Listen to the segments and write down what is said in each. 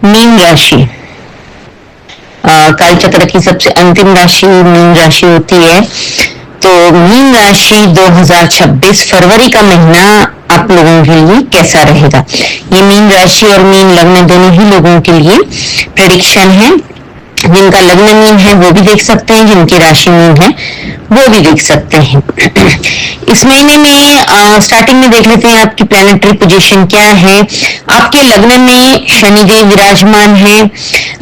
Mean राशि काल चक्र की सबसे अंतिम राशि मीन राशि होती है। तो मीन राशि 2026 फरवरी का महीना आप लोगों के लिए कैसा रहेगा, ये मीन राशि और मीन लग्न दोनों ही लोगों के लिए प्रेडिक्शन है। जिनका लग्न मीन है वो भी देख सकते हैं, जिनकी राशि मीन है वो भी देख सकते हैं। इस महीने में स्टार्टिंग में देख लेते हैं आपकी प्लैनेटरी पोजीशन क्या है। आपके लग्न में शनिदेव विराजमान है,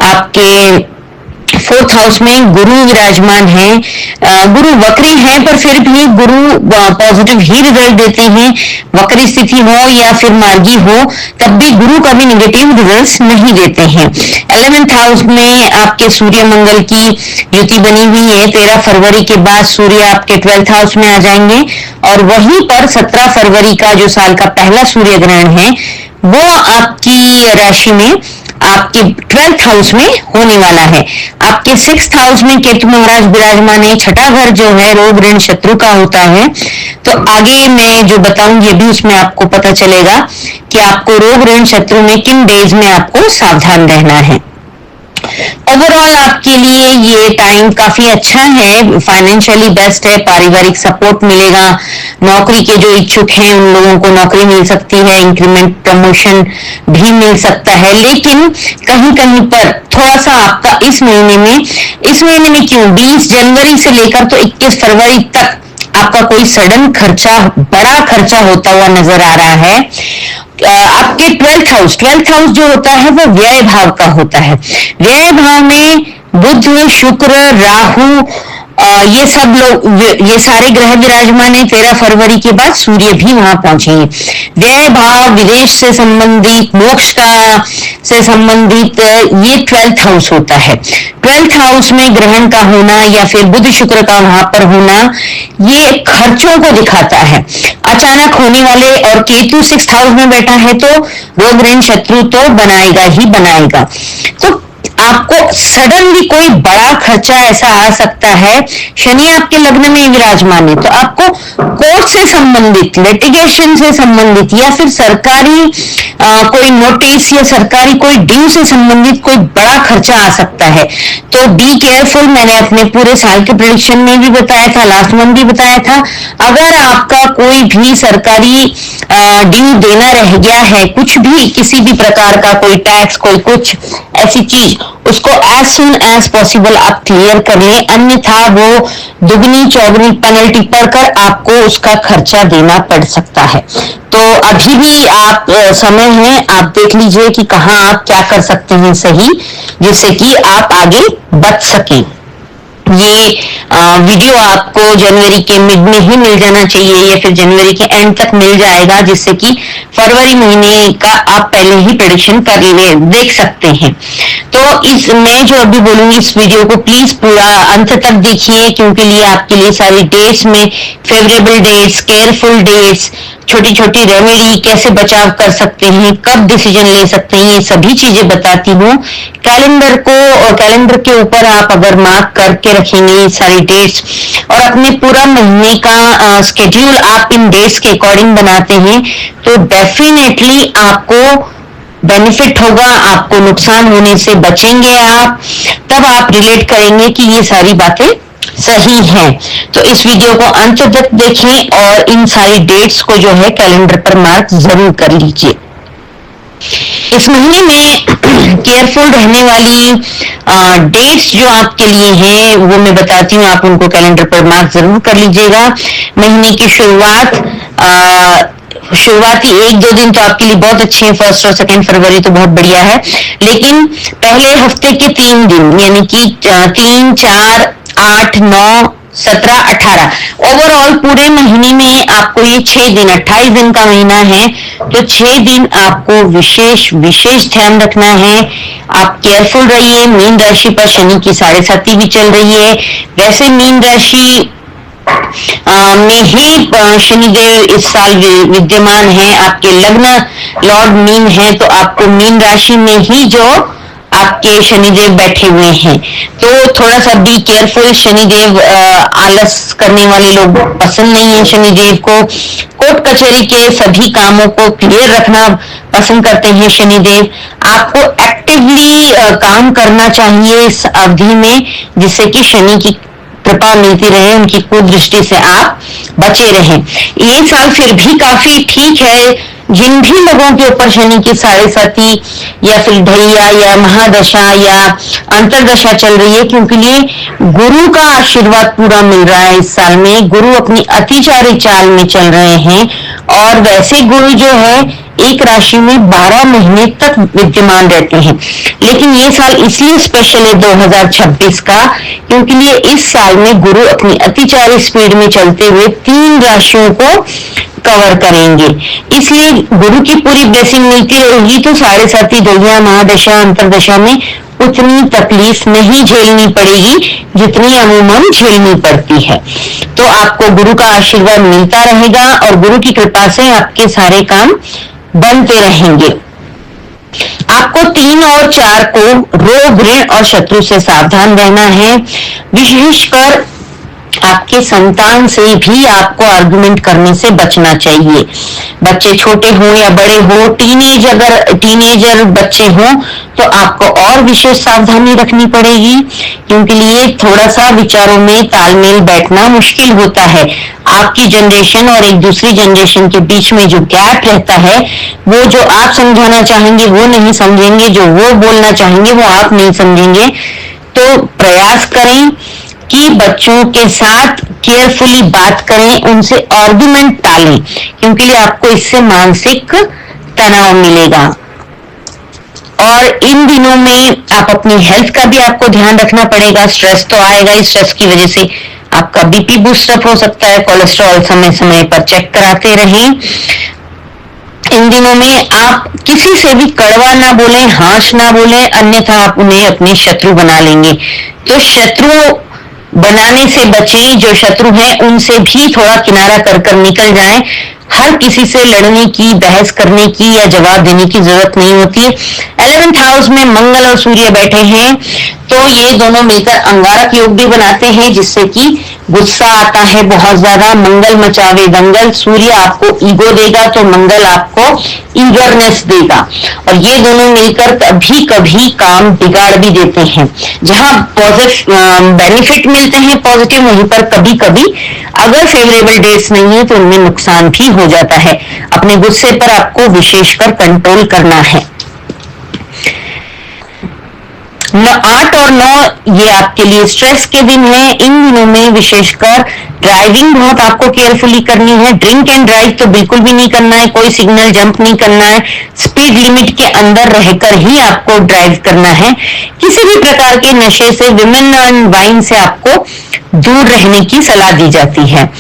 आपके 4th हाउस में गुरु विराजमान है। गुरु वक्री है पर फिर भी गुरु पॉजिटिव ही रिजल्ट देते हैं, वक्री स्थिति हो या फिर मार्गी हो तब भी गुरु कभी निगेटिव रिजल्ट्स नहीं देते हैं। 11th हाउस में आपके सूर्य मंगल की युति बनी हुई है। 13 फरवरी के बाद सूर्य आपके 12th हाउस में आ जाएंगे और वहीं पर 17 फरवरी का जो साल का पहला सूर्य ग्रहण है वो आपकी राशि में आपके 12th हाउस में होने वाला है। आपके 6th हाउस में केतु महाराज विराजमान है। छठा घर जो है रोग ऋण शत्रु का होता है। तो आगे मैं जो बताऊंगी अभी उसमें आपको पता चलेगा कि आपको रोग ऋण शत्रु में किन डेज में आपको सावधान रहना है। ओवरऑल आपके लिए ये टाइम काफी अच्छा है, फाइनेंशियली बेस्ट है, पारिवारिक सपोर्ट मिलेगा, नौकरी के जो इच्छुक हैं उन लोगों को नौकरी मिल सकती है, इंक्रीमेंट प्रमोशन भी मिल सकता है। लेकिन कहीं कहीं पर थोड़ा सा आपका इस महीने में क्यों 20 जनवरी से लेकर तो 21 फरवरी तक आपका कोई सडन खर्चा, बड़ा खर्चा होता हुआ नजर आ रहा है। आपके 12th हाउस जो होता है वो व्यय भाव का होता है। व्यय भाव में बुध, शुक्र, राहु, ये सब लोग, ये सारे ग्रह विराजमान है। 13 फरवरी के बाद सूर्य भी वहां पहुंचेंगे। व्यय भाव, विदेश से संबंधित, मोक्ष का से संबंधित ये 12th हाउस होता है। 12th हाउस में ग्रहण का होना या फिर बुध शुक्र का वहां पर होना ये खर्चों को दिखाता है, अचानक होने वाले। और केतु 6th हाउस में बैठा है तो रोग ऋण शत्रु तो बनाएगा ही बनाएगा। तो आपको सडनली कोई बड़ा खर्चा ऐसा आ सकता है। शनि आपके लग्न में विराजमान है तो आपको कोर्ट से संबंधित, लिटिगेशन से संबंधित या फिर सरकारी कोई नोटिस या सरकारी कोई ड्यू से संबंधित कोई बड़ा खर्चा आ सकता है। तो बी केयरफुल, मैंने अपने पूरे साल के प्रेडिक्शन में भी बताया था, लास्ट मंथ भी बताया था। अगर आपका कोई भी सरकारी ड्यू देना रह गया है, कुछ भी किसी भी प्रकार का कोई टैक्स, कोई कुछ ऐसी चीज, उसको एज सुन एज पॉसिबल आप क्लियर कर लें, अन्यथा वो दुगनी चौगनी पेनल्टी पड़कर आपको उसका खर्चा देना पड़ सकता है। तो अभी भी आप समय है, आप देख लीजिए कि कहाँ आप क्या कर सकते हैं सही, जिससे कि आप आगे बच सकें। ये वीडियो आपको जनवरी के मिड में ही मिल जाना चाहिए या फिर जनवरी के एंड तक मिल जाएगा, जिससे कि फरवरी महीने का आप पहले ही प्रेडिक्शन कर देख सकते हैं। तो इस मैं जो अभी बोलूंगी इस वीडियो को प्लीज पूरा अंत तक देखिए, क्योंकि लिए आपके लिए सारी डेट्स में फेवरेबल डेट्स, केयरफुल डेट्स, छोटी छोटी रेमेडी, कैसे बचाव कर सकते हैं, कब डिसीजन ले सकते हैं, ये सभी चीजें बताती हूँ। कैलेंडर को और कैलेंडर के ऊपर आप अगर मार्क करके रखेंगे सारी डेट्स और अपने पूरा महीने का स्केड्यूल आप इन डेट्स के अकॉर्डिंग बनाते हैं तो डेफिनेटली आपको बेनिफिट होगा, आपको नुकसान होने से बचेंगे आप। तब आप रिलेट करेंगे कि ये सारी बातें सही है। तो इस वीडियो को अंत तक देखें और इन सारी डेट्स को जो है कैलेंडर पर मार्क जरूर कर लीजिए। इस महीने में केयरफुल रहने वाली डेट्स जो आपके लिए हैं वो मैं बताती हूँ, आप उनको कैलेंडर पर मार्क जरूर कर लीजिएगा। महीने की शुरुआती 1-2 दिन तो आपके लिए बहुत अच्छे हैं, 1 और 2 फरवरी तो बहुत बढ़िया है, लेकिन पहले हफ्ते के 3 दिन यानी कि 3, 4, 8, 9, 17, 18 ओवरऑल पूरे महीने में आपको ये 6 दिन, 28 दिन का महीना है तो 6 दिन आपको विशेष ध्यान रखना है। आप केयरफुल रहिए। मीन राशि पर शनि की 7.5 भी चल रही है। वैसे मीन राशि में ही शनिदेव इस साल विद्यमान है, आपके लग्न लॉर्ड मीन है तो आपको मीन राशि में ही जो आपके शनिदेव बैठे हुए हैं तो थोड़ा सा बी केयरफुल। शनिदेव आलस करने वाले लोग पसंद नहीं है शनिदेव को कोर्ट कचहरी के सभी कामों को क्लियर रखना पसंद करते हैं शनिदेव। आपको एक्टिवली काम करना चाहिए इस अवधि में, जिससे कि शनि की कृपा मिलती रहे, उनकी कुदृष्टि से आप बचे रहें। ये साल फिर भी काफी ठीक है। जिन भी लोगों के ऊपर शनि की साढ़े साती या फिर ढैया या महादशा या अंतरदशा चल रही है, क्योंकि लिए गुरु का आशीर्वाद पूरा मिल रहा है इस साल में। गुरु अपनी अतिचारी चाल में चल रहे हैं, और वैसे गुरु जो है एक राशि में 12 महीने तक विद्यमान रहते हैं। लेकिन ये साल इसलिए स्पेशल है 2026 का, क्योंकि लिए इस साल में गुरु अपनी अतिचारी स्पीड में चलते हुए 3 राशियों को कवर करेंगे। इसलिए गुरु की पूरी ब्लेसिंग मिलती रहेगी, तो साढ़े साती ढैया महादशा अंतरदशा में उतनी तकलीफ नहीं झेलनी पड़ेगी जितनी अमूमन झेलनी पड़ती है। तो आपको गुरु का आशीर्वाद मिलता रहेगा, और गुरु की कृपा से आपके सारे काम बनते रहेंगे। आपको 3 और 4 को रोग, ऋण और शत्रु से सावधान रहना है। विशेषकर आपके संतान से भी आपको आर्गुमेंट करने से बचना चाहिए। बच्चे छोटे हो या बड़े हो, टीनेजर बच्चे हो, तो आपको और विशेष सावधानी रखनी पड़ेगी, क्योंकि लिए थोड़ा सा विचारों में तालमेल बैठना मुश्किल होता है। आपकी जनरेशन और एक दूसरी जनरेशन के बीच में जो गैप रहता है, वो जो आप समझाना चाहेंगे वो नहीं समझेंगे, जो वो बोलना चाहेंगे वो आप नहीं समझेंगे। तो प्रयास करें कि बच्चों के साथ केयरफुली बात करें, उनसे आर्गुमेंट टालें, क्योंकि आपको इससे मानसिक तनाव मिलेगा। और इन दिनों में आप अपनी हेल्थ का भी आपको ध्यान रखना पड़ेगा। स्ट्रेस तो आएगा, इस स्ट्रेस की वजह से आपका बीपी बूस्टअप हो सकता है। कोलेस्ट्रॉल समय समय पर चेक कराते रहें। इन दिनों में आप किसी से भी कड़वा ना बोलें, हाश ना बोलें, अन्यथा आप उन्हें अपने शत्रु बना लेंगे। तो शत्रु बनाने से बचें। जो शत्रु हैं उनसे भी थोड़ा किनारा कर निकल जाएं। हर किसी से लड़ने की, बहस करने की या जवाब देने की जरूरत नहीं होती है। 11th हाउस में मंगल और सूर्य बैठे हैं, तो ये दोनों मिलकर अंगारक योग भी बनाते हैं, जिससे कि गुस्सा आता है बहुत ज्यादा। मंगल मचावे दंगल। सूर्य आपको ईगो देगा, तो मंगल आपको ईगरनेस देगा, और ये दोनों मिलकर कभी कभी काम बिगाड़ भी देते हैं। जहां बेनिफिट मिलते हैं पॉजिटिव, वहीं पर कभी कभी अगर फेवरेबल डेट्स नहीं है तो उनमें नुकसान भी हो जाता है। अपने गुस्से पर आपको विशेषकर कंट्रोल करना है। 8 और 9 ये आपके लिए स्ट्रेस के दिन है। इन दिनों में विशेषकर ड्राइविंग बहुत आपको केयरफुली करनी है। ड्रिंक एंड ड्राइव तो बिल्कुल भी नहीं करना है, कोई सिग्नल जंप नहीं करना है। स्पीड लिमिट के अंदर रहकर ही आपको ड्राइव करना है। किसी भी प्रकार के नशे से, विमेन एंड वाइन से आपको दूर रहने की सलाह दी जाती है।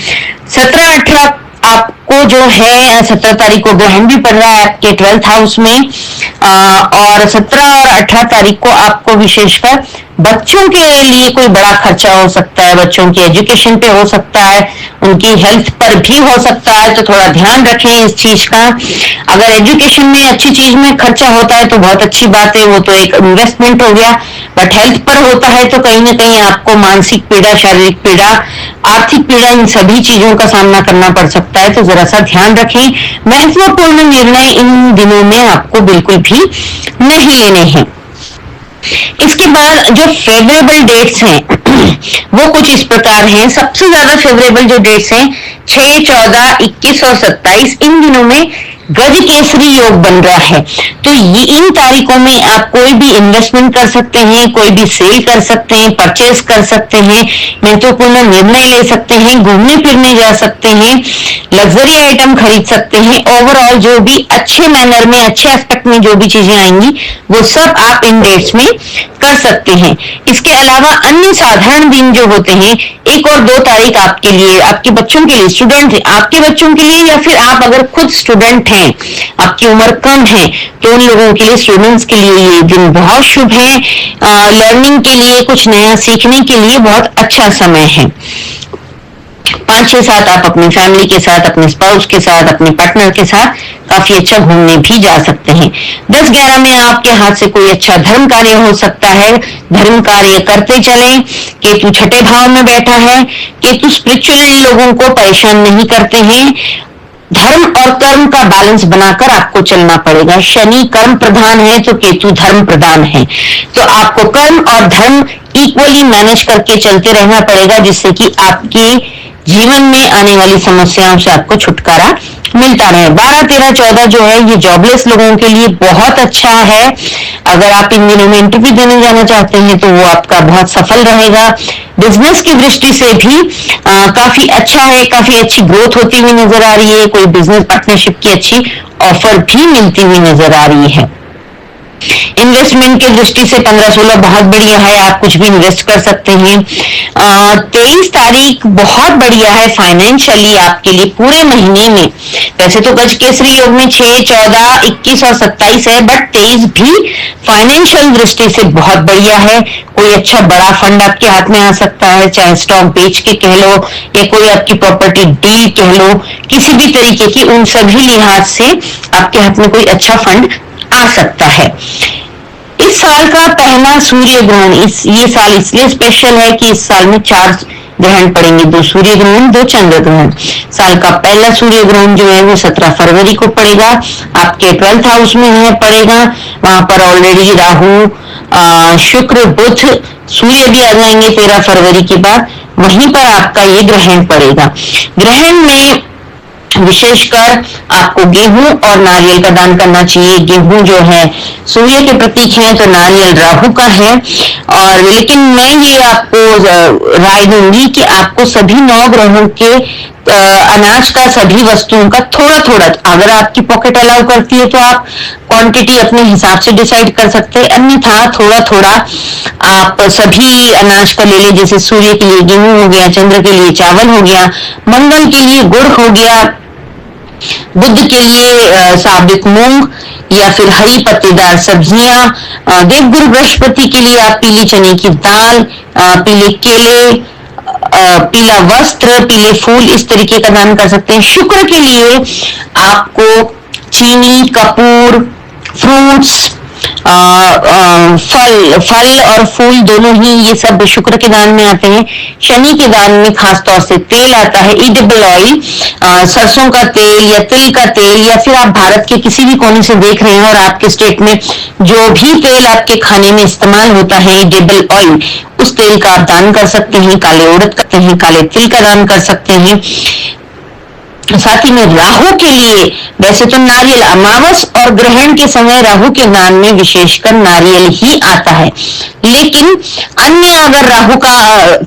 17-18 आपको जो है 17 तारीख को ग्रहण भी पड़ रहा है आपके 12th हाउस में, और 17 और 18 तारीख को आपको विशेषकर बच्चों के लिए कोई बड़ा खर्चा हो सकता है। बच्चों की एजुकेशन पे हो सकता है, उनकी हेल्थ पर भी हो सकता है, तो थोड़ा ध्यान रखें इस चीज का। अगर एजुकेशन में अच्छी चीज में खर्चा होता है तो बहुत अच्छी बात है, वो तो एक इन्वेस्टमेंट हो गया। बट हेल्थ पर होता है तो कहीं ना कहीं आपको मानसिक पीड़ा, शारीरिक पीड़ा, आर्थिक पीड़ा, इन सभी चीजों का सामना करना पड़ सकता है। तो जरा सा ध्यान रखें। महत्वपूर्ण निर्णय इन दिनों में आपको बिल्कुल भी नहीं लेने हैं। इसके बाद जो फेवरेबल डेट्स हैं वो कुछ इस प्रकार हैं। सबसे ज्यादा फेवरेबल जो डेट्स हैं 6, 14, 21 और 27, इन दिनों में गज केसरी योग बन रहा है। तो ये इन तारीखों में आप कोई भी इन्वेस्टमेंट कर सकते हैं, कोई भी सेल कर सकते हैं, परचेज कर सकते हैं, महत्वपूर्ण निर्णय ले सकते हैं, घूमने फिरने जा सकते हैं, लग्जरी आइटम खरीद सकते हैं। ओवरऑल जो भी अच्छे मैनर में, अच्छे एस्पेक्ट में जो भी चीजें आएंगी वो सब आप इन डेट्स में कर सकते हैं। इसके अलावा अन्य साधारण दिन जो होते हैं 1 और 2 तारीख आपके लिए, आपके बच्चों के लिए, स्टूडेंट आपके बच्चों के लिए, या फिर आप अगर खुद स्टूडेंट हैं, आपकी उम्र कम है, तो उन लोगों के लिए, स्टूडेंट्स के लिए ये दिन बहुत शुभ है। लर्निंग के लिए, कुछ नया सीखने के लिए बहुत अच्छा समय है। 5, 6, 7 आप अपनी फैमिली के साथ, अपने स्पाउस के साथ, अपने पार्टनर के साथ काफी अच्छा घूमने भी जा सकते हैं। 10, 11 में आपके हाथ से कोई अच्छा धर्म कार्य हो सकता है। धर्म कार्य करते चलें। केतु 6ठे भाव में बैठा है। केतु स्पिरिचुअली लोगों को परेशान नहीं करते हैं। धर्म और कर्म का बैलेंस बनाकर आपको चलना पड़ेगा। शनि कर्म प्रधान है तो केतु धर्म प्रधान है, तो आपको कर्म और धर्म इक्वली मैनेज करके चलते रहना पड़ेगा, जिससे कि आपके जीवन में आने वाली समस्याओं से आपको छुटकारा मिलता रहे। 12, 13, 14 जो है ये जॉबलेस लोगों के लिए बहुत अच्छा है। अगर आप इन दिनों में इंटरव्यू देने जाना चाहते हैं तो वो आपका बहुत सफल रहेगा। बिजनेस की दृष्टि से भी काफी अच्छा है, काफी अच्छी ग्रोथ होती हुई नजर आ रही है। कोई बिजनेस पार्टनरशिप की अच्छी ऑफर भी मिलती हुई नजर आ रही है। इन्वेस्टमेंट की दृष्टि से 15-16 बहुत बढ़िया है, आप कुछ भी इन्वेस्ट कर सकते हैं। 23 तारीख बहुत बढ़िया है फाइनेंशियली आपके लिए पूरे महीने में। वैसे तो गज केसरी योग में 6, 14, 21 और 27 है, बट 23 भी फाइनेंशियल दृष्टि से बहुत बढ़िया है। कोई अच्छा बड़ा फंड आपके हाथ में आ सकता है, चाहे स्टॉक बेच के कह लो या कोई आपकी प्रॉपर्टी डील कह लो, किसी भी तरीके की, उन सभी लिहाज से आपके हाथ में कोई अच्छा फंड आ सकता है। इस साल का पहला सूर्य ग्रहण ये साल इसलिए स्पेशल है कि इस साल में 4 ग्रहण पड़ेंगे, 2 सूर्य ग्रहण, 2 चंद्र ग्रहण। साल का पहला सूर्य ग्रहण जो है वो 17 फरवरी को पड़ेगा, आपके 12th हाउस में है पड़ेगा। वहां पर ऑलरेडी राहु, शुक्र, बुध, सूर्य भी आ जाएंगे 13 फरवरी के बाद। वहीं पर आपका ये ग्रहण पड़ेगा। ग्रहण में विशेषकर आपको गेहूं और नारियल का दान करना चाहिए। गेहूं जो है सूर्य के प्रतीक है, तो नारियल राहु का है। और लेकिन मैं ये आपको राय दूंगी कि आपको सभी 9 ग्रहों के अनाज का, सभी वस्तुओं का थोड़ा थोड़ा, अगर आपकी पॉकेट अलाउ करती है तो आप क्वांटिटी अपने हिसाब से डिसाइड कर सकते हैं, अन्यथा थोड़ा थोड़ा आप सभी अनाज का ले लें। जैसे सूर्य के लिए गेहूं हो गया, चंद्र के लिए चावल हो गया, मंगल के लिए गुड़ हो गया, बुध के लिए साबित मूंग या फिर हरी पत्तेदार सब्जियां, देवगुरु बृहस्पति के लिए आप पीली चने की दाल, पीले केले, पीला वस्त्र, पीले फूल, इस तरीके का दान कर सकते हैं। शुक्र के लिए आपको चीनी, कपूर, फ्रूट्स, फल और फूल दोनों ही, ये सब शुक्र के दान में आते हैं। शनि के दान में खास तौर से तेल आता है, एडिबल ऑयल, सरसों का तेल या तिल का तेल, या फिर आप भारत के किसी भी कोने से देख रहे हैं और आपके स्टेट में जो भी तेल आपके खाने में इस्तेमाल होता है, एडिबल ऑयल, उस तेल का आप दान कर सकते हैं। काले उड़द करते हैं, काले तिल का दान कर सकते हैं। साथ ही में राहु के लिए वैसे तो नारियल, अमावस और ग्रहण के समय राहु के दान में विशेषकर नारियल ही आता है, लेकिन अन्य अगर राहु का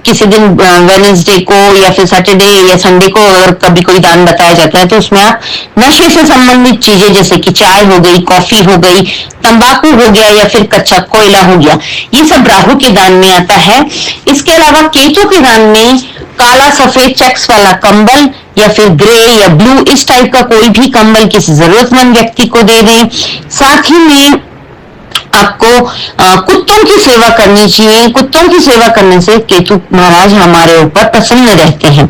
किसी दिन वेडनेसडे को या फिर सैटरडे या संडे को अगर कभी कोई दान बताया जाता है तो उसमें आप नशे से संबंधित चीजें जैसे कि चाय हो गई, कॉफी हो गई, तंबाकू हो गया या फिर कच्चा कोयला हो गया, ये सब राहु के दान में आता है। इसके अलावा केतु के दान में काला सफेद चेक्स वाला कंबल या फिर ग्रे या ब्लू, इस टाइप का कोई भी कंबल किसी जरूरतमंद व्यक्ति को दे दें। साथ ही में आपको कुत्तों की सेवा करनी चाहिए। कुत्तों की सेवा करने से केतु महाराज हमारे ऊपर प्रसन्न रहते हैं।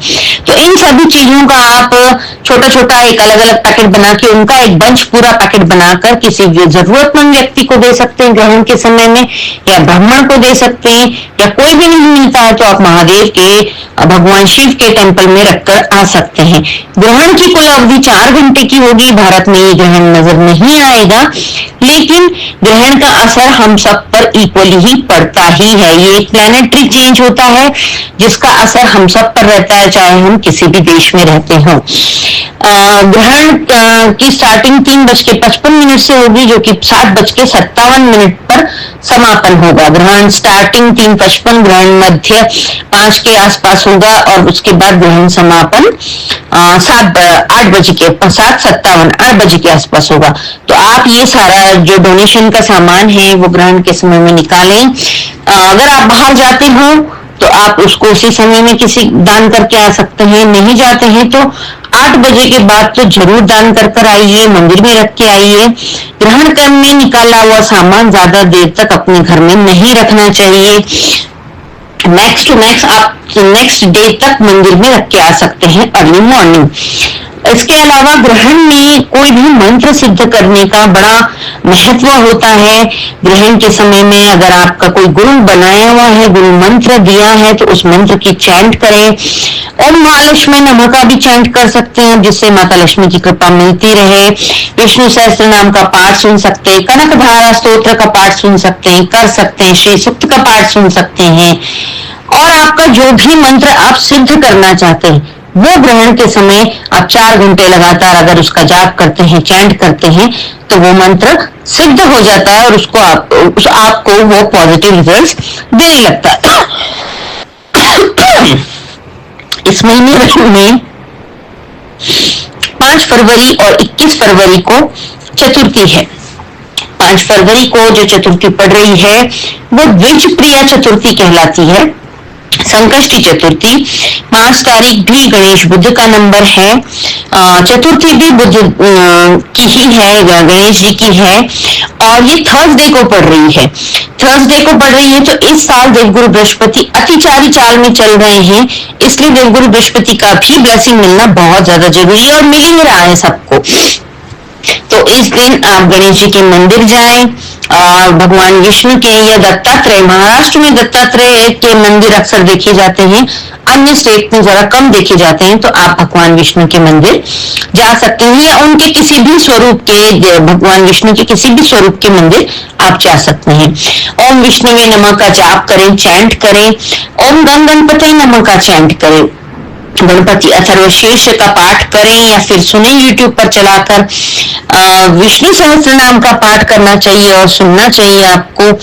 तो इन सभी चीजों का आप छोटा छोटा एक अलग अलग पैकेट बना के, उनका एक बंच पूरा पैकेट बनाकर किसी जरूरतमंद व्यक्ति को दे सकते हैं ग्रहण के समय में, या ब्राह्मण को दे सकते हैं, या कोई भी नहीं मिलता है तो आप महादेव के, भगवान शिव के टेम्पल में रखकर आ सकते हैं। ग्रहण की कुल अवधि 4 घंटे की होगी। भारत में ये ग्रहण नजर नहीं आएगा, लेकिन ग्रहण का असर हम सब पर इक्वली ही पड़ता ही है। ये एक प्लैनेटरी चेंज होता है जिसका असर हम सब पर रहता है, चाहे हम किसी भी देश में रहते हों। ग्रहण की स्टार्टिंग 3:55 से होगी, जो कि 7:57 पर समापन होगा। ग्रहण स्टार्टिंग 3:55, ग्रहण मध्य 5 के आसपास होगा और उसके बाद ग्रहण समापन 7:57, 8 बजे के आसपास होगा। तो आप ये सारा जो डोनेशन का सामान है वो ग्रहण के समय में निकालें। अगर आप बाहर जाते हो तो आप उसको उसी समय में किसी दान करके आ सकते हैं, नहीं जाते हैं तो 8 बजे के बाद तो जरूर दान कर आइए, मंदिर में रख के आइए। ग्रहण कर्म में निकाला हुआ सामान ज्यादा देर तक अपने घर में नहीं रखना चाहिए। मैक्स टू मैक्स आप नेक्स्ट डे तक मंदिर में रख के आ सकते हैं अर्ली मॉर्निंग। इसके अलावा ग्रहण में कोई भी मंत्र सिद्ध करने का बड़ा महत्व होता है। ग्रहण के समय में अगर आपका कोई गुरु बनाया हुआ है, गुरु मंत्र दिया है, तो उस मंत्र की चैंट करें। ओम महालक्ष्मी नमः का भी चैंट कर सकते हैं, जिससे माता लक्ष्मी की कृपा मिलती रहे। विष्णु सहस्त्र नाम का पाठ सुन सकते हैं, कनक धारा स्तोत्र का पाठ सुन सकते हैं, कर सकते हैं, श्री सूक्त का पाठ सुन सकते हैं। और आपका जो भी मंत्र आप सिद्ध करना चाहते हैं वो ग्रहण के समय आप 4 घंटे लगातार अगर उसका जाप करते हैं, चैंट करते हैं, तो वो मंत्र सिद्ध हो जाता है और आपको वो पॉजिटिव रिजल्ट्स देने लगता है। इस महीने में 5 फरवरी और 21 फरवरी को चतुर्थी है। 5 फरवरी को जो चतुर्थी पड़ रही है वो द्विज प्रिया चतुर्थी कहलाती है, संकष्टी चतुर्थी। 5 तारीख भी गणेश बुद्ध का नंबर है। चतुर्थी भी बुद्ध की ही है, गणेश जी की है, और ये थर्सडे को पड़ रही है। थर्सडे को पड़ रही है तो इस साल देवगुरु बृहस्पति अतिचारी चाल में चल रहे हैं, इसलिए देवगुरु बृहस्पति का भी ब्लेसिंग मिलना बहुत ज्यादा जरूरी है और मिल ही रहा है सबको। तो इस दिन आप गणेश जी के मंदिर जाएं, भगवान विष्णु के या दत्तात्रेय, महाराष्ट्र में दत्तात्रेय के मंदिर अक्सर देखे जाते हैं, अन्य स्टेट में जरा कम देखे जाते हैं, तो आप भगवान विष्णु के मंदिर जा सकते हैं या उनके किसी भी स्वरूप के, भगवान विष्णु के किसी भी स्वरूप के मंदिर आप जा सकते हैं। ओम विष्णुवे नमः का जाप करें, चैंट करें। ओम गण गणपति नमः का चैंट करें, गणपति अथर्वशीर्ष का पाठ करें या फिर सुने यूट्यूब पर चलाकर। विष्णु सहस्त्र नाम का पाठ करना चाहिए और सुनना चाहिए आपको,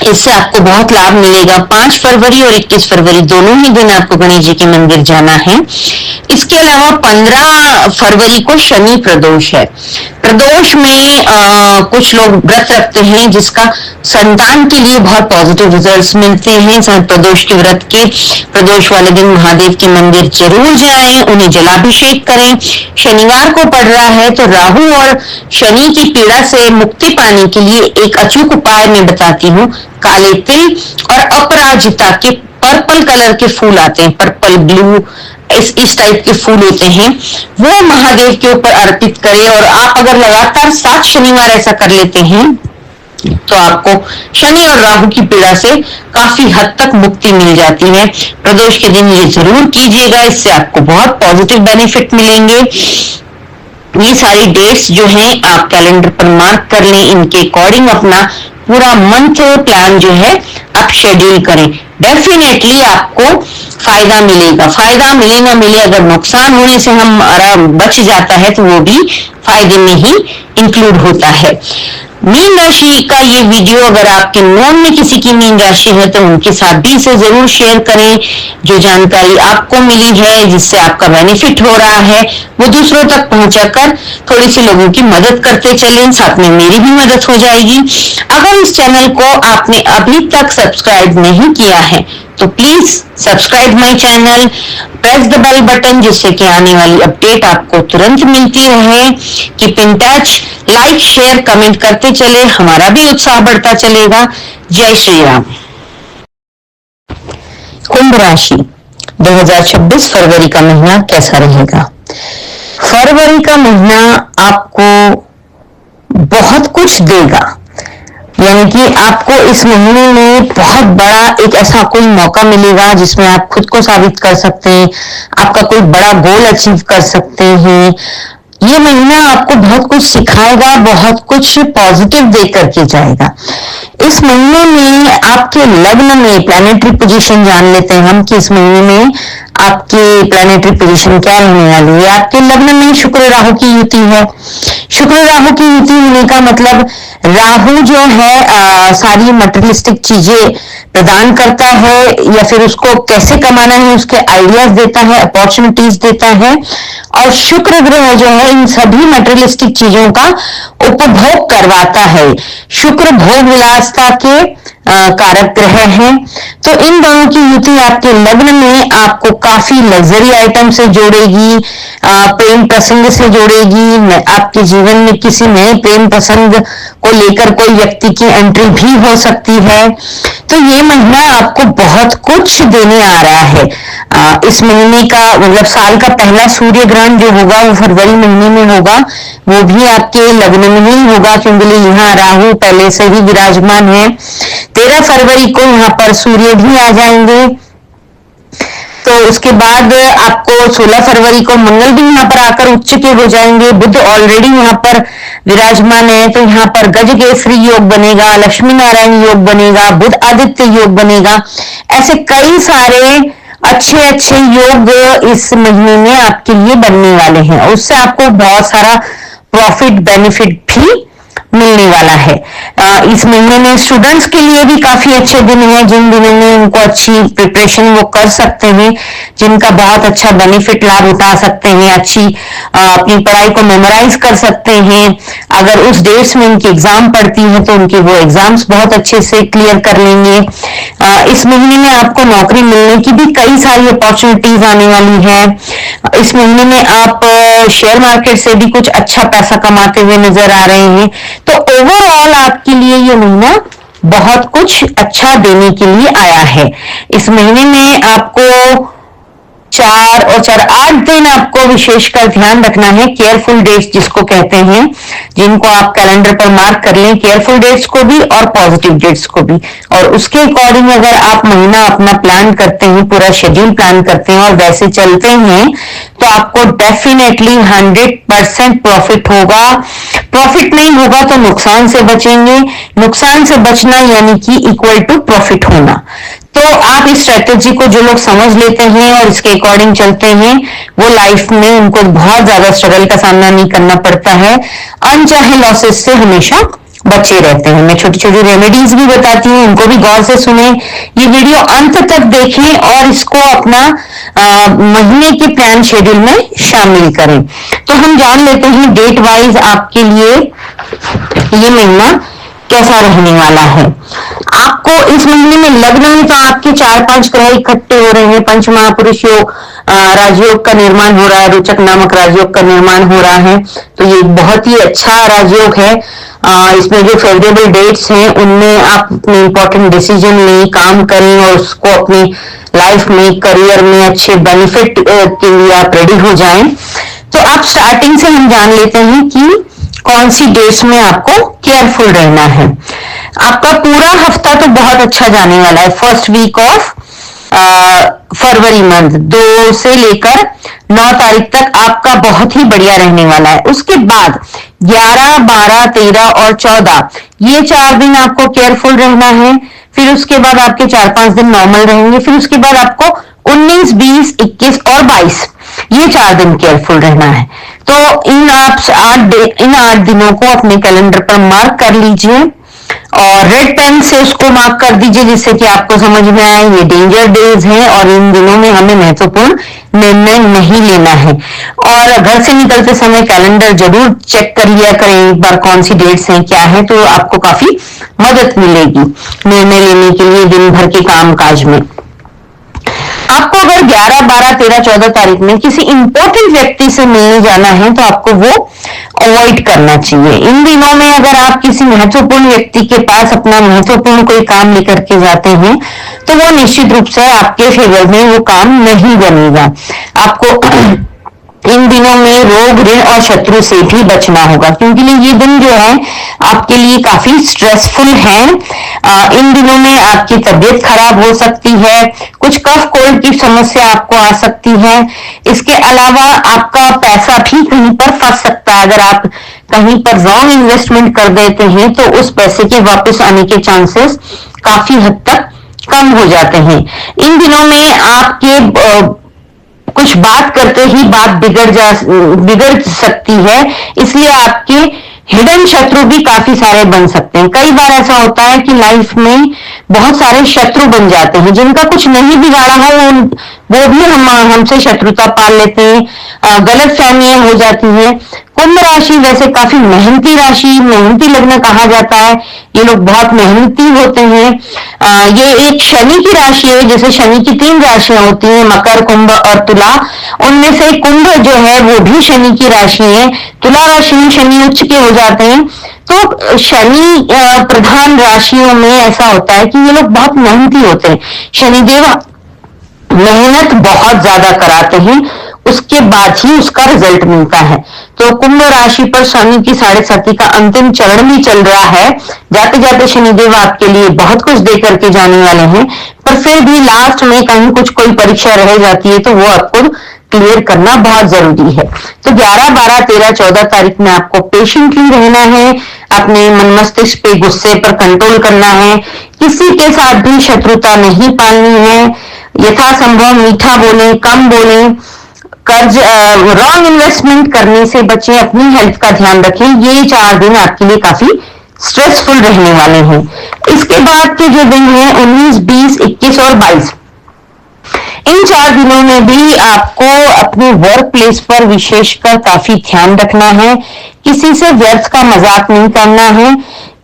इससे आपको बहुत लाभ मिलेगा। 5 फरवरी और 21 फरवरी दोनों ही दिन आपको गणेश जी के मंदिर जाना है। इसके अलावा 15 फरवरी को शनि प्रदोष है। प्रदोष में कुछ लोग व्रत रखते हैं जिसका संतान के लिए बहुत पॉजिटिव रिजल्ट्स मिलते हैं। प्रदोष के व्रत के प्रदोष वाले दिन महादेव के मंदिर जरूर जाएं, उन्हें जलाभिषेक करें। शनिवार को पड़ रहा है तो राहु और शनि की पीड़ा से मुक्ति पाने के लिए एक अचूक उपाय मैं बताती हूँ। काले तिल और अपराजिता के पर्पल कलर के फूल आते हैं, पर्पल ब्लू इस टाइप के फूल होते हैं, वो महादेव के ऊपर अर्पित करें। और आप अगर लगातार 7 शनिवार ऐसा कर लेते हैं तो आपको शनि और राहु की पीड़ा से काफी हद तक मुक्ति मिल जाती है। प्रदोष के दिन ये जरूर कीजिएगा, इससे आपको बहुत पॉजिटिव बेनिफिट मिलेंगे। ये सारी डेट्स जो हैं आप कैलेंडर पर मार्क कर लें, इनके अकॉर्डिंग अपना पूरा मंथ प्लान जो है आप शेड्यूल करें। डेफिनेटली आपको फायदा मिलेगा। फायदा मिले ना मिले, अगर नुकसान होने से हमारा बच जाता है तो वो भी फायदे में ही इंक्लूड होता है। मीन राशि का ये वीडियो अगर आपके नोन में किसी की मीन राशि है तो उनके साथ भी इसे जरूर शेयर करें। जो जानकारी आपको मिली है, जिससे आपका बेनिफिट हो रहा है, वो दूसरों तक पहुंचाकर थोड़ी सी लोगों की मदद करते चलें, साथ में मेरी भी मदद हो जाएगी। अगर इस चैनल को आपने अभी तक सब्सक्राइब नहीं किया है तो please subscribe my channel, press the bell button, जिससे कि आने वाली अपडेट आपको तुरंत मिलती रहे। Keep in touch, like share comment करते चले, हमारा भी उत्साह बढ़ता चलेगा। जय श्री राम। कुंभ राशि 2026 फरवरी का महीना कैसा रहेगा? फरवरी का महीना आपको बहुत कुछ देगा, यानी कि आपको इस महीने में बहुत बड़ा एक ऐसा कोई मौका मिलेगा जिसमें आप खुद को साबित कर सकते हैं, आपका कोई बड़ा गोल अचीव कर सकते हैं। ये महीना आपको बहुत कुछ सिखाएगा, बहुत कुछ पॉजिटिव दे करके जाएगा। इस महीने में आपके लग्न में प्लैनेटरी पोजीशन जान लेते हैं हम कि इस महीने में आपकी प्लैनेटरी पोजीशन क्या रहने वाली है। आपके लग्न में शुक्र राहु की युति है। शुक्र राहु की युति होने का मतलब राहु जो है सारी मटेरियलिस्टिक चीजें प्रदान करता है या फिर उसको कैसे कमाना है उसके आइडियाज देता है, अपॉर्चुनिटीज देता है। और शुक्र ग्रह जो है इन सभी मटेरियलिस्टिक चीजों का उपभोग करवाता है। शुक्र भोग विलासता के कारक ग्रह हैं। तो इन दोनों की युति आपके लग्न में आपको काफी लग्जरी आइटम से जोड़ेगी, प्रेम प्रसंग से जोड़ेगी। आपके जीवन में किसी नए प्रेम प्रसंग को लेकर कोई व्यक्ति की एंट्री भी हो सकती है। तो तो ये महीना आपको बहुत कुछ देने आ रहा है। इस महीने का मतलब साल का पहला सूर्य ग्रहण जो होगा वो फरवरी महीने में होगा, वो भी आपके लग्न में ही होगा, क्योंकि यहाँ राहु पहले से ही विराजमान है। 13 फरवरी को यहाँ पर सूर्य भी आ जाएंगे। तो उसके बाद आपको 16 फरवरी को मंगल भी यहाँ पर आकर उच्च के हो जाएंगे। बुध ऑलरेडी यहाँ पर विराजमान है, तो यहाँ पर गज केसरी योग बनेगा, लक्ष्मी नारायण योग बनेगा, बुध आदित्य योग बनेगा। ऐसे कई सारे अच्छे अच्छे योग इस महीने में आपके लिए बनने वाले हैं, और उससे आपको बहुत सारा प्रॉफिट बेनिफिट भी मिलने वाला है। इस महीने में स्टूडेंट्स के लिए भी काफी अच्छे दिन हैं, जिन दिनों में उनको अच्छी प्रिपरेशन वो कर सकते हैं, जिनका बहुत अच्छा बेनिफिट लाभ उठा सकते हैं, अच्छी अपनी पढ़ाई को मेमोराइज कर सकते हैं। अगर उस डेट्स में उनकी एग्जाम पड़ती है तो उनके वो एग्जाम्स बहुत अच्छे से क्लियर कर लेंगे। इस महीने में आपको नौकरी मिलने की भी कई सारी अपॉर्चुनिटीज आने वाली है। इस महीने में आप शेयर मार्केट से भी कुछ अच्छा पैसा कमाते हुए नजर आ रहे हैं। तो ओवरऑल आपके लिए ये महीना बहुत कुछ अच्छा देने के लिए आया है। इस महीने में आपको 4 और 4 8 दिन आपको विशेषकर ध्यान रखना है। केयरफुल डेट्स जिसको कहते हैं, जिनको आप कैलेंडर पर मार्क कर लें, केयरफुल डेट्स को भी और पॉजिटिव डेट्स को भी। और उसके अकॉर्डिंग अगर आप महीना अपना प्लान करते हैं, पूरा शेड्यूल प्लान करते हैं और वैसे चलते हैं, तो आपको डेफिनेटली 100% प्रॉफिट होगा। प्रॉफिट नहीं होगा तो नुकसान से बचेंगे। नुकसान से बचना यानी कि इक्वल टू प्रॉफिट होना। तो आप इस स्ट्रेटेजी को जो लोग समझ लेते हैं और इसके अकॉर्डिंग चलते हैं, वो लाइफ में उनको बहुत ज्यादा स्ट्रगल का सामना नहीं करना पड़ता है, अनचाहे लॉसेस से हमेशा बचे रहते हैं। मैं छोटी छोटी रेमेडीज भी बताती हूँ, उनको भी गौर से सुने। ये वीडियो अंत तक देखें और इसको अपना महीने के प्लान शेड्यूल में शामिल करें। तो हम जान लेते हैं डेट वाइज आपके लिए ये महीना कैसा रहने वाला है। आपको इस महीने में लग्न में तो आपके 4-5 ग्रह इकट्ठे हो रहे हैं। पंच महापुरुष योग, राजयोग का निर्माण हो रहा है, रोचक नामक राजयोग का निर्माण हो रहा है। तो ये बहुत ही अच्छा राजयोग है। इसमें जो फेवरेबल डेट्स हैं उनमें आप अपने इंपॉर्टेंट डिसीजन लें, काम करें और उसको अपनी लाइफ में, करियर में अच्छे बेनिफिट के लिए आप रेडी हो जाएं। तो आप स्टार्टिंग से हम जान लेते हैं कि कौन सी डेट्स में आपको केयरफुल रहना है। आपका पूरा हफ्ता तो बहुत अच्छा जाने वाला है। First week of February month 2 से लेकर 9 तारीख तक आपका बहुत ही बढ़िया रहने वाला है। उसके बाद 11, 12, 13 और 14 ये 4 दिन आपको केयरफुल रहना है। फिर उसके बाद आपके 4-5 दिन नॉर्मल रहेंगे। फिर उसके बाद आपको 19, 20, 21 और 22 ये 4 दिन केयरफुल रहना है। तो इन 8 दिनों को अपने कैलेंडर पर मार्क कर लीजिए और रेड पेन से उसको मार्क कर दीजिए, जिससे कि आपको समझ में आए ये डेंजर डेज हैं और इन दिनों में हमें महत्वपूर्ण निर्णय नहीं लेना है। और घर से निकलते समय कैलेंडर जरूर चेक कर लिया करें एक बार, कौन सी डेट्स हैं, क्या है, तो आपको काफी मदद मिलेगी निर्णय लेने के लिए दिन भर के कामकाज में। आपको अगर 11, 12, 13, 14 तारीख में किसी इंपॉर्टेंट व्यक्ति से मिलने जाना है तो आपको वो अवॉइड करना चाहिए। इन दिनों में अगर आप किसी महत्वपूर्ण व्यक्ति के पास अपना महत्वपूर्ण कोई काम लेकर के जाते हैं तो वो निश्चित रूप से आपके फेवर में वो काम नहीं बनेगा। आपको इन दिनों में रोग, ऋण और शत्रु से भी बचना होगा, क्योंकि ये दिन जो है आपके लिए काफी स्ट्रेसफुल है। इन दिनों में आपकी तबीयत खराब हो सकती है, कुछ कफ कोल्ड की समस्या आपको आ सकती है। इसके अलावा आपका पैसा भी कहीं पर फंस सकता है। अगर आप कहीं पर रॉन्ग इन्वेस्टमेंट कर देते हैं तो उस पैसे के वापस आने के चांसेस काफी हद तक कम हो जाते हैं। इन दिनों में आपके कुछ बात करते ही बात बिगड़ सकती है, इसलिए आपके हिडन शत्रु भी काफी सारे बन सकते हैं। कई बार ऐसा होता है कि लाइफ में बहुत सारे शत्रु बन जाते हैं, जिनका कुछ नहीं बिगाड़ा है वो भी हमसे शत्रुता पाल लेते हैं, गलत फहमियां हो जाती हैं। कुंभ राशि वैसे काफी मेहनती राशि, मेहनती लग्न कहा जाता है। ये लोग बहुत मेहनती होते हैं। ये एक शनि की राशि है। जैसे शनि की 3 राशियां होती हैं, मकर, कुंभ और तुला, उनमें से कुंभ जो है वो भी शनि की राशि है। तुला राशि में शनि उच्च के हो जाते हैं। तो शनि प्रधान राशियों में ऐसा होता है कि ये लोग बहुत मेहनती होते हैं। शनिदेव मेहनत बहुत ज्यादा कराते हैं, उसके बाद ही उसका रिजल्ट मिलता है। तो कुंभ राशि पर शनि की 7.5 का अंतिम चरण भी चल रहा है। जाते जाते शनिदेव आपके लिए बहुत कुछ दे करके जाने वाले हैं, पर फिर भी लास्ट में कहीं कुछ कोई परीक्षा रह जाती है तो वो आपको क्लियर करना बहुत जरूरी है। तो 11, 12, 13, 14 तारीख में आपको पेशेंटली रहना है, अपने मन मस्तिष्क पे गुस्से पर कंट्रोल करना है, किसी के साथ भी शत्रुता नहीं पालनी है, यथासंभव मीठा बोले, कम बोले, कर्ज रॉन्ग इन्वेस्टमेंट करने से बचें, अपनी हेल्थ का ध्यान रखें। ये 4 दिन आपके लिए काफी स्ट्रेसफुल रहने वाले हैं। इसके बाद के जो दिन हैं 19, 20, 21 और 22, इन 4 दिनों में भी आपको अपने वर्क प्लेस पर विशेषकर काफी ध्यान रखना है। किसी से व्यर्थ का मजाक नहीं करना है,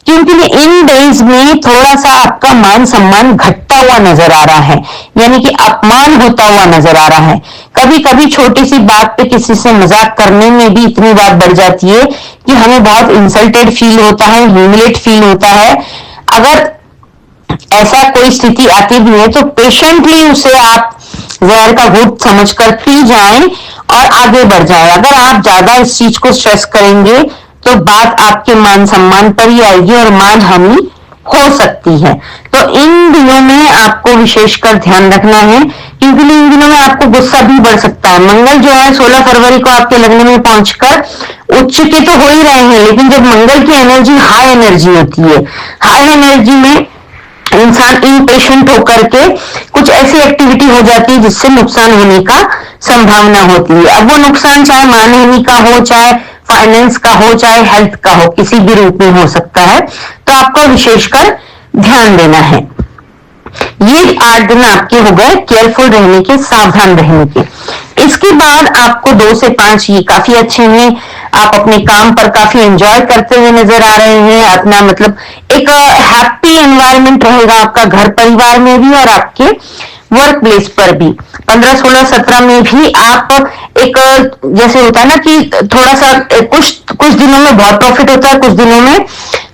क्योंकि इन डेज में थोड़ा सा आपका मान सम्मान घटता हुआ नजर आ रहा है, यानी कि अपमान होता हुआ नजर आ रहा है। कभी कभी छोटी सी बात पे किसी से मजाक करने में भी इतनी बात बढ़ जाती है कि हमें बहुत इंसल्टेड फील होता है, ह्यूमिलेट फील होता है। अगर ऐसा कोई स्थिति आती भी है तो पेशेंटली उसे आप जहर का घूंट समझकर पी जाएं और आगे बढ़ जाएं। अगर आप ज्यादा इस चीज को स्ट्रेस करेंगे तो बात आपके मान सम्मान पर ही आएगी और मान हानि हो सकती है। तो इन दिनों में आपको विशेषकर ध्यान रखना है, क्योंकि इन दिनों में आपको गुस्सा भी बढ़ सकता है। मंगल जो है 16 फरवरी को आपके लग्न में पहुंचकर उच्च के तो हो ही रहे हैं, लेकिन जब मंगल की एनर्जी हाई एनर्जी होती है, हाई एनर्जी में इंसान इम्पेशेंट होकर के कुछ ऐसी एक्टिविटी हो जाती है जिससे नुकसान होने का संभावना होती है। अब वो नुकसान चाहे मानहानि का हो, चाहे फाइनेंस का हो, चाहे हेल्थ का हो, किसी भी रूप में हो सकता है। तो आपको विशेषकर ध्यान देना है। ये 8 दिन आपके हो गए केयरफुल रहने के, सावधान रहने के। इसके बाद आपको 2 से 5 ये काफी अच्छे हैं। आप अपने काम पर काफी एंजॉय करते हुए नजर आ रहे हैं। अपना मतलब एक हैप्पी एनवायरनमेंट रहेगा आपका घर परिवार में भी और आपके वर्क प्लेस पर भी। 15, 16, 17 में भी आप एक जैसे होता है ना कि थोड़ा सा कुछ दिनों में बहुत प्रॉफिट होता है, कुछ दिनों में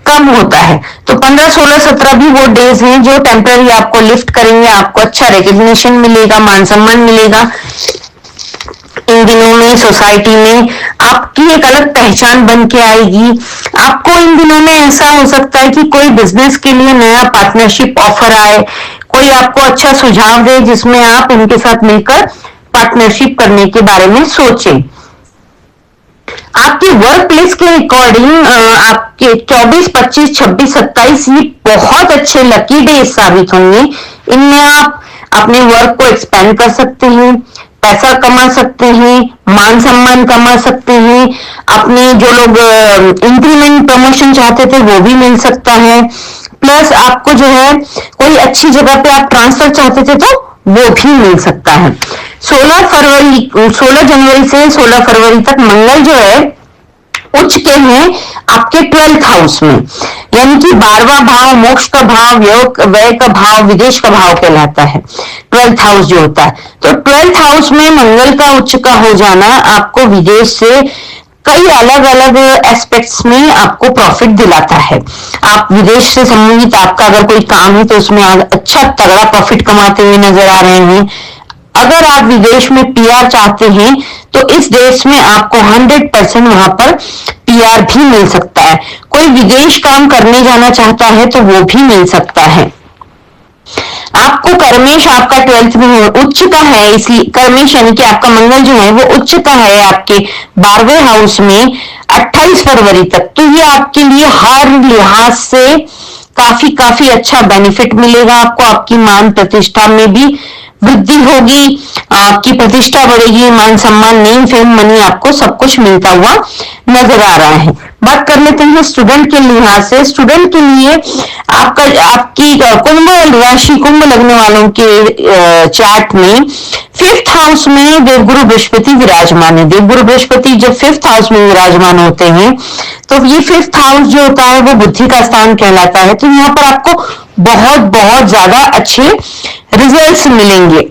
कम होता है। तो 15, 16, 17 भी वो डेज हैं जो टेम्पररी आपको लिफ्ट करेंगे, आपको अच्छा रिकग्निशन मिलेगा, मान सम्मान मिलेगा। इन दिनों में सोसाइटी में आपकी एक अलग पहचान बन के आएगी। आपको इन दिनों में ऐसा हो सकता है कि कोई बिजनेस के लिए नया पार्टनरशिप ऑफर आए, कोई आपको अच्छा सुझाव दे जिसमें आप उनके साथ मिलकर पार्टनरशिप करने के बारे में सोचें। आपके वर्क प्लेस के अकॉर्डिंग आपके 24, 25, 26, 27 ये बहुत अच्छे लकी डेज साबित होंगे। इनमें आप अपने वर्क को एक्सपेंड कर सकते हैं, पैसा कमा सकते हैं, मान सम्मान कमा सकते हैं। अपने जो लोग इंक्रीमेंट प्रमोशन चाहते थे वो भी मिल सकता है। प्लस आपको जो है कोई अच्छी जगह पे आप ट्रांसफर चाहते थे तो वो भी मिल सकता है। 16 जनवरी से 16 फरवरी तक मंगल जो है उच्च के हैं आपके 12th हाउस में, यानी कि 12वां भाव मोक्ष का भाव, व्यय का भाव, विदेश का भाव कहलाता है 12th हाउस जो होता है। तो 12th हाउस में मंगल का उच्च का हो जाना आपको विदेश से कई अलग अलग एस्पेक्ट्स में आपको प्रॉफिट दिलाता है। आप विदेश से संबंधित आपका अगर कोई काम है तो उसमें अच्छा तगड़ा प्रॉफिट कमाते हुए नजर आ रहे हैं। अगर आप विदेश में पीआर चाहते हैं तो इस देश में आपको 100% वहां पर पीआर भी मिल सकता है। कोई विदेश काम करने जाना चाहता है तो वो भी मिल सकता है। आपको कर्मेश आपका 12th में उच्च का है, इसलिए कर्मेश यानी कि आपका मंगल जो है वो उच्च का है आपके 12वें हाउस में 28 फरवरी तक। तो ये आपके लिए हर लिहाज से काफी अच्छा बेनिफिट मिलेगा आपको। आपकी मान प्रतिष्ठा में भी वृद्धि होगी, आपकी प्रतिष्ठा बढ़ेगी, मान सम्मान, नेम, फेम, मनी, आपको सब कुछ मिलता हुआ नजर आ रहा है। बात कर लेते हैं स्टूडेंट के लिहाज से। स्टूडेंट के लिए आपकी कुंभ राशि, कुंभ लगने वालों के चार्ट में 5th हाउस में देवगुरु बृहस्पति विराजमान है। देवगुरु बृहस्पति जब 5th हाउस में विराजमान होते हैं तो ये 5th हाउस जो होता है वो बुद्धि का स्थान कहलाता है। तो यहाँ पर आपको बहुत बहुत ज्यादा अच्छे रिजल्ट्स मिलेंगे।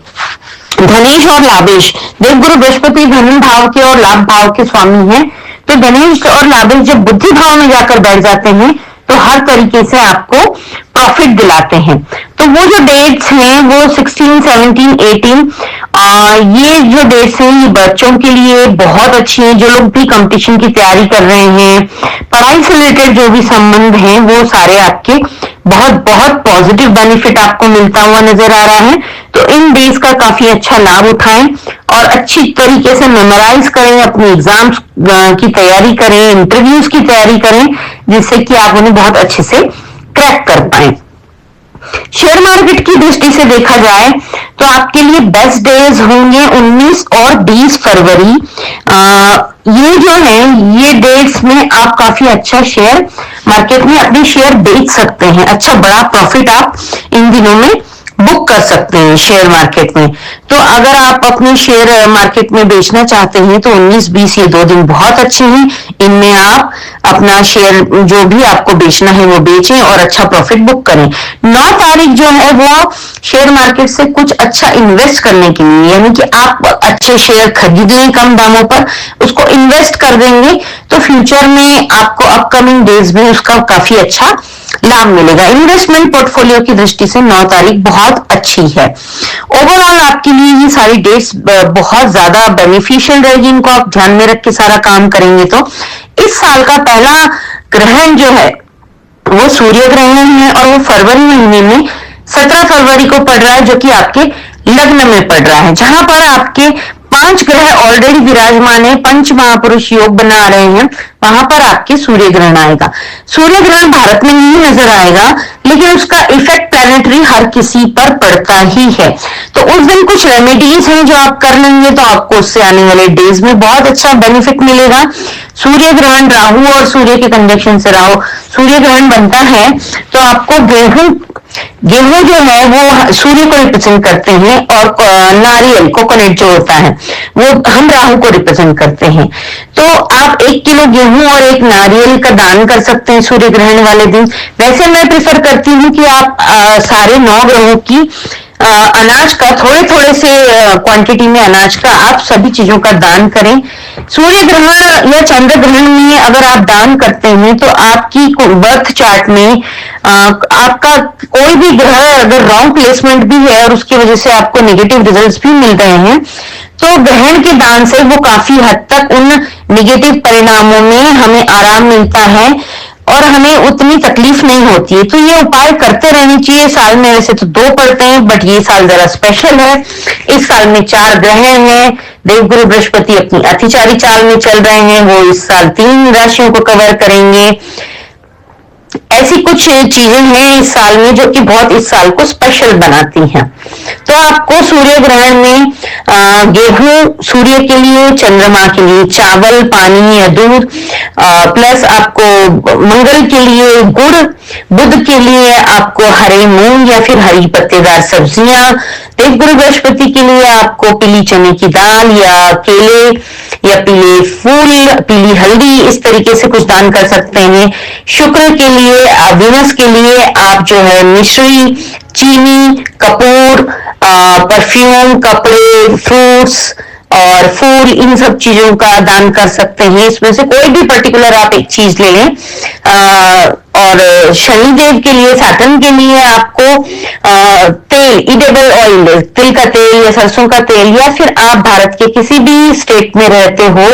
धनेश और लाभेश, देवगुरु बृहस्पति धन भाव के और लाभ भाव के स्वामी हैं, तो धनेश और लाभेश जब बुद्धि भाव में जाकर बैठ जाते हैं तो हर तरीके से आपको प्रॉफिट दिलाते हैं। तो वो जो डेट्स हैं वो 16, 17, 18, ये जो डेट्स हैं ये बच्चों के लिए बहुत अच्छी हैं। जो लोग भी कंपटीशन की तैयारी कर रहे हैं, पढ़ाई से रिलेटेड जो भी संबंध हैं वो सारे आपके बहुत बहुत पॉजिटिव बेनिफिट आपको मिलता हुआ नजर आ रहा है। तो इन डेज का काफी अच्छा लाभ उठाएं और अच्छी तरीके से मेमोराइज करें, अपने एग्जाम्स की तैयारी करें, इंटरव्यूज की तैयारी करें, जिससे कि आप उन्हें बहुत अच्छे से क्रैक कर पाए। शेयर मार्केट की दृष्टि से देखा जाए तो आपके लिए बेस्ट डेज होंगे 19 और 20 फरवरी। ये जो है ये डेट्स में आप काफी अच्छा शेयर मार्केट में अपने शेयर बेच सकते हैं। अच्छा बड़ा प्रॉफिट आप इन दिनों में बुक कर सकते हैं शेयर मार्केट में। तो अगर आप अपने शेयर मार्केट में बेचना चाहते हैं तो 19-20 ये 2 दिन बहुत अच्छे हैं। इनमें आप अपना शेयर जो भी आपको बेचना है वो बेचें और अच्छा प्रॉफिट बुक करें। 9 तारीख जो है वो शेयर मार्केट से कुछ अच्छा इन्वेस्ट करने के लिए, यानी कि आप अच्छे शेयर खरीद लें कम दामों पर, उसको इन्वेस्ट कर देंगे तो फ्यूचर में आपको अपकमिंग डेज में उसका काफी अच्छा लाभ मिलेगा। इन्वेस्टमेंट पोर्टफोलियो की दृष्टि से 9 तारीख बहुत अच्छी है। ओवरऑल आपके लिए ये सारी डेट्स बहुत ज्यादा बेनिफिशियल रहेगी। इनको आप ध्यान में रख के सारा काम करेंगे तो इस साल का पहला ग्रहण जो है वो सूर्य ग्रहण है और वो फरवरी महीने में 17 फरवरी को पड़ रहा है, जो कि आपके लग्न में पड़ रहा है, जहां पर आपके 5 ग्रह ऑलरेडी विराजमान है, पंच महापुरुष योग बना रहे हैं, वहां पर आपके सूर्य ग्रहण आएगा। सूर्य ग्रहण भारत में नहीं नजर आएगा, लेकिन उसका इफेक्ट प्लैनेटरी हर किसी पर पड़ता ही है। तो उस दिन कुछ रेमेडीज हैं जो आप कर लेंगे तो आपको उससे आने वाले डेज में बहुत अच्छा बेनिफिट मिलेगा। सूर्य ग्रहण राहु और सूर्य के कंजक्शन से राहु सूर्य ग्रहण बनता है तो आपको गेहूं जो है वो सूर्य को रिप्रेजेंट करते हैं और नारियल कोकोनट जो होता है वो हम राहु को रिप्रेजेंट करते हैं। तो आप 1 किलो गेहूं और 1 नारियल का दान कर सकते हैं सूर्य ग्रहण वाले दिन। वैसे मैं प्रेफर करती हूँ कि आप सारे 9 ग्रहों की अनाज का थोड़े थोड़े से क्वांटिटी में अनाज का आप सभी चीजों का दान करें। सूर्य ग्रहण या चंद्र ग्रहण में अगर आप दान करते हैं तो आपकी बर्थ चार्ट में आपका कोई भी ग्रह अगर रॉन्ग प्लेसमेंट भी है और उसकी वजह से आपको नेगेटिव रिजल्ट्स भी मिल रहे हैं तो ग्रहण के दान से वो काफी हद तक उन नेगेटिव परिणामों में हमें आराम मिलता है और हमें उतनी तकलीफ नहीं होती है। तो ये उपाय करते रहने चाहिए। साल में वैसे तो 2 पड़ते हैं बट ये साल जरा स्पेशल है। इस साल में 4 ग्रह हैं। देवगुरु बृहस्पति अपनी अतिचारी चाल में चल रहे हैं, वो इस साल 3 राशियों को कवर करेंगे। ऐसी कुछ चीजें हैं इस साल में जो कि बहुत इस साल को स्पेशल बनाती हैं। तो आपको सूर्य ग्रहण में गेहूं सूर्य के लिए, चंद्रमा के लिए चावल, पानी या दूध, प्लस आपको मंगल के लिए गुड़, बुध के लिए आपको हरे मूंग या फिर हरी पत्तेदार सब्जियां, देवगुरु बृहस्पति के लिए आपको पीली चने की दाल या केले या पीले फूल, पीली हल्दी, इस तरीके से कुछ दान कर सकते हैं। शुक्र के लिए, वीनस के लिए आप जो है मिश्री, चीनी, कपूर, परफ्यूम, कपड़े, फ्रूट्स और फूल, इन सब चीजों का दान कर सकते हैं। इसमें से कोई भी पर्टिकुलर आप एक चीज ले लें। और शनिदेव के लिए, सैटर्न के लिए आपको तेल, ईडेबल ऑयल, तिल का तेल या सरसों का तेल, या फिर आप भारत के किसी भी स्टेट में रहते हो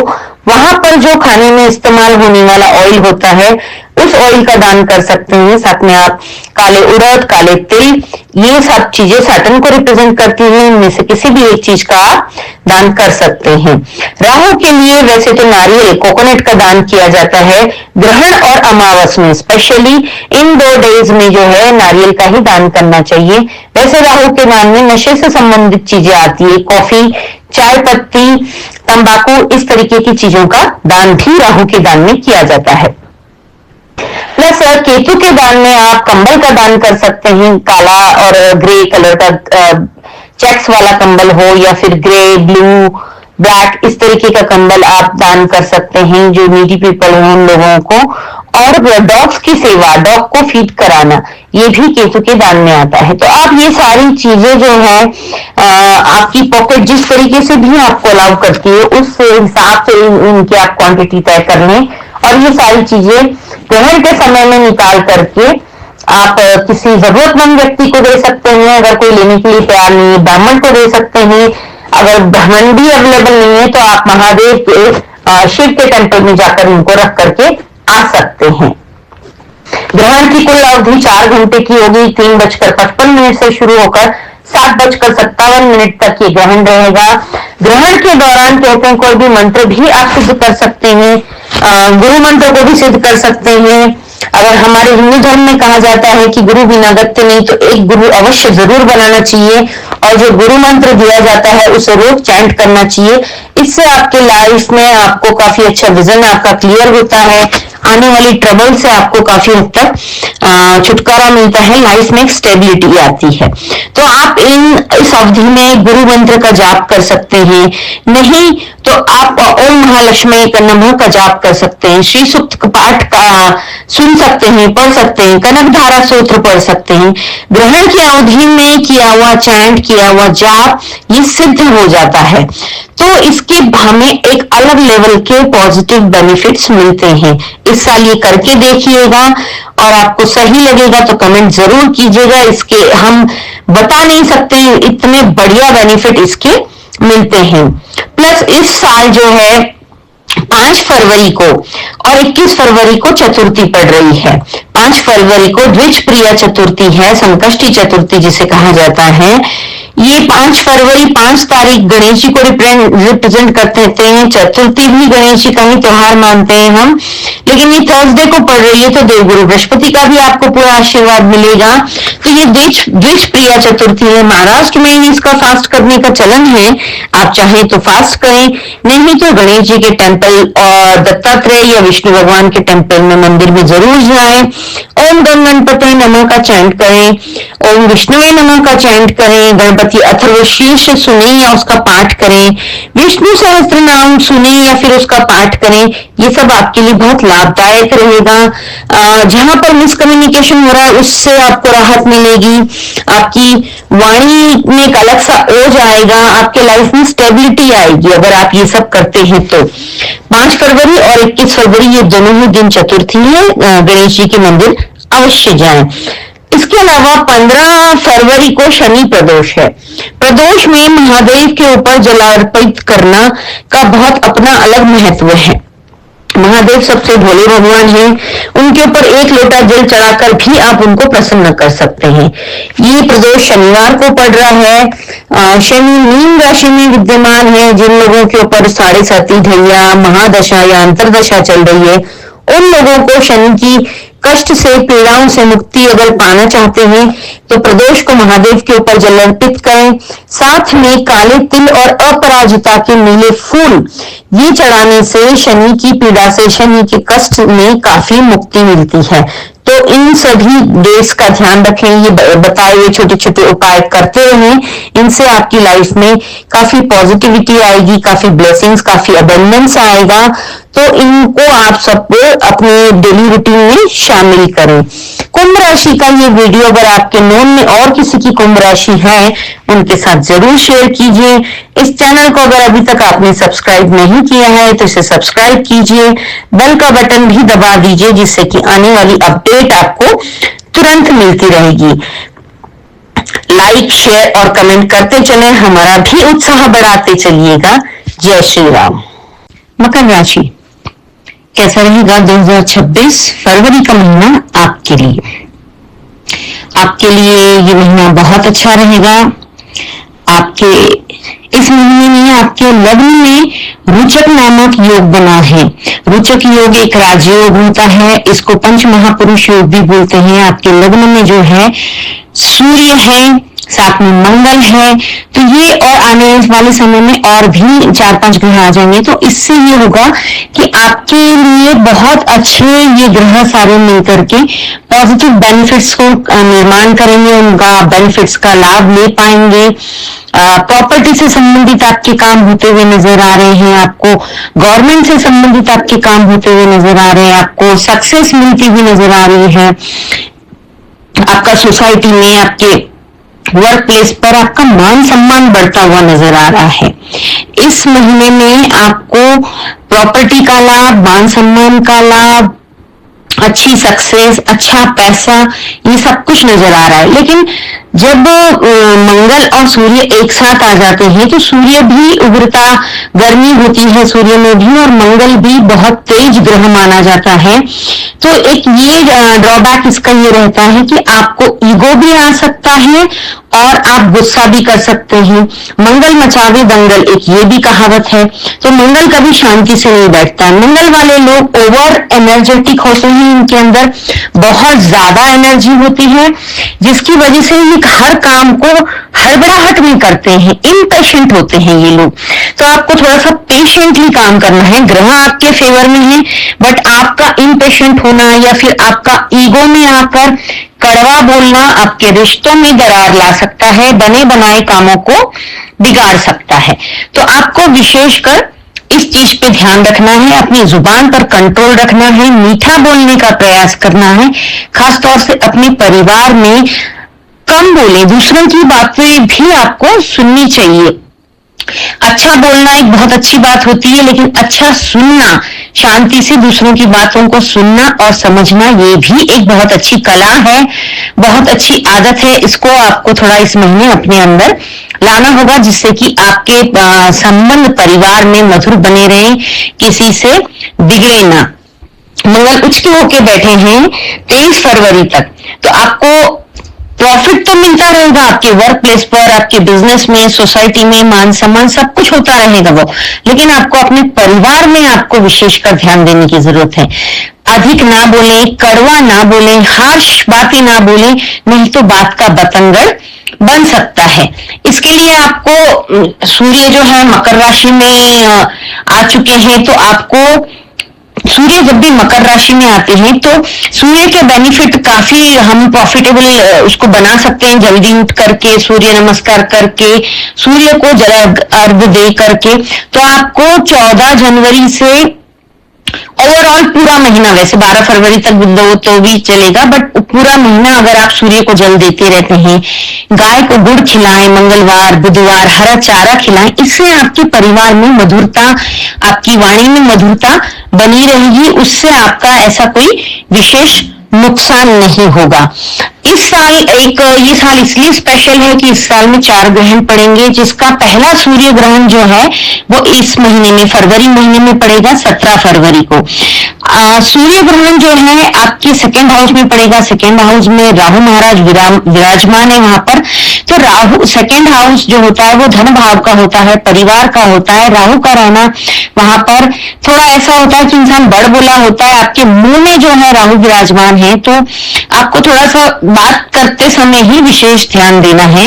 वहां पर जो खाने में इस्तेमाल होने वाला ऑयल होता है उस ऑयल का दान कर सकते हैं। साथ में आप काले उड़द, काले तिल, ये सब चीजें सैटर्न को रिप्रेजेंट करती हैं, इनमें से किसी भी एक चीज का आप दान कर सकते हैं। राहु के लिए वैसे तो नारियल, कोकोनट का दान किया जाता है ग्रहण और अमावस में, स्पेशली इन 2 डेज में जो है नारियल का ही दान करना चाहिए। वैसे राहु के दान में नशे से संबंधित चीजें आती है, कॉफी, चाय पत्ती, तंबाकू, इस तरीके की चीजों का दान भी राहु के दान में किया जाता है। प्लस केतु के दान में आप कंबल का दान कर सकते हैं, काला और ग्रे कलर का चेक्स वाला कंबल हो या फिर ग्रे, ब्लू, ब्लैक, इस तरीके का कंबल आप दान कर सकते हैं जो नीडी पीपल हो उन लोगों को। और डॉग्स की सेवा, डॉग को फीड कराना, ये भी केतु के दान में आता है। तो आप ये सारी चीजें जो है आपकी पॉकेट जिस तरीके से भी आपको अलाउ करती है उस हिसाब से इनकी आप क्वांटिटी तय कर लें, और ये सारी चीजें ग्रहण के समय में निकाल करके आप किसी जरूरतमंद व्यक्ति को दे सकते हैं। अगर कोई लेने के लिए तैयार नहीं है, ब्राह्मण को दे सकते हैं। अगर ब्राह्मण भी अवेलेबल नहीं है तो आप महादेव के शिव के टेम्पल में जाकर इनको रख करके आ सकते हैं। ग्रहण की कुल अवधि 4 घंटे की होगी। 3:55 से शुरू होकर 7:57 तक ये ग्रहण रहेगा। ग्रहण के दौरान कहते हैं कोई भी मंत्र भी आप सिद्ध कर सकते हैं, गुरु मंत्र को भी सिद्ध कर सकते हैं। अगर हमारे हिंदू धर्म में कहा जाता है कि गुरु बिना गत्य नहीं, तो एक गुरु अवश्य जरूर बनाना चाहिए, और जो गुरु मंत्र दिया जाता है उसे रोज चैंट करना चाहिए। इससे आपके लाइफ में आपको काफी अच्छा विजन आपका क्लियर होता है, आने वाली ट्रबल से आपको काफी हद तक छुटकारा मिलता है, लाइफ में स्टेबिलिटी आती है। तो आप इस अवधि में गुरु मंत्र का जाप कर सकते हैं। नहीं तो आप ओम महालक्ष्मी नमः का जाप कर सकते हैं, श्री सूक्त पाठ का सुन सकते हैं, पढ़ सकते हैं, कनक धारा सूत्र पढ़ सकते हैं। ग्रहण की अवधि में किया हुआ चैंट, किया हुआ जाप ये सिद्ध हो जाता है, तो इसके हमें एक अलग लेवल के पॉजिटिव बेनिफिट्स मिलते हैं। इस साल ये करके देखिएगा और आपको सही लगेगा तो कमेंट जरूर कीजिएगा। इसके हम बता नहीं सकते, इतने बढ़िया बेनिफिट इसके मिलते हैं। प्लस इस साल जो है 5 फरवरी को और 21 फरवरी को चतुर्थी पड़ रही है। 5 फरवरी को द्विज प्रिया चतुर्थी है, संकष्टी चतुर्थी जिसे कहा जाता है। ये 5 फरवरी 5 तारीख गणेश जी को रिप्रेजेंट करते हैं। चतुर्थी भी गणेश जी का ही त्योहार मानते हैं हम, लेकिन ये थर्सडे को पड़ रही है तो देवगुरु बृहस्पति का भी आपको पूरा आशीर्वाद मिलेगा। तो ये द्विज प्रिया चतुर्थी है। महाराष्ट्र में ही इसका फास्ट करने का चलन है, आप चाहें तो फास्ट करें, नहीं तो गणेश जी के टेम्पल और दत्तात्रेय या विष्णु भगवान के टेम्पल में मंदिर में जरूर जाएं। ओम गण गणपते नमः का चैंट करें, ओम विष्णुवे नमः का चैंट करें, गणपति अथर्वशीर्ष सुने या उसका पाठ करें, विष्णु सहस्त्र नाम सुने या फिर उसका पाठ करें। ये सब आपके लिए बहुत लाभदायक रहेगा। जहां पर मिसकम्युनिकेशन हो रहा है उससे आपको राहत मिलेगी, आपकी वाणी में एक अलग सा ओज आएगा, आपके लाइफ में स्टेबिलिटी आएगी अगर आप ये सब करते हैं तो। 5 फरवरी और 21 फरवरी ये दोनों ही दिन चतुर्थी है, गणेश जी के मंदिर अवश्य जाएं। इसके अलावा 15 फरवरी को शनि प्रदोष है। प्रदोष में महादेव के ऊपर जलार्पित करना का बहुत अपना अलग महत्व है। महादेव सबसे भोले भगवान हैं, उनके ऊपर 1 लोटा जल चढ़ाकर भी आप उनको प्रसन्न कर सकते हैं। ये प्रदोष शनिवार को पड़ रहा है। शनि मीन राशि में विद्यमान है। जिन लोगों के ऊपर 7.5 ढैया, महादशा या अंतरदशा चल रही है उन लोगों को शनि की कष्ट से, पीड़ाओं से मुक्ति अगर पाना चाहते हैं तो प्रदोष को महादेव के ऊपर जल अर्पित करें। साथ में काले तिल और अपराजिता के नीले फूल ये चढ़ाने से शनि की पीड़ा से, शनि के कष्ट में काफी मुक्ति मिलती है। तो इन सभी डेज का ध्यान रखें, ये बताए हुए छोटे छोटे उपाय करते रहें। इनसे आपकी लाइफ में काफी पॉजिटिविटी आएगी, काफी ब्लेसिंग्स, काफी अबंडेंस आएगा। तो इनको आप सबको अपने डेली रूटीन में शामिल करें। कुंभ राशि का ये वीडियो अगर आपके नोन में और किसी की कुंभ राशि है उनके साथ जरूर शेयर कीजिए। इस चैनल को अगर अभी तक आपने सब्सक्राइब नहीं किया है तो इसे सब्सक्राइब कीजिए, बेल का बटन भी दबा दीजिए जिससे कि आने वाली अपडेट आपको तुरंत मिलती रहेगी। लाइक, शेयर और कमेंट करते चलें, हमारा भी उत्साह बढ़ाते चलिएगा। जय श्री राम। मकर राशि, कैसा रहेगा 2026 फरवरी का महीना आपके लिए। आपके लिए ये महीना बहुत अच्छा रहेगा। आपके इस महीने में आपके लग्न में रुचक नामक योग बना है। रुचक योग एक राजयोग होता है, इसको पंच महापुरुष योग भी बोलते हैं। आपके लग्न में जो है सूर्य है, साथ में मंगल है, तो ये और आने वाले समय में और भी 4-5 ग्रह आ जाएंगे। तो इससे ये होगा कि आपके लिए बहुत अच्छे ये ग्रह सारे मिलकर के पॉजिटिव बेनिफिट्स को निर्माण करेंगे, उनका बेनिफिट्स का लाभ ले पाएंगे। प्रॉपर्टी से संबंधित आपके काम होते हुए नजर आ रहे हैं, आपको गवर्नमेंट से संबंधित आपके काम होते हुए नजर आ रहे हैं, आपको सक्सेस मिलती हुई नजर आ रही है। आपका सोसाइटी में, आपके वर्क प्लेस पर आपका मान सम्मान बढ़ता हुआ नजर आ रहा है। इस महीने में आपको प्रॉपर्टी का लाभ, मान सम्मान का लाभ, अच्छी सक्सेस, अच्छा पैसा, ये सब कुछ नजर आ रहा है। लेकिन जब मंगल और सूर्य एक साथ आ जाते हैं तो सूर्य भी उग्रता, गर्मी होती है सूर्य में भी, और मंगल भी बहुत तेज ग्रह माना जाता है। तो एक ये ड्रॉबैक इसका ये रहता है कि आपको ईगो भी आ सकता है और आप गुस्सा भी कर सकते हैं। मंगल मचावे दंगल, एक ये भी कहावत है। तो मंगल कभी शांति से नहीं बैठता है। मंगल वाले लोग ओवर एनर्जेटिक होते हैं, इनके अंदर बहुत ज्यादा एनर्जी होती है, जिसकी वजह से ये हर काम को हड़बड़ाहट में करते हैं, इम्पेशेंट होते हैं ये लोग। तो आपको थोड़ा सा पेशेंटली काम करना है। ग्रह आपके फेवर में है, बट आपका इम्पेशेंट होना या फिर आपका ईगो में आकर कड़वा बोलना आपके रिश्तों में दरार ला सकता है, बने बनाए कामों को बिगाड़ सकता है। तो आपको विशेषकर इस चीज पे ध्यान रखना है, अपनी जुबान पर कंट्रोल रखना है, मीठा बोलने का प्रयास करना है। खासतौर से अपने परिवार में कम बोले, दूसरों की बातें भी आपको सुननी चाहिए। अच्छा बोलना एक बहुत अच्छी बात होती है, लेकिन अच्छा सुनना, शांति से दूसरों की बातों को सुनना और समझना, ये भी एक बहुत अच्छी कला है, बहुत अच्छी आदत है। इसको आपको थोड़ा इस महीने अपने अंदर लाना होगा, जिससे कि आपके संबंध परिवार में मधुर बने रहें, किसी से बिगड़े ना। मंगल उच्च के होके बैठे हैं 23 फरवरी तक, तो आपको प्रॉफिट तो मिलता रहेगा आपके वर्क प्लेस पर, आपके बिजनेस में, सोसाइटी में, मान सम्मान सब कुछ होता रहेगा वो। लेकिन आपको अपने परिवार में आपको विशेषकर ध्यान देने की जरूरत है। अधिक ना बोले, कड़वा ना बोले, हार्श बातें ना बोले, नहीं तो बात का बतंगड़ बन सकता है। इसके लिए आपको सूर्य जो है मकर राशि में आ चुके हैं, तो आपको सूर्य जब भी मकर राशि में आते हैं तो सूर्य के बेनिफिट काफी हम प्रॉफिटेबल उसको बना सकते हैं। जल्दी उठ करके, सूर्य नमस्कार करके, सूर्य को जल अर्घ दे करके। तो आपको 14 जनवरी से ओवरऑल पूरा महीना, वैसे 12 फरवरी तक दो तो भी चलेगा, बट पूरा महीना अगर आप सूर्य को जल देते रहते हैं, गाय को गुड़ खिलाएं, मंगलवार बुधवार हरा चारा खिलाएं, इससे आपके परिवार में मधुरता, आपकी वाणी में मधुरता बनी रहेगी। उससे आपका ऐसा कोई विशेष नुकसान नहीं होगा। इस साल ये साल इसलिए स्पेशल है कि इस साल में 4 ग्रहण पड़ेंगे, जिसका पहला सूर्य ग्रहण जो है वो इस महीने में, फरवरी महीने में पड़ेगा 17 फरवरी को। सूर्य ग्रहण जो है आपके 2nd हाउस में पड़ेगा। 2nd हाउस में राहु महाराज विराजमान है वहां पर। तो राहु 2nd हाउस जो होता है वो धन भाव का होता है, परिवार का होता है। राहु का रहना वहां पर थोड़ा ऐसा होता है कि इंसान बड़ बोला होता है। आपके मुंह में जो है राहु विराजमान है, तो आपको थोड़ा सा बात करते समय ही विशेष ध्यान देना है।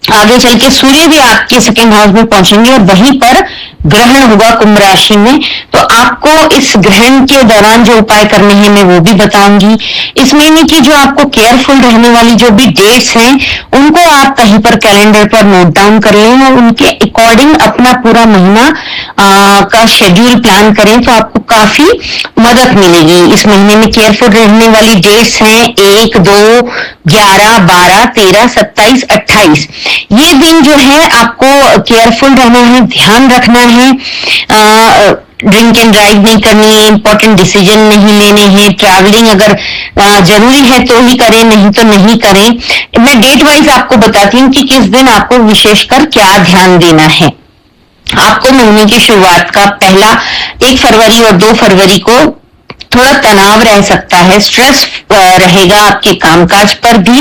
आगे चल के सूर्य भी आपके 2nd हाउस में पहुंचेंगे और वहीं पर ग्रहण होगा कुंभ राशि में। तो आपको इस ग्रहण के दौरान जो उपाय करने हैं मैं वो भी बताऊंगी। इस महीने की जो आपको केयरफुल रहने वाली जो भी डेट्स हैं उनको आप कहीं पर कैलेंडर पर नोट डाउन कर लें और उनके अकॉर्डिंग अपना पूरा महीना का शेड्यूल प्लान करें, तो आपको काफी मदद मिलेगी। इस महीने में केयरफुल रहने वाली डेट्स हैं 1, 2, 11, 12, 13, 27, 28। ये दिन जो है आपको केयरफुल रहना है, ध्यान रखना है। ड्रिंक एंड ड्राइव नहीं करनी है, इंपॉर्टेंट डिसीजन नहीं लेने हैं। ट्रैवलिंग अगर जरूरी है तो ही करें, नहीं तो नहीं करें। मैं डेट वाइज आपको बताती हूँ कि किस दिन आपको विशेषकर क्या ध्यान देना है। आपको महीने की शुरुआत का पहला 1 फरवरी और 2 फरवरी को थोड़ा तनाव रह सकता है, स्ट्रेस रहेगा आपके कामकाज पर भी,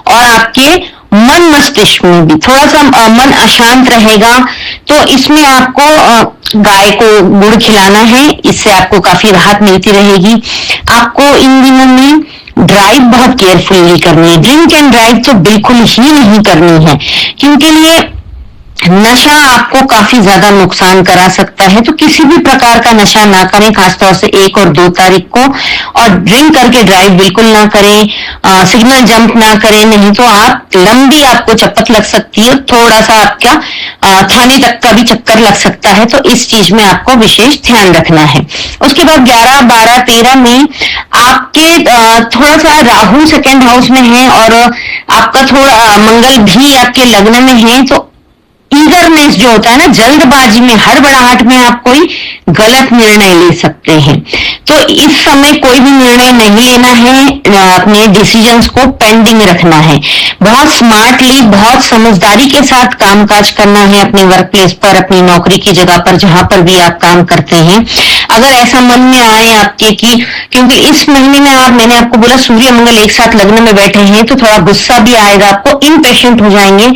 और आपके मन मस्तिष्क में भी थोड़ा सा मन अशांत रहेगा। तो इसमें आपको गाय को गुड़ खिलाना है, इससे आपको काफी राहत मिलती रहेगी। आपको इन दिनों में ड्राइव बहुत केयरफुली करनी है, ड्रिंक एंड ड्राइव तो बिल्कुल ही नहीं करनी है, क्योंकि ये नशा आपको काफी ज्यादा नुकसान करा सकता है। तो किसी भी प्रकार का नशा ना करें, खासतौर से 1 और 2 तारीख को, और ड्रिंक करके ड्राइव बिल्कुल ना करें, सिग्नल जंप ना करें, नहीं तो आप लंबी आपको चपत लग सकती है, थोड़ा सा आपका थाने तक का भी चक्कर लग सकता है। तो इस चीज में आपको विशेष ध्यान रखना है। उसके बाद 11, 12, 13 में आपके थोड़ा सा राहु 2nd हाउस में है, और आपका थोड़ा मंगल भी आपके लग्न में है। तो ईगरनेस जो होता है ना, जल्दबाजी में, हड़बड़ाहट में आप कोई गलत निर्णय ले सकते हैं। तो इस समय कोई भी निर्णय नहीं लेना है, अपने डिसीजंस को पेंडिंग रखना है। बहुत स्मार्टली, बहुत समझदारी के साथ कामकाज करना है अपने वर्क प्लेस पर, अपनी नौकरी की जगह पर, जहां पर भी आप काम करते हैं। अगर ऐसा मन में आए आपके कि क्योंकि इस महीने में मैंने आपको बोला सूर्य मंगल एक साथ लग्न में बैठे हैं, तो थोड़ा गुस्सा भी आएगा, आपको इम्पेशेंट हो जाएंगे।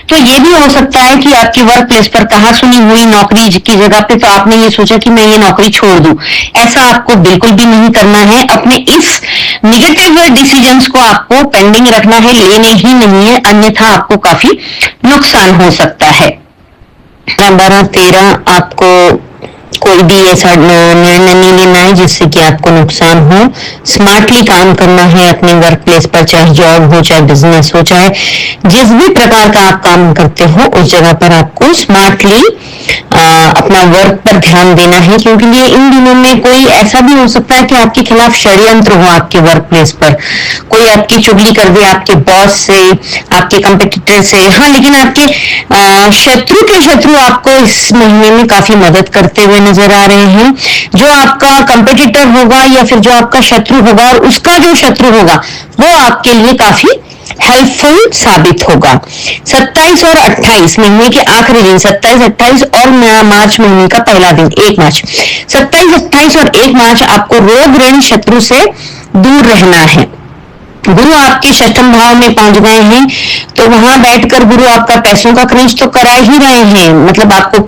तो ये भी हो सकता है कि आपकी वर्क प्लेस पर कहा सुनी हुई नौकरी की जगह पे तो आपने ये सोचा कि मैं ये नौकरी छोड़ दूं। ऐसा आपको बिल्कुल भी नहीं करना है। अपने इस निगेटिव डिसीजंस को आपको पेंडिंग रखना है, लेने ही नहीं है, अन्यथा आपको काफी नुकसान हो सकता है। 12, 13 आपको कोई भी ऐसा निर्णय नहीं लेना है जिससे कि आपको नुकसान हो। स्मार्टली काम करना है अपने वर्क प्लेस पर, चाहे जॉब हो, चाहे बिजनेस हो, चाहे जिस भी प्रकार का आप काम करते हो, उस जगह पर आपको स्मार्टली अपना वर्क पर ध्यान देना है। क्योंकि ये इन दिनों में कोई ऐसा भी हो सकता है कि आपके खिलाफ षड्यंत्र हो आपके वर्क प्लेस पर, कोई आपकी चुगली कर दे आपके बॉस से, आपके कंपटीटर से। हाँ, लेकिन आपके शत्रु के शत्रु आपको इस महीने में काफी मदद करते हुए नजर आ रहे हैं। जो आपका कंपटीटर होगा या फिर जो आपका शत्रु होगा और उसका जो शत्रु होगा, वो आपके लिए काफी हेल्पफुल साबित होगा। 27 और 28 महीने के आखिरी दिन, 27, 28 और मार्च महीने का पहला दिन 1 मार्च, 27, 28 और 1 मार्च आपको रोग ऋण शत्रु से दूर रहना है। गुरु आपके 6th भाव में पहुंच गए हैं, तो वहां बैठकर गुरु आपका पैसों का क्रंच तो करा ही रहे हैं। मतलब आपको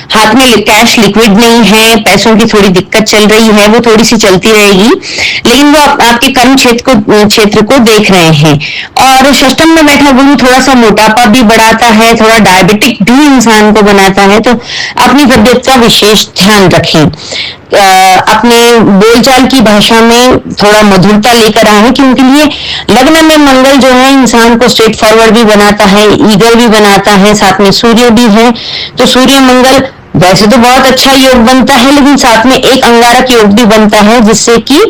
हाथ में कैश लिक्विड नहीं है, पैसों की थोड़ी दिक्कत चल रही है, वो थोड़ी सी चलती रहेगी, लेकिन वो आपके कर्म क्षेत्र को देख रहे हैं। और 6th में बैठा गुरु थोड़ा सा मोटापा भी बढ़ाता है, थोड़ा डायबिटिक भी इंसान को बनाता है। तो अपनी तबियत का विशेष ध्यान रखें। अपने बोलचाल की भाषा में थोड़ा मधुरता लेकर आए, क्योंकि ये लग्न में मंगल जो है इंसान को स्ट्रेट फॉरवर्ड भी बनाता है, ईगर भी बनाता है, साथ में सूर्य भी है। तो सूर्य मंगल वैसे तो बहुत अच्छा योग बनता है, लेकिन साथ में एक अंगारक योग भी बनता है, जिससे कि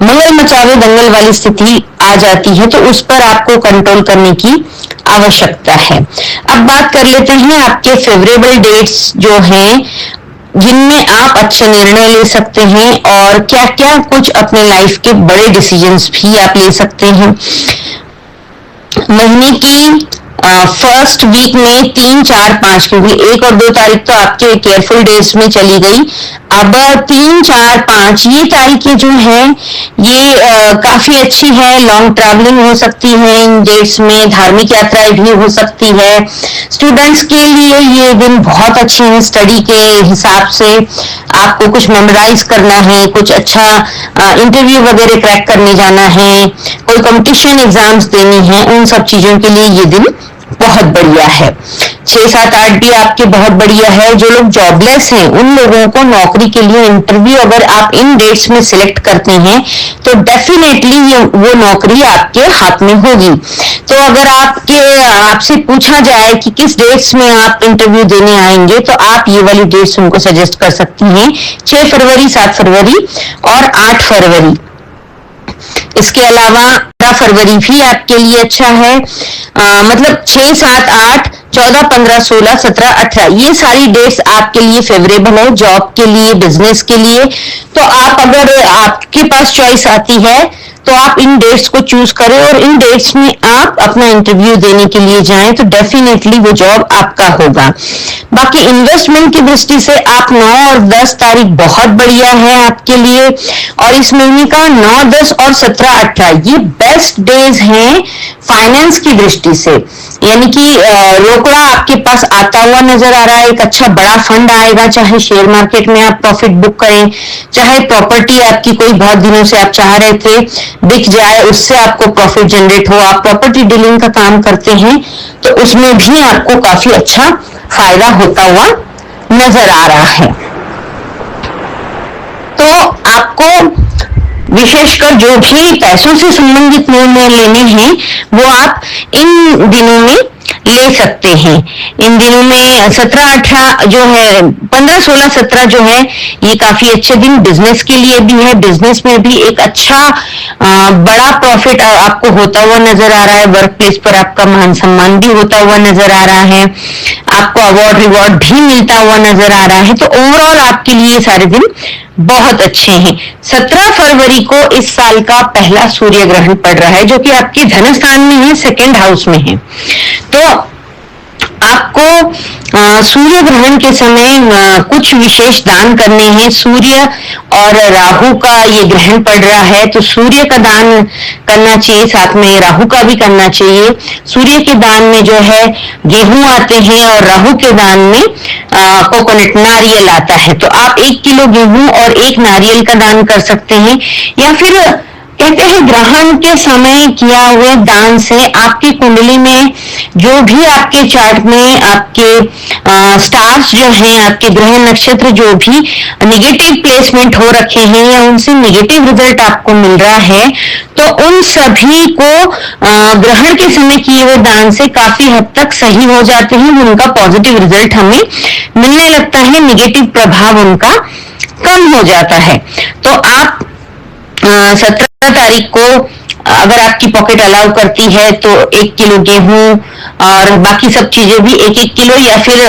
मंगल मचावे दंगल वाली स्थिति आ जाती है। तो उस पर आपको कंट्रोल करने की आवश्यकता है। अब बात कर लेते हैं आपके फेवरेबल डेट्स जो हैं, जिनमें आप अच्छे निर्णय ले सकते हैं और क्या क्या कुछ अपने लाइफ के बड़े डिसीजंस भी आप ले सकते हैं। महीने की फर्स्ट वीक में 3, 4, 5, क्योंकि 1 और 2 तारीख तो आपके केयरफुल डेज में चली गई। अब 3, 4, 5 ये तारीखें जो है ये काफी अच्छी है। लॉन्ग ट्रैवलिंग हो सकती है इन डेट्स में, धार्मिक यात्राएं भी हो सकती है। स्टूडेंट्स के लिए ये दिन बहुत अच्छे हैं। स्टडी के हिसाब से आपको कुछ मेमोराइज करना है, कुछ अच्छा इंटरव्यू वगैरह क्रैक करने जाना है, कोई कंपटीशन एग्जाम्स देनी है, उन सब चीजों के लिए ये दिन बहुत बढ़िया है। 6, 7, 8 भी आपके बहुत बढ़िया है। जो लोग जॉबलेस हैं उन लोगों को नौकरी के लिए इंटरव्यू अगर आप इन डेट्स में सिलेक्ट करते हैं तो डेफिनेटली वो नौकरी आपके हाथ में होगी। तो अगर आपसे पूछा जाए कि किस डेट्स में आप इंटरव्यू देने आएंगे, तो आप ये वाली डेट्स उनको सजेस्ट कर सकती हैं, 6 फरवरी, 7 फरवरी और 8 फरवरी। इसके अलावा 15 फरवरी भी आपके लिए अच्छा है। मतलब 6, 7, 8, 14, 15, 16, 17, 18 ये सारी डेट्स आपके लिए फेवरेबल है जॉब के लिए, बिजनेस के लिए। तो आप अगर आपके पास चॉइस आती है तो आप इन डेट्स को चूज करें और इन डेट्स में आप अपना इंटरव्यू देने के लिए जाएं तो डेफिनेटली वो जॉब आपका होगा। बाकी इन्वेस्टमेंट की दृष्टि से आप 9 और 10 तारीख बहुत बढ़िया है आपके लिए, और इस महीने का 9, 10 और 17, 18 ये बेस्ट डेज हैं फाइनेंस की दृष्टि से। यानी कि रोकड़ा आपके पास आता हुआ नजर आ रहा है, एक अच्छा बड़ा फंड आएगा, चाहे शेयर मार्केट में आप प्रॉफिट बुक करें, चाहे प्रॉपर्टी आपकी कोई बहुत दिनों से आप चाह रहे थे बिक जाए, उससे आपको प्रॉफिट जनरेट हो, आप प्रॉपर्टी डीलिंग का काम करते हैं तो उसमें भी आपको काफी अच्छा फायदा होता हुआ नजर आ रहा है। तो आपको विशेषकर जो भी पैसों से संबंधित निर्णय लेने हैं वो आप इन दिनों में ले सकते हैं। इन दिनों में 17, 18 जो है, 15, 16, 17 जो है ये काफी अच्छे दिन बिजनेस के लिए भी है। बिजनेस में भी एक अच्छा बड़ा प्रॉफिट आपको होता हुआ नजर आ रहा है, वर्क प्लेस पर आपका मान सम्मान भी होता हुआ नजर आ रहा है, आपको अवार्ड रिवॉर्ड भी मिलता हुआ नजर आ रहा है। तो ओवरऑल आपके लिए सारे दिन बहुत अच्छे हैं। 17 फरवरी को इस साल का पहला सूर्य ग्रहण पड़ रहा है जो कि आपके धन स्थान में है, सेकेंड हाउस में है। तो आपको सूर्य ग्रहण के समय कुछ विशेष दान करने हैं। सूर्य और राहु का ये ग्रहण पड़ रहा है तो सूर्य का दान करना चाहिए, साथ में राहु का भी करना चाहिए। सूर्य के दान में जो है गेहूं आते हैं और राहु के दान में कोकोनट नारियल आता है। तो आप 1 किलो गेहूं और 1 नारियल का दान कर सकते हैं, या फिर कहते हैं ग्रहण के समय किया हुए दान से आपकी कुंडली में जो भी आपके चार्ट में आपके स्टार्स जो हैं, आपके ग्रह नक्षत्र जो भी नेगेटिव प्लेसमेंट हो रखे हैं या उनसे नेगेटिव रिजल्ट आपको मिल रहा है, तो उन सभी को ग्रहण के समय किए हुए दान से काफी हद तक सही हो जाते हैं, उनका पॉजिटिव रिजल्ट हमें मिलने लगता है, नेगेटिव प्रभाव उनका कम हो जाता है। तो आप 17 तारीख को अगर आपकी पॉकेट अलाउ करती है तो 1 किलो गेहूं और बाकी सब चीजें भी 1-1 किलो या फिर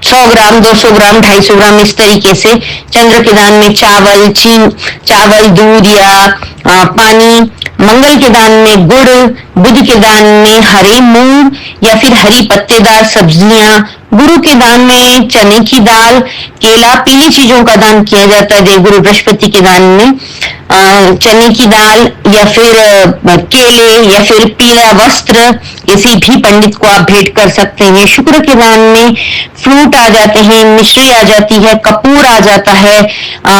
100 ग्राम, 200 ग्राम, 250 ग्राम इस तरीके से चंद्र के दान में चावल, दूध या पानी, मंगल के दान में गुड़, बुध के दान में हरे मूंग या फिर हरी पत्तेदार सब्जियां, गुरु के दान में चने की दाल, केला, पीली चीजों का दान किया जाता है। देवगुरु बृहस्पति के दान में चने की दाल या फिर केले या फिर पीला वस्त्र किसी भी पंडित को आप भेंट कर सकते हैं। शुक्र के दान में फ्रूट आ जाते हैं, मिश्री आ जाती है, कपूर आ जाता है,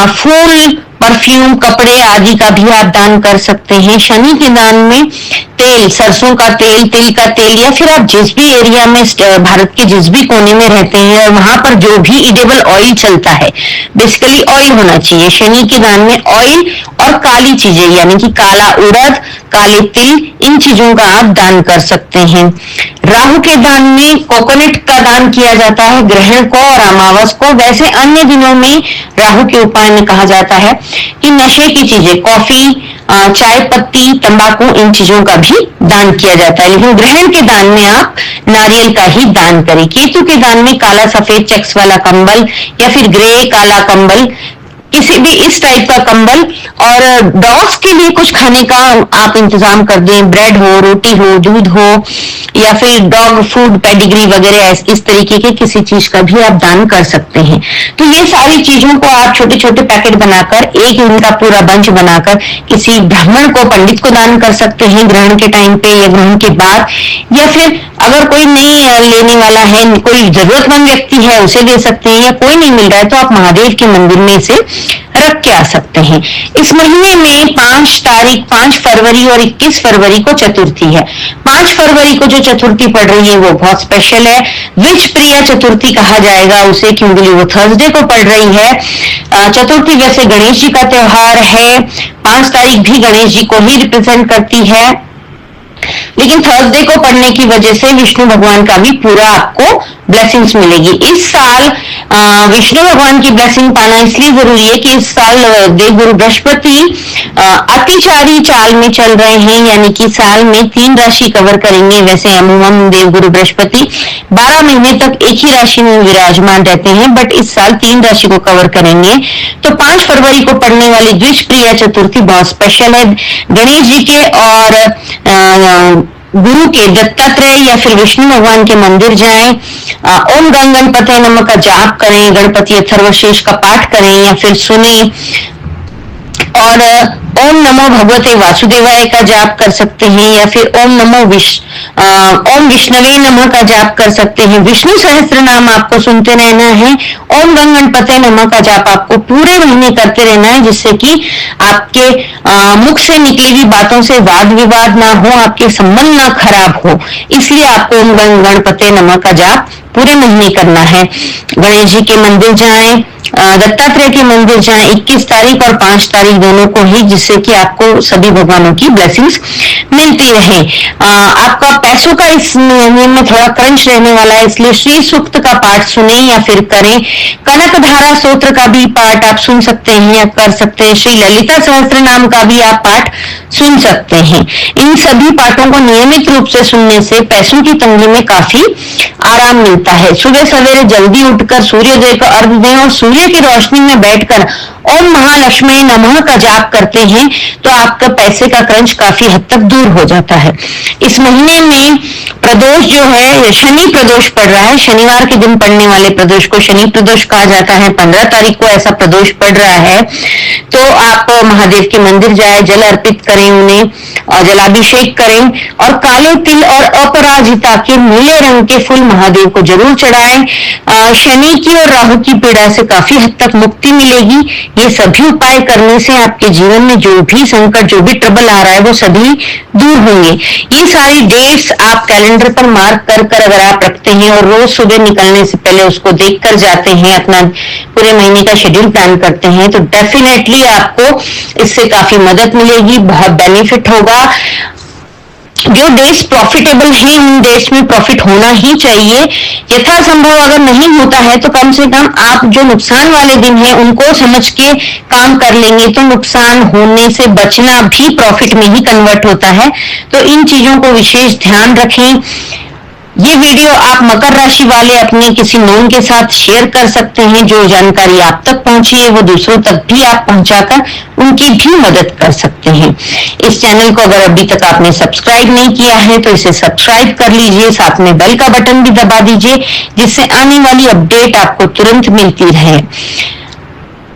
फूल, परफ्यूम, कपड़े आदि का भी आप दान कर सकते हैं। शनि के दान में तेल, सरसों का तेल, तिल का तेल, या फिर आप जिस भी एरिया में भारत के जिस भी कोने में रहते हैं और वहां पर जो भी इडेबल ऑयल चलता है, बेसिकली ऑयल होना चाहिए। शनि के दान में ऑयल और काली चीजें यानी कि काला उड़द, काले तिल, इन चीजों का आप दान कर सकते हैं। राहु के दान में कोकोनट का दान किया जाता है ग्रहण को और अमावस को। वैसे अन्य दिनों में राहु के उपाय में कहा जाता है कि नशे की चीजें, कॉफी, चाय पत्ती, तंबाकू, इन चीजों का भी दान किया जाता है, लेकिन ग्रहण के दान में आप नारियल का ही दान करें। केतु के दान में काला सफेद चेक्स वाला कंबल या फिर ग्रे काला कंबल, किसी भी इस टाइप का कंबल, और डॉग्स के लिए कुछ खाने का आप इंतजाम कर दें, ब्रेड हो, रोटी हो, दूध हो या फिर डॉग फूड, पेडिग्री वगैरह इस तरीके के किसी चीज का भी आप दान कर सकते हैं। तो ये सारी चीजों को आप छोटे छोटे पैकेट बनाकर, एक इनका पूरा बंच बनाकर किसी ब्राह्मण को, पंडित को दान कर सकते हैं ग्रहण के टाइम पे या ग्रहण के बाद, या फिर अगर कोई नहीं लेने वाला है, कोई जरूरतमंद व्यक्ति है, उसे दे सकते हैं, या कोई नहीं मिल रहा है तो आप महादेव के मंदिर में इसे रख के आ सकते हैं। इस महीने में 5 फरवरी और 21 फरवरी को चतुर्थी है। 5 फरवरी को जो चतुर्थी पड़ रही है वो बहुत स्पेशल है, विच प्रिया चतुर्थी कहा जाएगा उसे, क्योंकि वो थर्सडे को पड़ रही है। चतुर्थी वैसे गणेश जी का त्योहार है, 5 तारीख भी गणेश जी को ही रिप्रेजेंट करती है, लेकिन थर्सडे को पढ़ने की वजह से विष्णु भगवान का भी पूरा आपको ब्लेसिंग्स मिलेगी। इस साल विष्णु भगवान की ब्लेसिंग पाना इसलिए जरूरी है कि इस साल देवगुरु बृहस्पति अतिचारी चाल में चल रहे हैं, यानी कि साल में 3 राशि कवर करेंगे। वैसे अमूमन देवगुरु बृहस्पति 12 महीने तक एक ही राशि में विराजमान रहते हैं, बट इस साल 3 राशि को कवर करेंगे। तो 5 फरवरी को पड़ने वाली द्विजप्रिया चतुर्थी बहुत स्पेशल है। गणेश जी के और गुरु के दत्तात्रेय या फिर विष्णु भगवान के मंदिर जाएं, ओम गंग गणपते नमः का जाप करें, गणपति अथर्वशीर्ष का पाठ करें या फिर सुने, और ओम नमो भगवते वासुदेवाय का जाप कर सकते हैं, या फिर ओम विष्णवे नमः का जाप कर सकते हैं। विष्णु सहस्त्र नाम आपको सुनते रहना है। ओम गंग गणपते नमः का जाप आपको पूरे महीने करते रहना है, जिससे कि आपके मुख से निकली हुई बातों से वाद विवाद ना हो, आपके संबंध ना खराब हो। इसलिए आपको ओम गंग गणपते नमः का जाप पूरे महीने करना है। गणेश जी के मंदिर जाएं, दत्तात्रेय के मंदिर जाएं 21 तारीख और 5 तारीख दोनों को ही, जिससे कि आपको सभी भगवानों की ब्लेसिंग्स मिलती रहे। आपका पैसों का इस महीने में थोड़ा क्रंच रहने वाला है, इसलिए श्री सूक्त का पाठ सुने या फिर करें। कनक धारा स्तोत्र का भी पाठ आप सुन सकते हैं या कर सकते हैं। श्री ललिता सहस्त्र नाम का भी आप पाठ सुन सकते हैं। इन सभी पाठों को नियमित रूप से सुनने से पैसों की तंगी में काफी आराम मिलता है। सुबह सवेरे जल्दी उठकर सूर्योदय को अर्घ्य दें और सूर्य की रोशनी में बैठकर ओम महालक्ष्मी नमः का जाप करते हैं तो आपका पैसे का क्रंच काफी हद तक दूर हो जाता है। इस महीने में प्रदोष जो है, शनि प्रदोष पड़ रहा है। शनिवार के दिन पड़ने वाले प्रदोष को शनि प्रदोष कहा जाता है। 15 तारीख को ऐसा प्रदोष पड़ रहा है, तो आप महादेव के मंदिर जाए, जल अर्पित करें उन्हें और जलाभिषेक करें, और काले तिल और अपराजिता के नीले रंग के फूल महादेव को जरूर चढ़ाएं। शनि की और राहु की पीड़ा से काफी हद तक मुक्ति मिलेगी। ये सभी उपाय करने से आपके जीवन में जो भी संकट, जो भी ट्रबल आ रहा है, वो सभी दूर होंगे। ये सारी डेट्स आप कैलेंडर पर मार्क कर अगर आप रखते हैं और रोज सुबह निकलने से पहले उसको देख कर जाते हैं, अपना पूरे महीने का शेड्यूल प्लान करते हैं, तो डेफिनेटली आपको इससे काफी मदद मिलेगी, बहुत बेनिफिट होगा। जो डेट्स प्रॉफिटेबल हैं उन डेट्स में प्रॉफिट होना ही चाहिए। यथासंभव अगर नहीं होता है तो कम से कम आप जो नुकसान वाले दिन हैं उनको समझ के काम कर लेंगे तो नुकसान होने से बचना भी प्रॉफिट में ही कन्वर्ट होता है। तो इन चीजों को विशेष ध्यान रखें। ये वीडियो आप मकर राशि वाले अपने किसी नोन के साथ शेयर कर सकते हैं। जो जानकारी आप तक पहुंची है वो दूसरों तक भी आप पहुंचाकर उनकी भी मदद कर सकते हैं। इस चैनल को अगर अभी तक आपने सब्सक्राइब नहीं किया है तो इसे सब्सक्राइब कर लीजिए, साथ में बेल का बटन भी दबा दीजिए, जिससे आने वाली अपडेट आपको तुरंत मिलती रहे।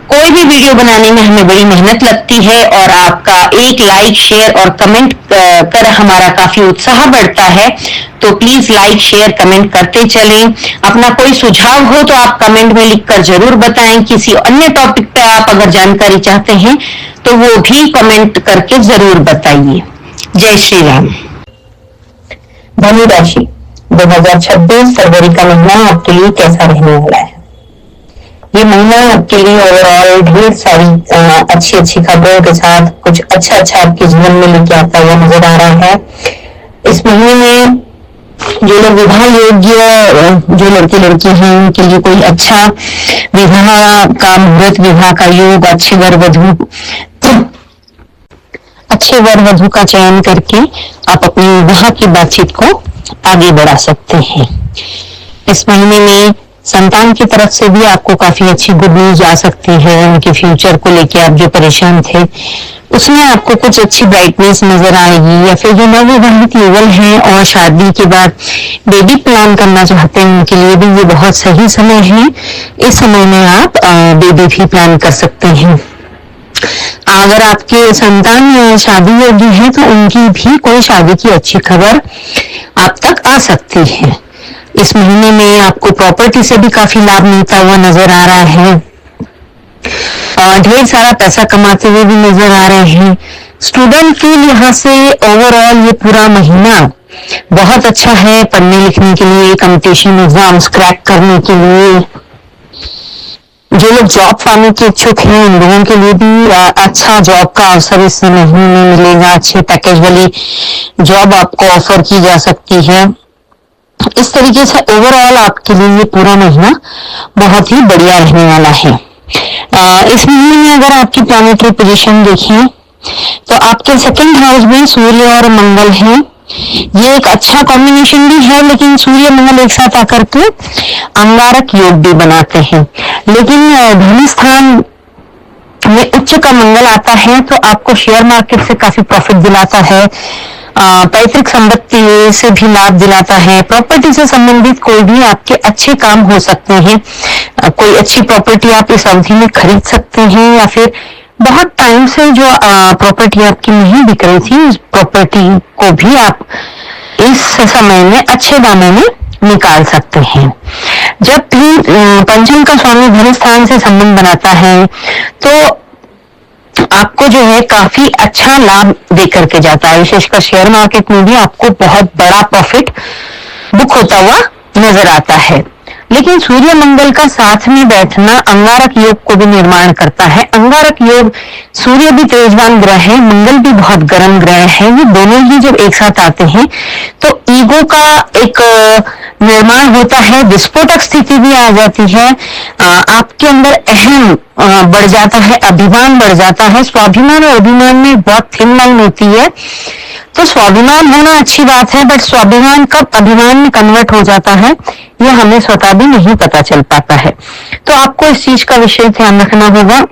कोई भी वीडियो बनाने में हमें बड़ी मेहनत लगती है और आपका एक लाइक, शेयर और कमेंट कर हमारा काफी उत्साह बढ़ता है। तो प्लीज लाइक, शेयर, कमेंट करते चलें। अपना कोई सुझाव हो तो आप कमेंट में लिखकर जरूर बताएं। किसी अन्य टॉपिक पे आप अगर जानकारी चाहते हैं तो वो भी कमेंट करके जरूर बताइए। जय श्री राम। धनु राशि 2026 फरवरी का महीना आपके लिए कैसा रहने वाला है? ये महीना आपके लिए ओवरऑल ढेर सारी अच्छी खबरों के साथ कुछ अच्छा आपके जीवन में लेके आता हुआ नजर आ रहा है। इस महीने में जो लोग विवाह योग्य, जो लड़के लड़की हैं, उनके लिए कोई अच्छा विवाह का मुहूर्त, विवाह का योग, अच्छे वर वधु का चयन करके आप अपनी विवाह की बातचीत को आगे बढ़ा सकते हैं। इस महीने में संतान की तरफ से भी आपको काफी अच्छी गुड न्यूज आ सकती है। उनके फ्यूचर को लेके आप जो परेशान थे उसमें आपको कुछ अच्छी ब्राइटनेस नजर आएगी। या फिर जो नवविवाहित युगल हैं और शादी के बाद बेबी प्लान करना चाहते हैं उनके लिए भी ये बहुत सही समय है। इस समय में आप बेबी भी प्लान कर सकते हैं। अगर आपके संतान शादी योग्य है तो उनकी भी कोई शादी की अच्छी खबर आप तक आ सकती है। इस महीने में आपको प्रॉपर्टी से भी काफी लाभ मिलता हुआ नजर आ रहा है। ढेर सारा पैसा कमाते हुए भी नजर आ रहे हैं। स्टूडेंट के यहाँ से ओवरऑल ये पूरा महीना बहुत अच्छा है पढ़ने लिखने के लिए, कंपटीशन एग्जाम्स क्रैक करने के लिए। जो लोग जॉब पाने के इच्छुक हैं उन लोगों के लिए भी अच्छा जॉब का अवसर इस महीने में मिलेगा। अच्छे पैकेज वाली जॉब आपको ऑफर की जा सकती है। इस तरीके से ओवरऑल आपके लिए ये पूरा महीना बहुत ही बढ़िया रहने वाला है। इस महीने में अगर आपकी प्लैनेटरी पोजीशन देखें तो आपके सेकंड हाउस में सूर्य और मंगल है। ये एक अच्छा कॉम्बिनेशन भी है, लेकिन सूर्य मंगल एक साथ आकर के अंगारक योग भी बनाते हैं। लेकिन धन स्थान में उच्च का मंगल आता है तो आपको शेयर मार्केट से काफी प्रॉफिट दिलाता है, पैतृक संपत्ति से भी लाभ दिलाता है, प्रॉपर्टी से संबंधित कोई भी आपके अच्छे काम हो सकते हैं। कोई अच्छी प्रॉपर्टी आप इस अवधि में खरीद सकते हैं, या फिर बहुत टाइम से जो प्रॉपर्टी आपकी नहीं बिक रही थी उस प्रॉपर्टी को भी आप इस समय में अच्छे दामों में निकाल सकते हैं। जब भी पंचम का स्वामी धन स्थान से संबंध बनाता है तो आपको जो है काफी अच्छा लाभ दे करके जाता है। विशेषकर शेयर मार्केट में भी आपको बहुत बड़ा प्रॉफिट बुक होता हुआ नजर आता है। लेकिन सूर्य मंगल का साथ में बैठना अंगारक योग को भी निर्माण करता है। अंगारक योग, सूर्य भी तेजवान ग्रह है, मंगल भी बहुत गर्म ग्रह है, ये दोनों ही जब एक साथ आते हैं तो ईगो का एक निर्माण होता है, विस्फोटक स्थिति भी आ जाती है, आपके अंदर अहम बढ़ जाता है, अभिमान बढ़ जाता है। स्वाभिमान और अभिमान में बहुत थिन लाइन होती है, तो स्वाभिमान होना अच्छी बात है, बट स्वाभिमान कब अभिमान में कन्वर्ट हो जाता है यह हमें स्वतः भी नहीं पता चल पाता है। तो आपको इस चीज का विशेष ध्यान रखना होगा।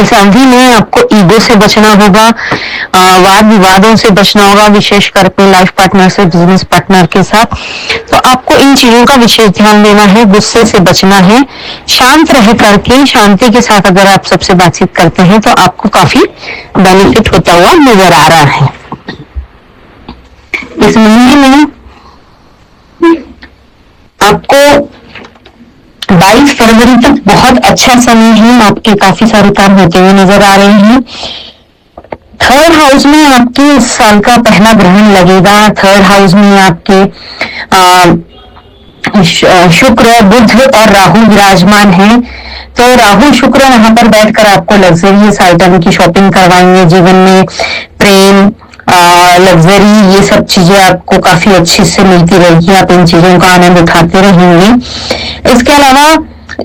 इस अवधि में आपको ईगो से बचना होगा, वाद विवादों से बचना होगा, विशेषकर अपने लाइफ पार्टनर से, बिजनेस पार्टनर के साथ। तो आपको इन चीजों का विशेष ध्यान देना है, गुस्से से बचना है, शांत रह करके शांति के साथ अगर आप सबसे बातचीत करते हैं तो आपको काफी बेनिफिट होता हुआ नजर आ रहा है। इस महीने में आपको 22 फरवरी तक बहुत अच्छा समय है, आपके काफी सारे काम होते हुए नजर आ रहे हैं। थर्ड हाउस में आपके इस साल का पहला ग्रहण लगेगा। थर्ड हाउस में आपके शुक्र, बुध और राहु विराजमान है। तो राहु शुक्र वहां पर बैठकर आपको लग्जरियस आइटम की शॉपिंग करवाएंगे। जीवन में प्रेम, लग्जरी, ये सब चीजें आपको काफी अच्छे से मिलती रहेगी, आप इन चीजों का आनंद उठाते रहेंगे। इसके अलावा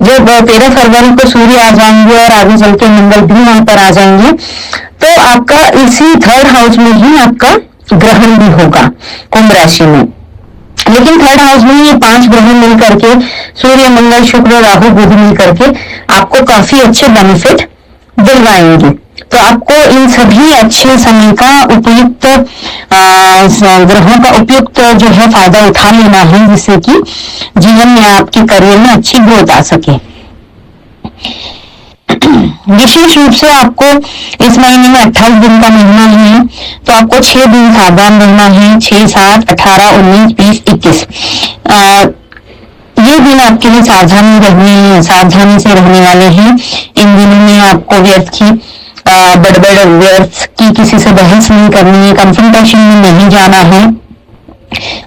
जब 13 फरवरी को सूर्य आ जाएंगे और आगे चल के मंगल भी वहां पर आ जाएंगे तो आपका इसी थर्ड हाउस में ही आपका ग्रहण भी होगा कुंभ राशि में। लेकिन थर्ड हाउस में ये 5 ग्रह मिल करके, सूर्य मंगल शुक्र राहु बुध मिल करके आपको काफी अच्छे बेनिफिट दिलवाएंगे। तो आपको इन सभी अच्छे समय का उपयुक्त ग्रहों का उपयुक्त जो है फायदा उठा लेना है, जिससे कि जीवन में आपके करियर में अच्छी ग्रोथ आ सके। विशेष रूप से आपको इस महीने में 28 दिन का महीना है, तो आपको 6 दिन सावधान रहना है। 6, 7, 18, 19, 20, 21 ये दिन आपके लिए सावधानी से रहने वाले हैं। इन दिनों में आपको व्यर्थ की बड़बड़ व्यर्थ की किसी से बहस नहीं करनी है, कंफ्रंटेशन में नहीं जाना है,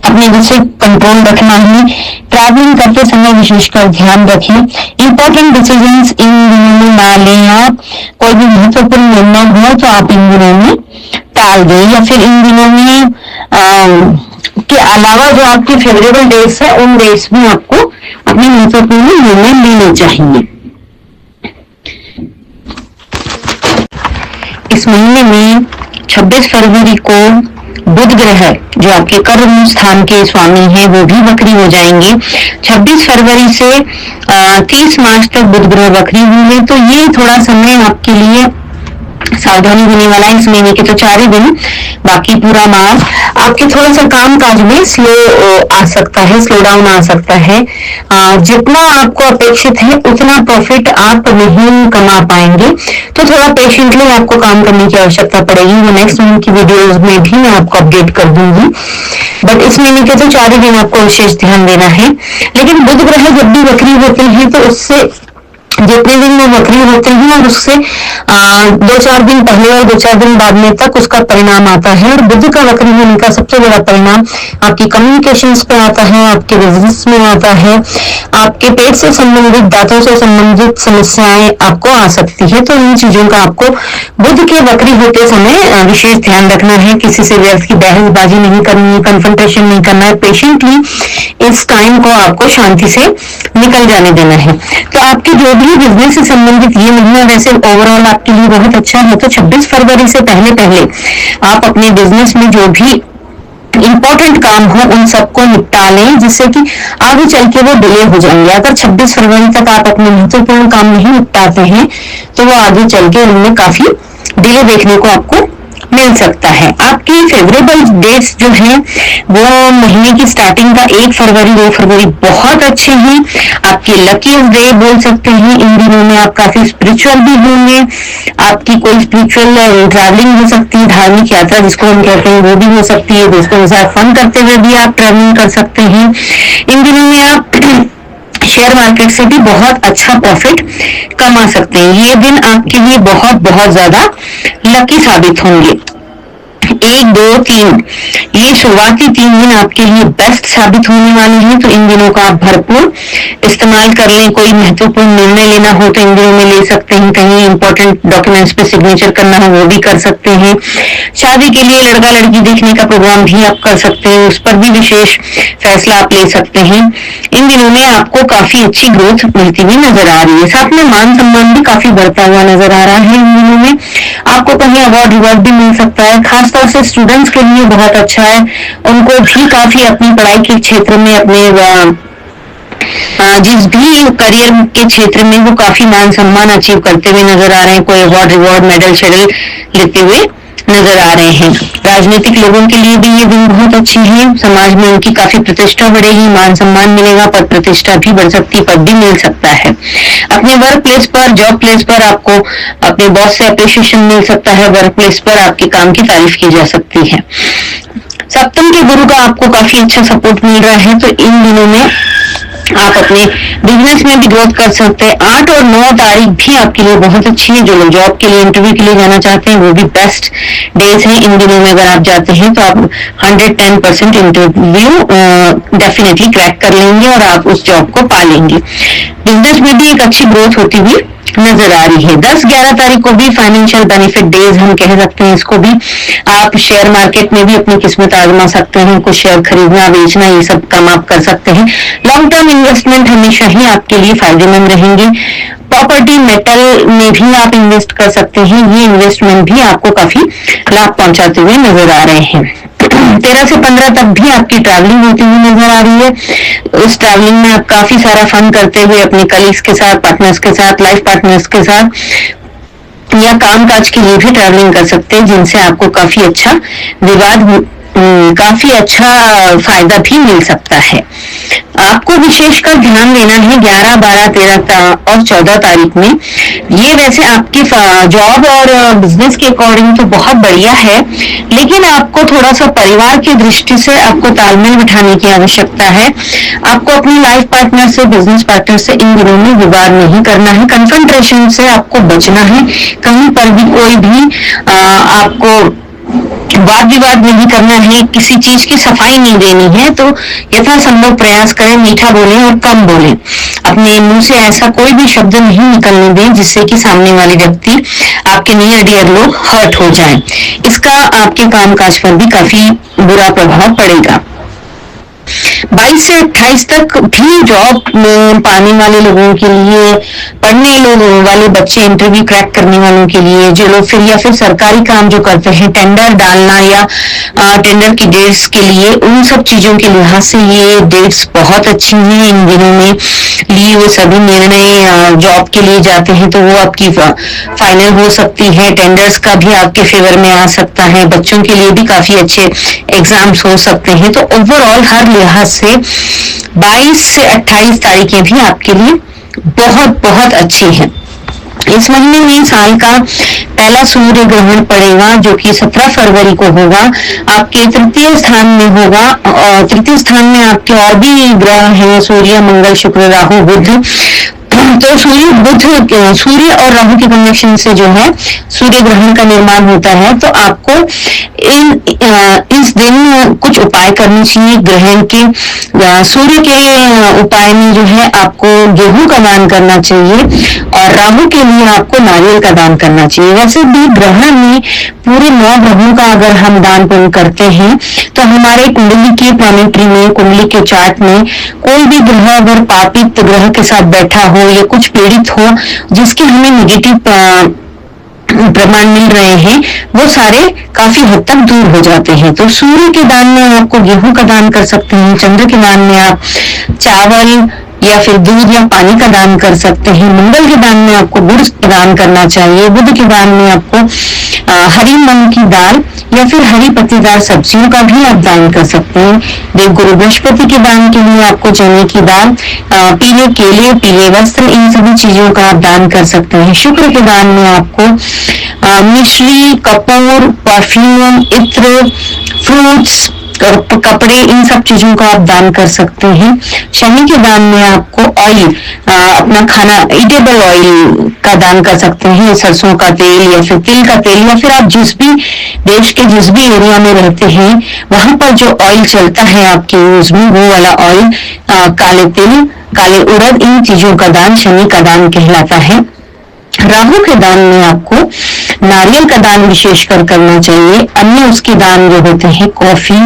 अपने गुस्से कंट्रोल रखना है। ट्रैवलिंग करते समय विशेषकर ध्यान रखें। इंपॉर्टेंट डिसीजंस इन दिनों में ना लें। आप कोई भी महत्वपूर्ण निर्णय हो तो आप इन दिनों में टाल दें, या फिर इन दिनों में के अलावा जो आपके फेवरेबल डेट्स है उन डेट्स में आपको अपने महत्वपूर्ण निर्णय लेने चाहिए। इस महीने में 26 फरवरी को बुध ग्रह जो आपके कर्म स्थान के स्वामी हैं वो भी वक्री हो जाएंगे। 26 फरवरी से 30 मार्च तक बुध ग्रह वक्री होंगे, तो ये थोड़ा समय आपके लिए सावधानी होने वाला है। इस महीने के तो 4 ही दिन, बाकी पूरा मास आपके थोड़ा सा काम काज में स्लो आ सकता है, स्लो डाउन आ सकता है। जितना आपको अपेक्षित है उतना प्रॉफिट आप नहीं कमा पाएंगे, तो थोड़ा पेशेंटली आपको काम करने की आवश्यकता पड़ेगी। वो नेक्स्ट मंथ की वीडियोस में भी मैं आपको अपडेट कर दूंगी, बट इस महीने के तो 4 ही दिन आपको विशेष ध्यान देना है। लेकिन बुध ग्रह जब भी वक्री होते हैं तो उससे जितने दिन वो वक्री होते हैं और उससे 2-4 दिन पहले और 2-4 दिन बाद में तक उसका परिणाम आता है। और बुध का वक्री होने का सबसे बड़ा परिणाम आपकी कम्युनिकेशंस पे आता है, आपके बिजनेस में आता है, आपके पेट से संबंधित, दांतों से संबंधित समस्याएं आपको आ सकती है। तो इन चीजों का आपको बुध के वक्री होते समय विशेष ध्यान रखना है। किसी से व्यर्थ की बहसबाजी नहीं करनी है, कन्फ्रंटेशन नहीं करना है, पेशेंटली इस टाइम को आपको शांति से निकल जाने देना है। तो आपके जो भी बिजनेस से संबंधित ये महीना वैसे ओवरऑल आपके लिए बहुत अच्छा है। तो 26 फरवरी से पहले पहले आप अपने बिजनेस में जो भी इंपॉर्टेंट काम हो उन सबको निपटा लें, जिससे कि आगे चल के वो डिले हो जाएंगे। अगर 26 फरवरी तक आप अपने महत्वपूर्ण काम नहीं निपटाते हैं तो वो आगे चल के उनमें काफी डिले देखने को आपको मिल सकता है। आपकी फेवरेबल डेट्स जो हैं वो महीने की स्टार्टिंग का 1 फरवरी 2 फरवरी बहुत अच्छे हैं। आपकी लकीस्ट डे बोल सकते हैं। इन दिनों में आप काफी स्पिरिचुअल भी होंगे। आपकी कोई स्पिरिचुअल ट्रैवलिंग हो सकती है, धार्मिक यात्रा जिसको हम कहते हैं वो भी हो सकती है। दोस्तों के साथ फन करते हुए भी आप ट्रैवलिंग कर सकते हैं। इन दिनों में आप शेयर मार्केट से भी बहुत अच्छा प्रॉफिट कमा सकते हैं। ये दिन आपके लिए बहुत बहुत ज्यादा लकी साबित होंगे। 1, 2, 3 ये शुरुआती 3 दिन आपके लिए बेस्ट साबित होने वाले हैं। तो इन दिनों का आप भरपूर इस्तेमाल कर लें। कोई महत्वपूर्ण निर्णय लेना हो तो इन दिनों में ले सकते हैं। कहीं इंपॉर्टेंट डॉक्यूमेंट्स पे सिग्नेचर करना हो वो भी कर सकते हैं। शादी के लिए लड़का लड़की देखने का प्रोग्राम भी आप कर सकते हैं, उस पर भी विशेष फैसला आप ले सकते हैं। इन दिनों में आपको काफी अच्छी ग्रोथ मिलती हुई नजर आ रही है। साथ में मान सम्मान भी काफी बढ़ता हुआ नजर आ रहा है। इन दिनों में आपको कहीं अवार्ड रिवॉर्ड भी मिल सकता है। खासतौर से स्टूडेंट्स के लिए बहुत अच्छा है। उनको भी काफी अपनी पढ़ाई के क्षेत्र में, अपने जिस भी करियर के क्षेत्र में वो काफी मान सम्मान अचीव करते हुए नजर आ रहे हैं। कोई अवार्ड रिवॉर्ड मेडल शेडल लेते हुए नजर आ रहे हैं। राजनीतिक लोगों के लिए भी ये दिन बहुत अच्छी है। समाज में उनकी काफी प्रतिष्ठा बढ़ेगी, मान सम्मान मिलेगा, पद प्रतिष्ठा भी बढ़ सकती है, पद भी मिल सकता है। अपने वर्क प्लेस पर, जॉब प्लेस पर आपको अपने बॉस से अप्रिशिएशन मिल सकता है। वर्क प्लेस पर आपके काम की तारीफ की जा सकती है। सप्तम के गुरु का आपको काफी अच्छा सपोर्ट मिल रहा है। तो इन दिनों में आप अपने बिजनेस में भी ग्रोथ कर सकते हैं। 8 और 9 तारीख भी आपके लिए बहुत अच्छी है। जो लोग जॉब के लिए, इंटरव्यू के लिए जाना चाहते हैं वो भी बेस्ट डेज हैं। इन दिनों में अगर आप जाते हैं तो आप 110% इंटरव्यू डेफिनेटली क्रैक कर लेंगे और आप उस जॉब को पा लेंगे। बिजनेस में भी एक अच्छी ग्रोथ होती हुई नजर आ रही है। 10-11 तारीख को भी फाइनेंशियल बेनिफिट डेज हम कह सकते हैं इसको भी। आप शेयर मार्केट में भी अपनी किस्मत आजमा सकते हैं। कुछ शेयर खरीदना बेचना ये सब काम आप कर सकते हैं। लॉन्ग टर्म इन्वेस्टमेंट हमेशा ही आपके लिए फायदेमंद रहेंगे। प्रॉपर्टी, मेटल में भी आप इन्वेस्ट कर सकते हैं। ये इन्वेस्टमेंट भी आपको काफी लाभ पहुंचाते हुए नजर आ रहे हैं। 13 से 15 तक भी आपकी ट्रैवलिंग होती हुई नजर आ रही है। उस ट्रैवलिंग में आप काफी सारा फन करते हुए अपने कलीग्स के साथ, पार्टनर्स के साथ, लाइफ पार्टनर्स के साथ या काम काज के लिए भी ट्रैवलिंग कर सकते हैं, जिनसे आपको काफी अच्छा काफी अच्छा फायदा भी मिल सकता है। आपको विशेषकर ध्यान देना है 11, 12, 13 और 14 तारीख में। ये वैसे आपकी जॉब और बिजनेस के अकॉर्डिंग तो बहुत बढ़िया है, लेकिन आपको थोड़ा सा परिवार की दृष्टि से आपको तालमेल बिठाने की आवश्यकता है। आपको अपनी लाइफ पार्टनर से, बिजनेस पार्टनर से इन दिनों में विवाद नहीं करना है। कन्फ्रंटेशन से आपको बचना है। कहीं पर भी कोई भी आपको वाद विवाद नहीं करना है, किसी चीज की सफाई नहीं देनी है। तो यथासंभव प्रयास करें, मीठा बोलें और कम बोलें। अपने मुंह से ऐसा कोई भी शब्द नहीं निकलने दें जिससे कि सामने वाले व्यक्ति, आपके नियर डियर लोग हर्ट हो जाएं। इसका आपके कामकाज पर भी काफी बुरा प्रभाव पड़ेगा। 22 से 28 तक भी जॉब में पाने वाले लोगों के लिए, पढ़ने वाले बच्चे, इंटरव्यू क्रैक करने वालों के लिए, जो लोग फिर या फिर सरकारी काम जो करते हैं, टेंडर डालना या टेंडर की डेट्स के लिए, उन सब चीजों के लिहाज से ये डेट्स बहुत अच्छी हैं। इन दिनों में लिए हुए सभी निर्णय जॉब के लिए जाते हैं तो वो आपकी फाइनल हो सकती है। टेंडर्स का भी आपके फेवर में आ सकता है। बच्चों के लिए भी काफी अच्छे एग्जाम्स हो सकते हैं। तो ओवरऑल हर लिहाज से 22 से 28 तारीखें भी आपके लिए बहुत बहुत अच्छी हैं। इस महीने में साल का पहला सूर्य ग्रहण पड़ेगा जो कि 17 फरवरी को होगा। आपके तृतीय स्थान में होगा और तृतीय स्थान में आपके और भी ग्रह हैं, सूर्य, मंगल, शुक्र, राहु, बुध। तो सूर्य और राहु के कंजक्शन से जो है सूर्य ग्रहण का निर्माण होता है। तो आपको इस दिन कुछ उपाय करने चाहिए ग्रहण के। सूर्य के उपाय में जो है आपको गेहूं का दान करना चाहिए और राहु के लिए आपको नारियल का दान करना चाहिए। वैसे भी ग्रहण में पूरे 9 ग्रहों का अगर हम दान पुण्य करते हैं तो हमारे कुंडली के प्लैनेटरी में, कुंडली के चार्ट में कोई भी ग्रह अगर पापित ग्रह के साथ बैठा हो या कुछ पीड़ित हो जिसके हमें नेगेटिव प्रमाण मिल रहे हैं, वो सारे काफी हद तक दूर हो जाते हैं। तो सूर्य के दान में आपको गेहूं का दान कर सकते हैं, चंद्र के दान में आप चावल या फिर दूध या पानी का दान कर सकते हैं, मंगल के दान में आपको गुड़ दान करना चाहिए, बुध के दान में आपको हरी मूंग की दाल या फिर हरी पत्तेदार सब्जियों का भी आप दान कर सकते हैं। देवगुरु बृहस्पति के दान के लिए आपको चने की दाल, पीले केले, पीले वस्त्र, इन सभी चीजों का आप दान कर सकते हैं। शुक्र के दान में आपको मिश्री, कपूर, परफ्यूम, इत्र, फ्रूट्स, कपड़े, इन सब चीजों का आप दान कर सकते हैं। शनि के दान में आपको ऑयल, अपना खाना ईटेबल ऑयल का दान कर सकते हैं, सरसों का तेल या फिर तिल का तेल, या फिर आप जिस भी देश के जिस भी एरिया में रहते हैं वहां पर जो ऑयल चलता है आपके यूज में, वो वाला ऑयल, काले तिल, काले उड़द, इन चीजों का दान शनि का दान कहलाता है। राहु के दान में आपको नारियल का दान विशेषकर करना चाहिए। अन्य उसके दान जो होते हैं कॉफी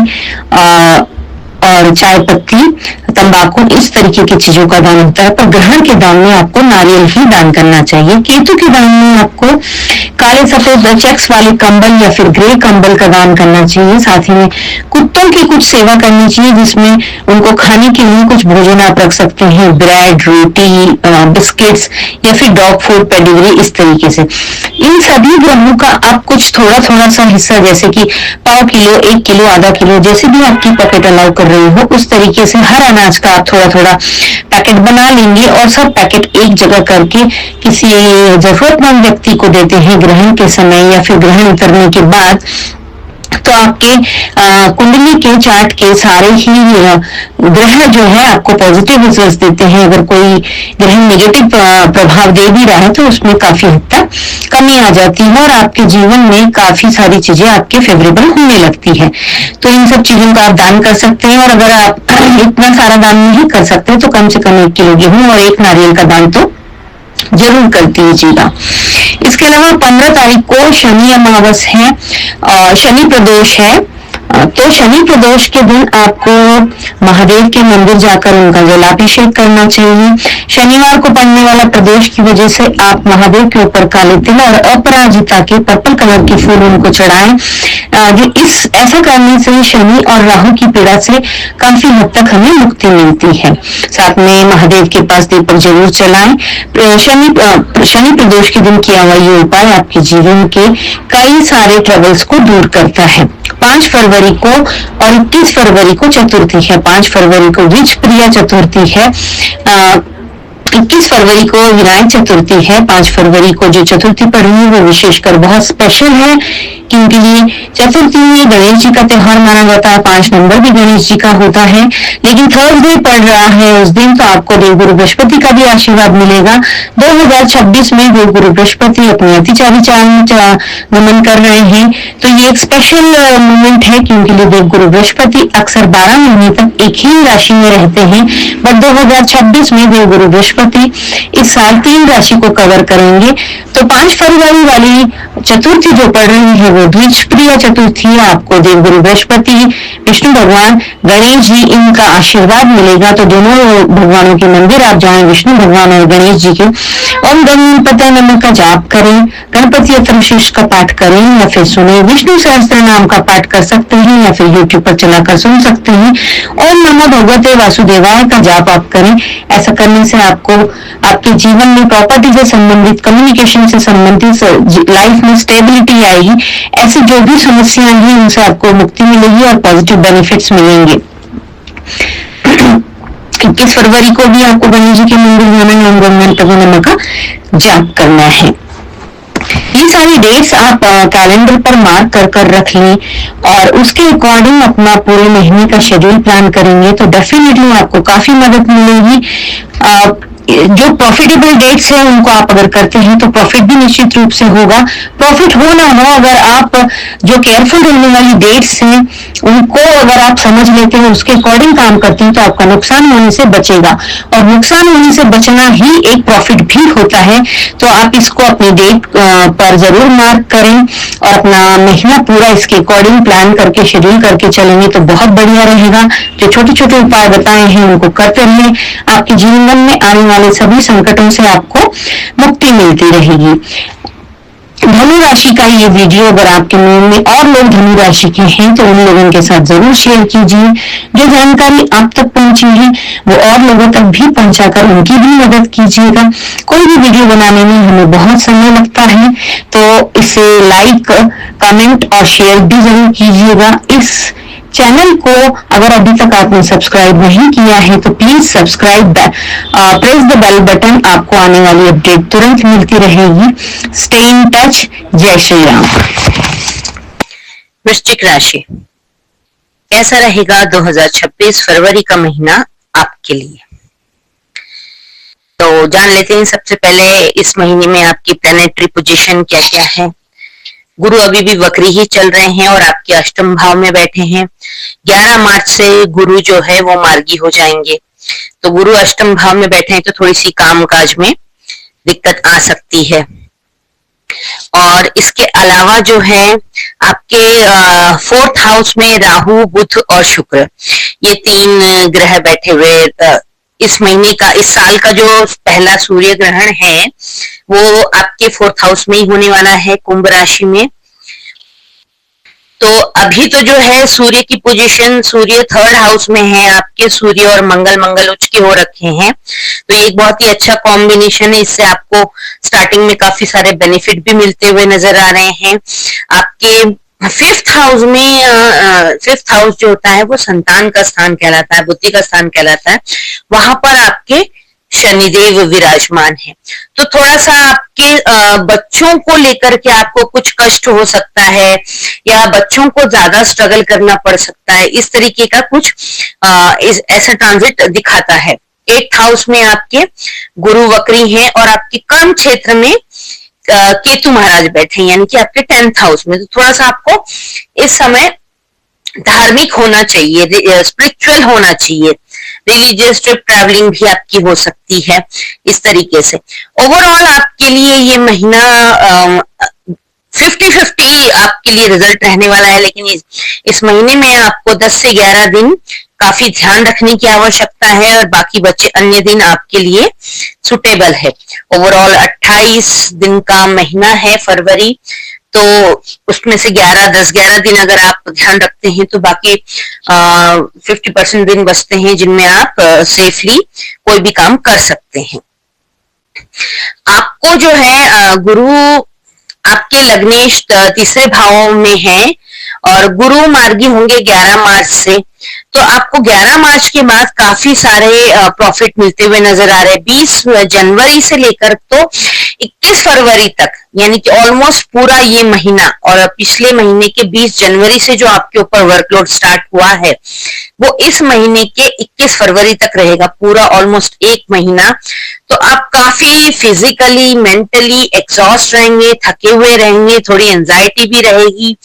और चाय पत्ती, तंबाकू, इस तरीके की चीजों का दान होता है। पर ग्रहण के दान में आपको नारियल ही दान करना चाहिए। केतु के दान में आपको काले सफेद चेक्स वाले कंबल या फिर ग्रे कंबल का दान करना चाहिए। साथ ही में कुत्तों की कुछ सेवा करनी चाहिए जिसमें उनको खाने के लिए कुछ भोजन आप रख सकते हैं, ब्रेड, रोटी, बिस्किट्स या फिर डॉग फूड, पेडिग्री, इस तरीके से। इन सभी ग्रहों का आप कुछ थोड़ा थोड़ा सा हिस्सा, जैसे कि पाव किलो, 1 किलो, आधा किलो, जैसे भी आपकी पॉकेट अलाउ कर रही हो, उस तरीके से हर अनाज का आप थोड़ा थोड़ा पैकेट बना लेंगे और सब पैकेट एक जगह करके किसी जरूरतमंद व्यक्ति को देते हैं ग्रहण के समय या फिर ग्रहण उतरने के बाद। तो आपके कुंडली के चार्ट के सारे ही ग्रह जो है आपको पॉजिटिव रिजल्ट देते हैं। अगर कोई ग्रह नेगेटिव प्रभाव दे भी रहा है तो उसमें काफी हद तक कमी आ जाती है और आपके जीवन में काफी सारी चीजें आपके फेवरेबल होने लगती है। तो इन सब चीजों का आप दान कर सकते हैं। और अगर आप इतना सारा दान नहीं कर सकते तो कम से कम 1 किलो गेहूं और 1 नारियल का दान तो जरूर कर दीजिएगा। इसके अलावा 15 तारीख को शनि अमावस है और शनि प्रदोष है। तो शनि प्रदोष के दिन आपको महादेव के मंदिर जाकर उनका जलाभिषेक करना चाहिए। शनिवार को पड़ने वाला प्रदोष की वजह से आप महादेव के ऊपर काले तिल और अपराजिता के पर्पल कलर के फूल उनको चढ़ाएं। ऐसा करने से शनि और राहु की पीड़ा से काफी हद तक हमें मुक्ति मिलती है। साथ में महादेव के पास दीपक जरूर जलाएं। शनि प्रदोष के दिन किया हुआ ये उपाय आपके जीवन के कई सारे ट्रबल्स को दूर करता है। 5 फरवरी को और 21 फरवरी को चतुर्थी है। 5 फरवरी को विज प्रिया चतुर्थी है, 21 फरवरी को विनायक चतुर्थी है। 5 फरवरी को जो चतुर्थी पड़ रही है वो विशेषकर बहुत स्पेशल है क्योंकि चतुर्थी में गणेश जी का त्योहार माना जाता है। 5 नंबर भी गणेश जी का होता है, लेकिन थर्सडे पड़ रहा है उस दिन, तो आपको देवगुरु बृहस्पति का भी आशीर्वाद मिलेगा। 2026 में देवगुरु बृहस्पति अपनी अतिचारी चाल में गमन कर रहे हैं, तो ये एक स्पेशल मोमेंट है क्योंकि देवगुरु बृहस्पति अक्सर 12 महीने तक एक ही राशि में रहते हैं, बट 2026 में देवगुरु बृहस्पति इस साल 3 राशि को कवर करेंगे। तो 5 फरवरी वाली चतुर्थी जो पड़ रही है वो द्विज प्रिया चतुर्थी है। आपको देवगुरु बृहस्पति, विष्णु भगवान, गणेश जी, इनका आशीर्वाद मिलेगा। तो दोनों भगवानों के मंदिर आप जाएं, विष्णु भगवान और गणेश जी के। ओम गणपतये नमः का जाप करें, गणपति अष्टोत्तर का पाठ करें या फिर सुने, विष्णु सहस्त्र नाम का पाठ कर सकते हैं या फिर यूट्यूब पर चलाकर सुन सकते हैं। ओम नमो भगवते वासुदेवाय का जाप आप करें। ऐसा करने से आपको आपके जीवन में प्रॉपर्टी से संबंधित, कम्युनिकेशन से संबंधित, लाइफ में स्टेबिलिटी आएगी। ऐसी जो भी समस्याएं हैं उनसे आपको मुक्ति मिलेगी और पॉजिटिव बेनिफिट्स मिलेंगे। 21 फरवरी को भी आपको गणेश जी के मंदिर जाना है, ओम गणपतये नमः का जाप करना है। ये सारी डेट्स आप कैलेंडर पर मार्क कर कर रख लें और उसके अकॉर्डिंग अपना पूरे महीने का शेड्यूल प्लान करेंगे तो डेफिनेटली आपको काफी मदद मिलेगी। जो प्रॉफिटेबल डेट्स हैं उनको आप अगर करते हैं तो प्रॉफिट भी निश्चित रूप से होगा। प्रॉफिट हो ना हो, अगर आप जो केयरफुल रहने वाली डेट्स हैं उनको अगर आप समझ लेते हैं, उसके अकॉर्डिंग काम करते हैं, तो आपका नुकसान होने से बचेगा। और नुकसान होने से बचना ही एक प्रॉफिट भी होता है। तो आप इसको अपनी डेट पर जरूर मार्क करें और अपना महीना पूरा इसके अकॉर्डिंग प्लान करके शेड्यूल करके चलेंगे तो बहुत बढ़िया रहेगा। जो छोटे छोटे उपाय बताए हैं उनको करते रहिए, आपके जीवन में आने वाले सभी संकटों से आपको मुक्ति मिलती रहेगी। धनु राशि का ये वीडियो अगर आपके मन में और लोग धनु राशि के हैं तो उन लोगों के साथ जरूर शेयर कीजिए। जो जानकारी आप तक पहुंची है वो और लोगों तक भी पहुंचाकर उनकी भी मदद कीजिएगा। कोई भी वीडियो बनाने में हमें बहुत समय लगता है, तो इसे लाइक, कमेंट और शेयर भी जरूर कीजिएगा। इस चैनल को अगर अभी तक आपने सब्सक्राइब नहीं किया है तो please subscribe, press the bell button, आपको आने वाली अपडेट तुरंत मिलती रहेगी। Stay in touch. जय श्री राम। वृश्चिक राशि, कैसा रहेगा 2026 फरवरी का महीना आपके लिए? तो जान लेते हैं सबसे पहले इस महीने में आपकी प्लैनेटरी पोजीशन क्या क्या है। गुरु अभी भी वक्री ही चल रहे हैं और आपके अष्टम भाव में बैठे हैं। 11 मार्च से गुरु जो है वो मार्गी हो जाएंगे। तो गुरु अष्टम भाव में बैठे हैं तो थोड़ी सी कामकाज में दिक्कत आ सकती है। और इसके अलावा जो है आपके 4th हाउस में राहु, बुध और शुक्र, ये 3 ग्रह बैठे हुए इस महीने का, इस साल का जो पहला सूर्य ग्रहण है वो आपके 4th हाउस में ही होने वाला है, कुंभ राशि में। तो अभी तो जो है सूर्य की पोजीशन, सूर्य 3rd हाउस में है आपके, सूर्य और मंगल उच्च के हो रखे हैं। तो एक बहुत ही अच्छा कॉम्बिनेशन है, इससे आपको स्टार्टिंग में काफी सारे बेनिफिट भी मिलते हुए नजर आ रहे हैं। आपके 5th हाउस में 5th हाउस जो होता है वो संतान का स्थान कहलाता है, बुद्धि का स्थान कहलाता है। वहां पर आपके शनिदेव विराजमान है। तो थोड़ा सा आपके बच्चों को लेकर के आपको कुछ कष्ट हो सकता है या बच्चों को ज्यादा स्ट्रगल करना पड़ सकता है, इस तरीके का कुछ ऐसा ट्रांजिट दिखाता है। 8th हाउस में आपके गुरु वक्री हैं और आपके कर्म क्षेत्र में केतु महाराज बैठे हैं, यानी कि आपके 10th हाउस में। तो थोड़ा सा आपको इस समय धार्मिक होना चाहिए, स्पिरिचुअल होना चाहिए, रिलीजियस ट्रिप, ट्रैवलिंग भी आपकी हो सकती है इस तरीके से। ओवरऑल आपके लिए ये महीना 50-50 आपके लिए रिजल्ट रहने वाला है। लेकिन इस महीने में आपको 10 से 11 दिन काफी ध्यान रखने की आवश्यकता है और बाकी बचे अन्य दिन आपके लिए सुटेबल है। ओवरऑल 28 दिन का महीना है फरवरी, तो उसमें से 10-11 दिन अगर आप ध्यान रखते हैं तो बाकी 50% दिन बचते हैं जिनमें आप सेफली कोई भी काम कर सकते हैं। आपको जो है गुरु आपके लग्नेश 3रे भाव में है और गुरु मार्गी होंगे 11 मार्च से। तो आपको 11 मार्च के बाद काफी सारे प्रॉफिट मिलते हुए नजर आ रहे हैं। 20 जनवरी से लेकर तो 21 फरवरी तक, यानी कि ऑलमोस्ट पूरा ये महीना, और पिछले महीने के 20 जनवरी से जो आपके ऊपर वर्कलोड स्टार्ट हुआ है वो इस महीने के 21 फरवरी तक रहेगा, पूरा ऑलमोस्ट 1 महीना। तो आप काफी फिजिकली, मेंटली एग्जॉस्ट रहेंगे, थके हुए रहेंगे, थोड़ी एंजाइटी भी रहेगी।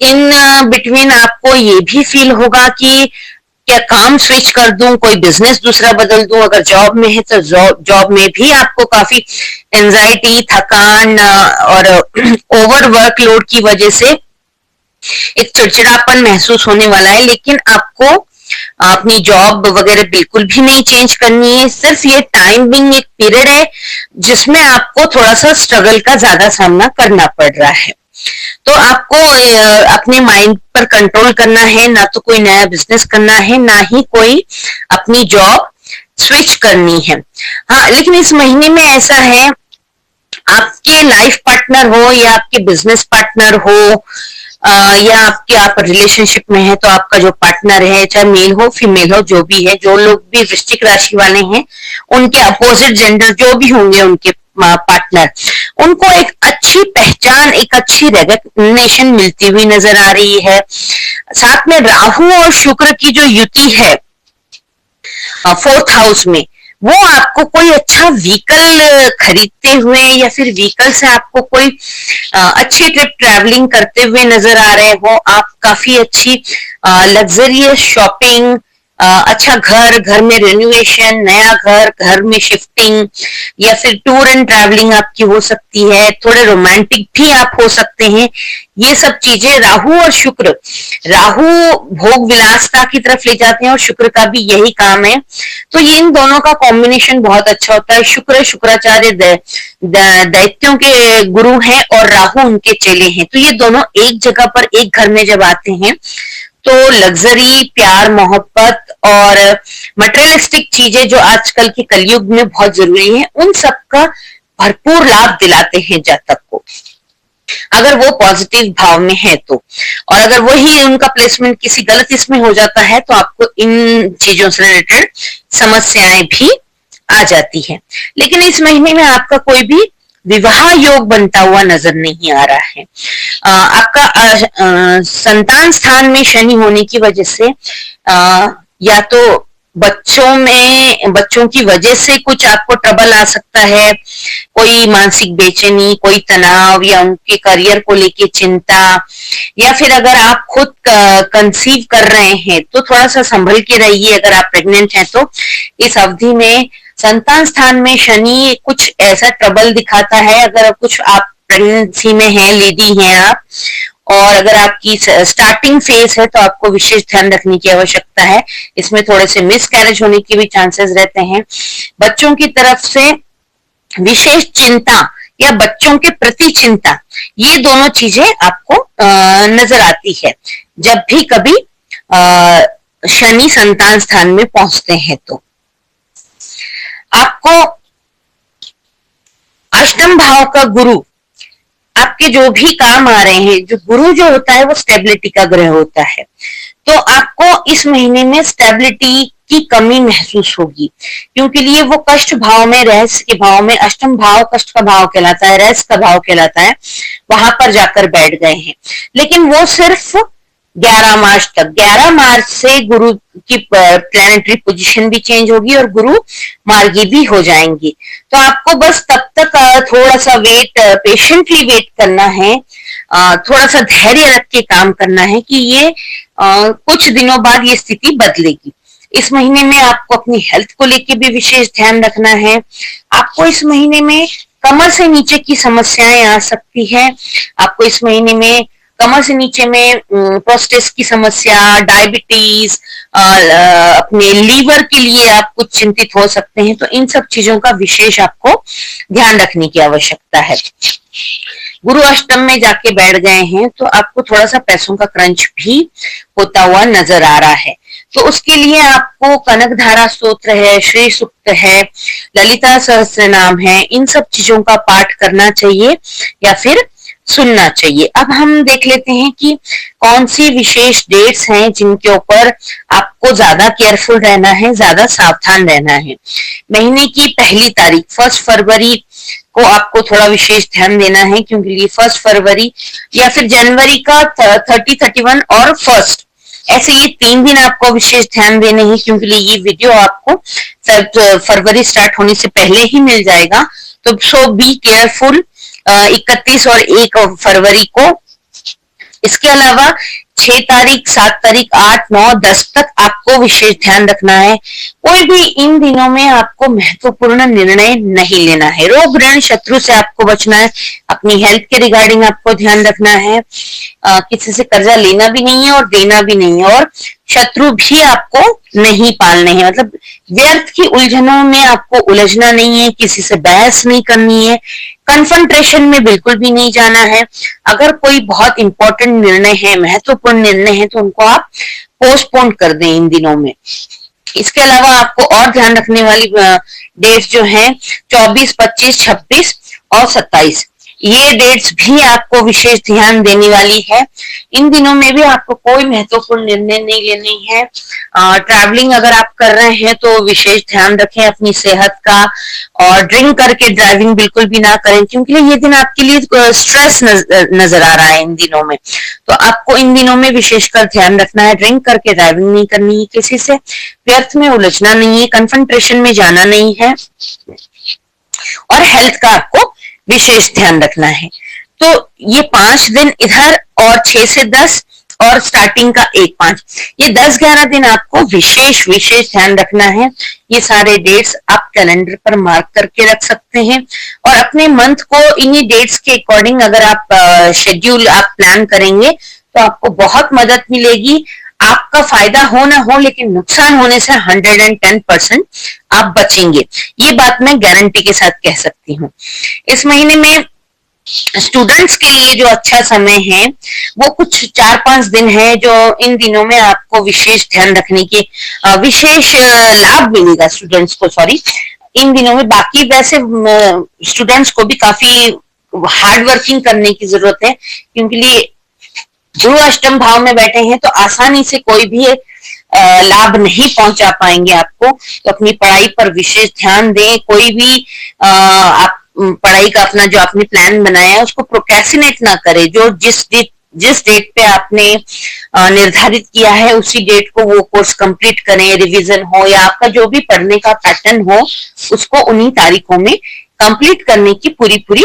इन बिटवीन आपको ये भी फील होगा कि क्या काम स्विच कर दूं, कोई बिजनेस दूसरा बदल दूं। अगर जॉब में है तो जॉब में भी आपको काफी एंजाइटी, थकान और ओवर वर्कलोड की वजह से एक चिड़चिड़ापन महसूस होने वाला है। लेकिन आपको अपनी जॉब वगैरह बिल्कुल भी नहीं चेंज करनी है, सिर्फ ये टाइम बिंग एक पीरियड है जिसमें आपको थोड़ा सा स्ट्रगल का ज्यादा सामना करना पड़ रहा है। तो आपको अपने माइंड पर कंट्रोल करना है, ना तो कोई नया बिजनेस करना है, ना ही कोई अपनी जॉब स्विच करनी है। हाँ, लेकिन इस महीने में ऐसा है, आपके लाइफ पार्टनर हो या आपके बिजनेस पार्टनर हो या आप रिलेशनशिप में है तो आपका जो पार्टनर है, चाहे मेल हो फीमेल हो, जो भी है, जो लोग भी वृश्चिक राशि वाले हैं, उनके अपोजिट जेंडर जो भी होंगे उनके पार्टनर, उनको एक अच्छी पहचान, एक अच्छी रिकग्निशन मिलती हुई नजर आ रही है। साथ में राहु और शुक्र की जो युति है 4th हाउस में, वो आपको कोई अच्छा व्हीकल खरीदते हुए या फिर व्हीकल से आपको कोई अच्छी ट्रिप ट्रैवलिंग करते हुए नजर आ रहे हो, आप काफी अच्छी लग्जरियस शॉपिंग, अच्छा घर में रेनोवेशन, नया घर में शिफ्टिंग, या फिर टूर एंड ट्रैवलिंग आपकी हो सकती है, थोड़े रोमांटिक भी आप हो सकते हैं। ये सब चीजें राहु और शुक्र, राहु भोग विलासता की तरफ ले जाते हैं और शुक्र का भी यही काम है, तो ये इन दोनों का कॉम्बिनेशन बहुत अच्छा होता है। शुक्राचार्य दैत्यों के गुरु हैं और राहु उनके चेले हैं, तो ये दोनों एक जगह पर एक घर में जब आते हैं तो लग्जरी, प्यार, मोहब्बत और मटेरियलिस्टिक चीजें जो आजकल के कलयुग में बहुत जरूरी है, उन सब का भरपूर लाभ दिलाते हैं जातक को, अगर वो पॉजिटिव भाव में है तो। और अगर वही उनका प्लेसमेंट किसी गलत इसमें हो जाता है तो आपको इन चीजों से रिलेटेड समस्याएं भी आ जाती है। लेकिन इस महीने में आपका कोई भी विवाह योग बनता हुआ नजर नहीं आ रहा है। आपका संतान स्थान में शनि होने की वजह से या तो बच्चों की वजह से कुछ आपको ट्रबल आ सकता है, कोई मानसिक बेचैनी, कोई तनाव, या उनके करियर को लेके चिंता, या फिर अगर आप खुद कंसीव कर रहे हैं तो थोड़ा सा संभल के रहिए। अगर आप प्रेग्नेंट हैं तो इस अवधि में संतान स्थान में शनि कुछ ऐसा ट्रबल दिखाता है। अगर कुछ आप प्रेगनेंसी में हैं, लेडी हैं आप, और अगर आपकी स्टार्टिंग फेज है तो आपको विशेष ध्यान रखने की आवश्यकता है। इसमें थोड़े से मिस कैरेज होने के भी चांसेस रहते हैं। बच्चों की तरफ से विशेष चिंता या बच्चों के प्रति चिंता, ये दोनों चीजें आपको नजर आती है जब भी कभी शनि संतान स्थान में पहुंचते हैं। तो आपको अष्टम भाव का गुरु, आपके जो भी काम आ रहे हैं, जो गुरु जो होता है वो स्टेबिलिटी का ग्रह होता है, तो आपको इस महीने में स्टेबिलिटी की कमी महसूस होगी, क्योंकि लिए वो कष्ट भाव में, रहस्य के भाव में, अष्टम भाव कष्ट का भाव कहलाता है, रहस्य का भाव कहलाता है, वहां पर जाकर बैठ गए हैं। लेकिन वो सिर्फ 11 मार्च तक, 11 मार्च से गुरु की प्लैनेटरी पोजीशन भी चेंज होगी और गुरु मार्गी भी हो जाएंगे। तो आपको बस तब तक थोड़ा सा पेशेंटली वेट करना है, थोड़ा सा धैर्य रख के काम करना है कि ये कुछ दिनों बाद ये स्थिति बदलेगी। इस महीने में आपको अपनी हेल्थ को लेके भी विशेष ध्यान रखना है। आपको इस महीने में कमर से नीचे की समस्याएं आ सकती है। आपको इस महीने में कमर से नीचे में प्रोस्टेट की समस्या, डायबिटीज, अपने लीवर के लिए आप कुछ चिंतित हो सकते हैं। तो इन सब चीजों का विशेष आपको ध्यान रखने की आवश्यकता है। गुरु अष्टम में जाके बैठ गए हैं तो आपको थोड़ा सा पैसों का क्रंच भी होता हुआ नजर आ रहा है। तो उसके लिए आपको कनक धारा स्तोत्र है, श्री सूक्त है, ललिता सहस्त्र नाम है, इन सब चीजों का पाठ करना चाहिए या फिर सुनना चाहिए। अब हम देख लेते हैं कि कौन सी विशेष डेट्स हैं जिनके ऊपर आपको ज्यादा केयरफुल रहना है, ज्यादा सावधान रहना है। महीने की पहली तारीख 1 फरवरी को आपको थोड़ा विशेष ध्यान देना है, क्योंकि ये 1 फरवरी या फिर जनवरी का 30, 31 और 1, ऐसे ये 3 दिन आपको विशेष ध्यान देने हैं, क्योंकि ये वीडियो आपको फरवरी स्टार्ट होने से पहले ही मिल जाएगा। तो सो बी केयरफुल 31 और 1 फरवरी को। इसके अलावा 6 तारीख, 7 तारीख, 8, 9, 10 तक आपको विशेष ध्यान रखना है। कोई भी इन दिनों में आपको महत्वपूर्ण निर्णय नहीं लेना है। रोग, ऋण, शत्रु से आपको बचना है। अपनी हेल्थ के रिगार्डिंग आपको ध्यान रखना है। किसी से कर्जा लेना भी नहीं है और देना भी नहीं है, और शत्रु भी आपको नहीं पालने हैं। मतलब व्यर्थ की उलझनों में आपको उलझना नहीं है, किसी से बहस नहीं करनी है, कन्फ्रंटेशन में बिल्कुल भी नहीं जाना है। अगर कोई बहुत इंपॉर्टेंट निर्णय है, महत्वपूर्ण निर्णय है, तो उनको आप पोस्टपोन कर दें इन दिनों में। इसके अलावा आपको और ध्यान रखने वाली डेट जो है 24, 25, 26 और 27, ये डेट्स भी आपको विशेष ध्यान देने वाली है। इन दिनों में भी आपको कोई महत्वपूर्ण निर्णय नहीं लेने है। ट्रैवलिंग अगर आप कर रहे हैं तो विशेष ध्यान रखें अपनी सेहत का, और ड्रिंक करके ड्राइविंग बिल्कुल भी ना करें, क्योंकि ये दिन आपके लिए स्ट्रेस नजर आ रहा है इन दिनों में। तो आपको इन दिनों में विशेषकर ध्यान रखना है, ड्रिंक करके ड्राइविंग नहीं करनी है, किसी से व्यर्थ में उलझना नहीं है, कन्फ्रंटेशन में जाना नहीं है, और हेल्थ का आपको विशेष ध्यान रखना है। तो ये 5 दिन इधर, और 6 से 10, और स्टार्टिंग का 1-5, ये 10-11 दिन आपको विशेष विशेष ध्यान रखना है। ये सारे डेट्स आप कैलेंडर पर मार्क करके रख सकते हैं, और अपने मंथ को इन्हीं डेट्स के अकॉर्डिंग अगर आप शेड्यूल आप प्लान करेंगे तो आपको बहुत मदद मिलेगी। आपका फायदा हो ना हो, लेकिन नुकसान होने से 110% आप बचेंगे, ये बात मैं गारंटी के साथ कह सकती हूँ। इस महीने में स्टूडेंट्स के लिए जो अच्छा समय है वो कुछ 4-5 दिन है, जो इन दिनों में आपको विशेष ध्यान रखने के विशेष लाभ मिलेगा स्टूडेंट्स को। सॉरी, इन दिनों में बाकी वैसे स्टूडेंट्स को भी काफी हार्ड वर्किंग करने की जरूरत है, क्योंकि गुरु अष्टम भाव में बैठे हैं तो आसानी से कोई भी लाभ नहीं पहुंचा पाएंगे आपको। तो अपनी पढ़ाई पर विशेष ध्यान दें। कोई भी आप पढ़ाई का अपना जो आपने प्लान बनाया है उसको प्रोक्रेस्टिनेट ना करें। जो जिस डेट पे आपने निर्धारित किया है उसी डेट को वो कोर्स कंप्लीट करें, रिवीजन हो या आपका जो भी पढ़ने का पैटर्न हो उसको उन्हीं तारीखों में कंप्लीट करने की पूरी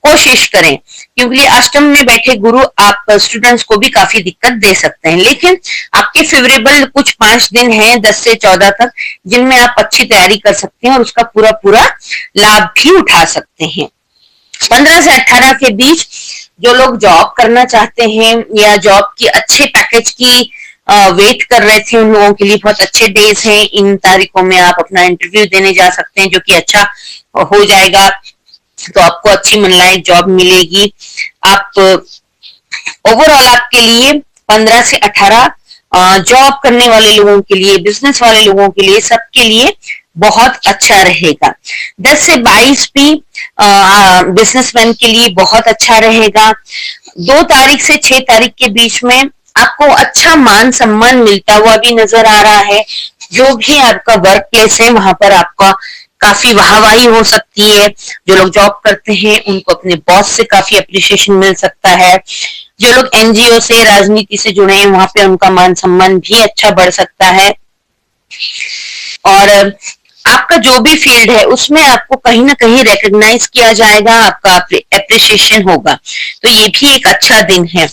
कोशिश करें, क्योंकि अष्टम में बैठे गुरु आप स्टूडेंट्स को भी काफी दिक्कत दे सकते हैं। लेकिन आपके फेवरेबल कुछ 5 दिन हैं 10 से 14 तक, जिनमें आप अच्छी तैयारी कर सकते हैं और उसका पूरा लाभ भी उठा सकते हैं। 15 से 18 के बीच जो लोग जॉब करना चाहते हैं या जॉब की अच्छे पैकेज की वेट कर रहे थे, उन लोगों के लिए बहुत अच्छे डेज हैं। इन तारीखों में आप अपना इंटरव्यू देने जा सकते हैं, जो कि अच्छा हो जाएगा, तो आपको अच्छी मनलायक जॉब मिलेगी। आप ओवरऑल आपके लिए 15 से 18 जॉब करने वाले लोगों के लिए, बिजनेस वाले लोगों के लिए, सबके लिए बहुत अच्छा रहेगा। 10 से 22 भी बिजनेसमैन के लिए बहुत अच्छा रहेगा। 2 तारीख से 6 तारीख के बीच में आपको अच्छा मान सम्मान मिलता हुआ भी नजर आ रहा है। जो भी आपका वर्क प्लेस है वहां पर आपका काफी वाहवाही हो सकती है। जो लोग जॉब करते हैं उनको अपने बॉस से काफी अप्रिसिएशन मिल सकता है। जो लोग एनजीओ से, राजनीति से जुड़े हैं वहां पे उनका मान सम्मान भी अच्छा बढ़ सकता है। और आपका जो भी फील्ड है उसमें आपको कहीं ना कहीं रिकॉग्नाइज किया जाएगा, आपका अप्रिसिएशन होगा, तो ये भी एक अच्छा दिन है।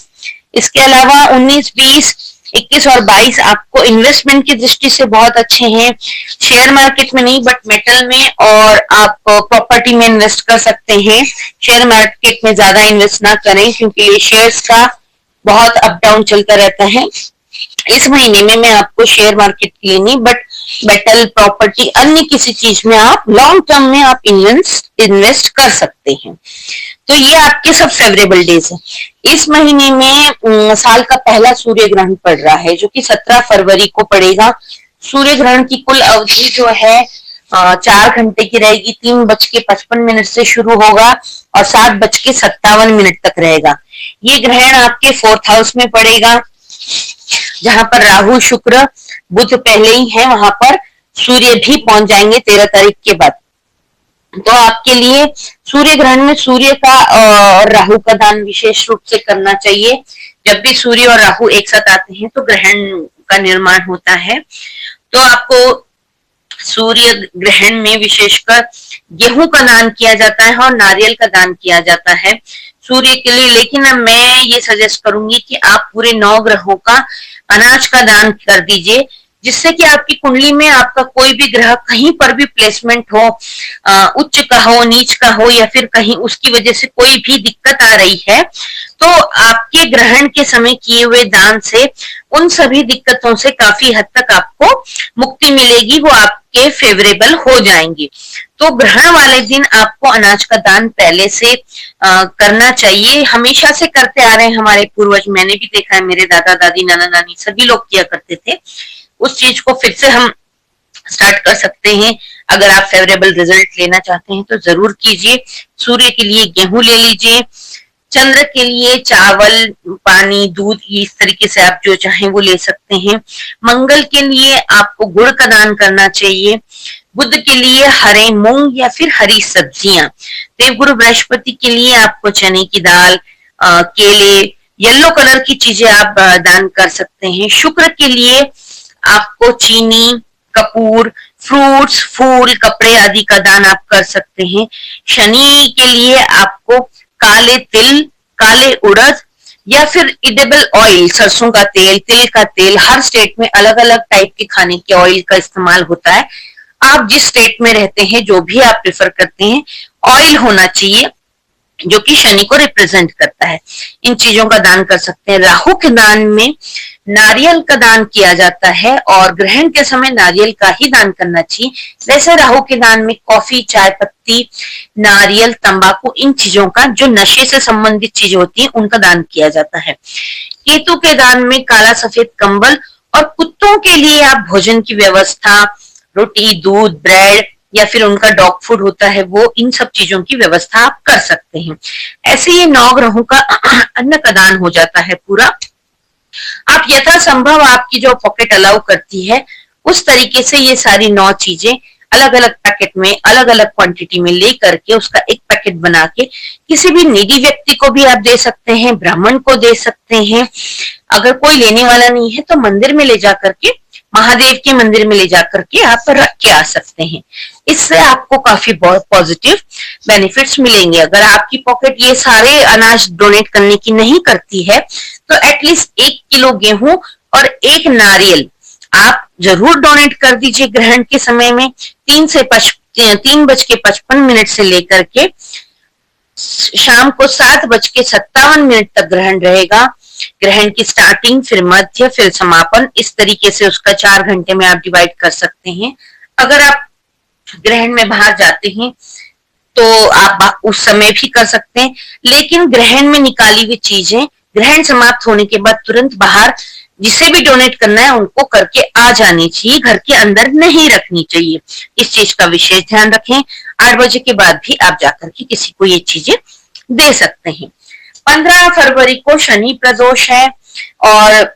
इसके अलावा 19, 20, 21 और 22 आपको इन्वेस्टमेंट की दृष्टि से बहुत अच्छे हैं। शेयर मार्केट में नहीं, बट मेटल में और आप प्रॉपर्टी में इन्वेस्ट कर सकते हैं। शेयर मार्केट में ज्यादा इन्वेस्ट ना करें, क्योंकि ये शेयर्स का बहुत अप डाउन चलता रहता है। इस महीने में मैं आपको शेयर मार्केट के लिए नहीं, बट मेटल, प्रॉपर्टी, अन्य किसी चीज में आप लॉन्ग टर्म में आप इन्वेस्ट कर सकते हैं। तो ये आपके सब फेवरेबल डेज है। इस महीने में साल का पहला सूर्य ग्रहण पड़ रहा है, जो कि 17 फरवरी को पड़ेगा। सूर्य ग्रहण की कुल अवधि जो है 4 घंटे की रहेगी। 3:55 से शुरू होगा और 7:57 तक रहेगा। ये ग्रहण आपके 4th हाउस में पड़ेगा, जहां पर राहु, शुक्र, बुध पहले ही है, वहां पर सूर्य भी पहुंच जाएंगे 13 तारीख के बाद। तो आपके लिए सूर्य ग्रहण में सूर्य का और राहु का दान विशेष रूप से करना चाहिए। जब भी सूर्य और राहु एक साथ आते हैं तो ग्रहण का निर्माण होता है। तो आपको सूर्य ग्रहण में विशेषकर गेहूं का दान किया जाता है और नारियल का दान किया जाता है सूर्य के लिए। लेकिन अब मैं ये सजेस्ट करूंगी कि आप पूरे 9 ग्रहों का अनाज का दान कर दीजिए, जिससे कि आपकी कुंडली में आपका कोई भी ग्रह कहीं पर भी प्लेसमेंट हो, उच्च का हो, नीच का हो, या फिर कहीं उसकी वजह से कोई भी दिक्कत आ रही है, तो आपके ग्रहण के समय किए हुए दान से उन सभी दिक्कतों से काफी हद तक आपको मुक्ति मिलेगी, वो आपके फेवरेबल हो जाएंगी। तो ग्रहण वाले दिन आपको अनाज का दान पहले से करना चाहिए। हमेशा से करते आ रहे हैं हमारे पूर्वज, मैंने भी देखा है, मेरे दादा दादी, नाना नानी सभी लोग किया करते थे। उस चीज को फिर से हम स्टार्ट कर सकते हैं। अगर आप फेवरेबल रिजल्ट लेना चाहते हैं तो जरूर कीजिए। सूर्य के लिए गेहूं ले लीजिए, चंद्र के लिए चावल, पानी, दूध, इस तरीके से आप जो चाहें वो ले सकते हैं। मंगल के लिए आपको गुड़ का दान करना चाहिए। बुध के लिए हरे मूंग या फिर हरी सब्जियां। देवगुरु बृहस्पति के लिए आपको चने की दाल, केले, येलो कलर की चीजें आप दान कर सकते हैं। शुक्र के लिए आपको चीनी, कपूर, फ्रूट्स, फूल, कपड़े आदि का दान आप कर सकते हैं। शनि के लिए आपको काले तिल, काले उड़द या फिर इडेबल ऑयल, सरसों का तेल, तिल का तेल, हर स्टेट में अलग अलग टाइप के खाने के ऑयल का इस्तेमाल होता है। आप जिस स्टेट में रहते हैं, जो भी आप प्रेफर करते हैं, ऑयल होना चाहिए जो कि शनि को रिप्रेजेंट करता है। इन चीजों का दान कर सकते हैं। राहु के दान में नारियल का दान किया जाता है और ग्रहण के समय नारियल का ही दान करना चाहिए। वैसे राहु के दान में कॉफी, चाय पत्ती, नारियल, तंबाकू, इन चीजों का, जो नशे से संबंधित चीजें होती हैं, उनका दान किया जाता है। केतु के दान में काला सफेद कंबल और कुत्तों के लिए आप भोजन की व्यवस्था, रोटी, दूध, ब्रेड या फिर उनका डॉग फूड होता है वो, इन सब चीजों की व्यवस्था आप कर सकते हैं। ऐसे ये 9 ग्रहों का अन्न का दान हो जाता है पूरा। आप यथासंभव आपकी जो पॉकेट अलाउ करती है उस तरीके से ये सारी 9 चीजें अलग अलग पैकेट में, अलग अलग क्वांटिटी में ले करके उसका एक पैकेट बना के किसी भी नीडी व्यक्ति को भी आप दे सकते हैं, ब्राह्मण को दे सकते हैं। अगर कोई लेने वाला नहीं है तो मंदिर में ले जा करके, महादेव के मंदिर में ले जाकर के आप रख के आ सकते हैं। इससे आपको काफी बहुत पॉजिटिव बेनिफिट्स मिलेंगे। अगर आपकी पॉकेट ये सारे अनाज डोनेट करने की नहीं करती है तो एटलीस्ट 1 किलो गेहूं और 1 नारियल आप जरूर डोनेट कर दीजिए। ग्रहण के समय में 3:55 से लेकर के शाम को 7:57 तक ग्रहण रहेगा। ग्रहण की स्टार्टिंग, फिर मध्य, फिर समापन, इस तरीके से उसका 4 घंटे में आप डिवाइड कर सकते हैं। अगर आप ग्रहण में बाहर जाते हैं तो आप उस समय भी कर सकते हैं, लेकिन ग्रहण में निकाली हुई चीजें ग्रहण समाप्त होने के बाद तुरंत बाहर जिसे भी डोनेट करना है उनको करके आ जानी चाहिए, घर के अंदर नहीं रखनी चाहिए। इस चीज का विशेष ध्यान रखें। 8 बजे के बाद भी आप जाकर के किसी को ये चीजें दे सकते हैं। 15 फरवरी को शनि प्रदोष है और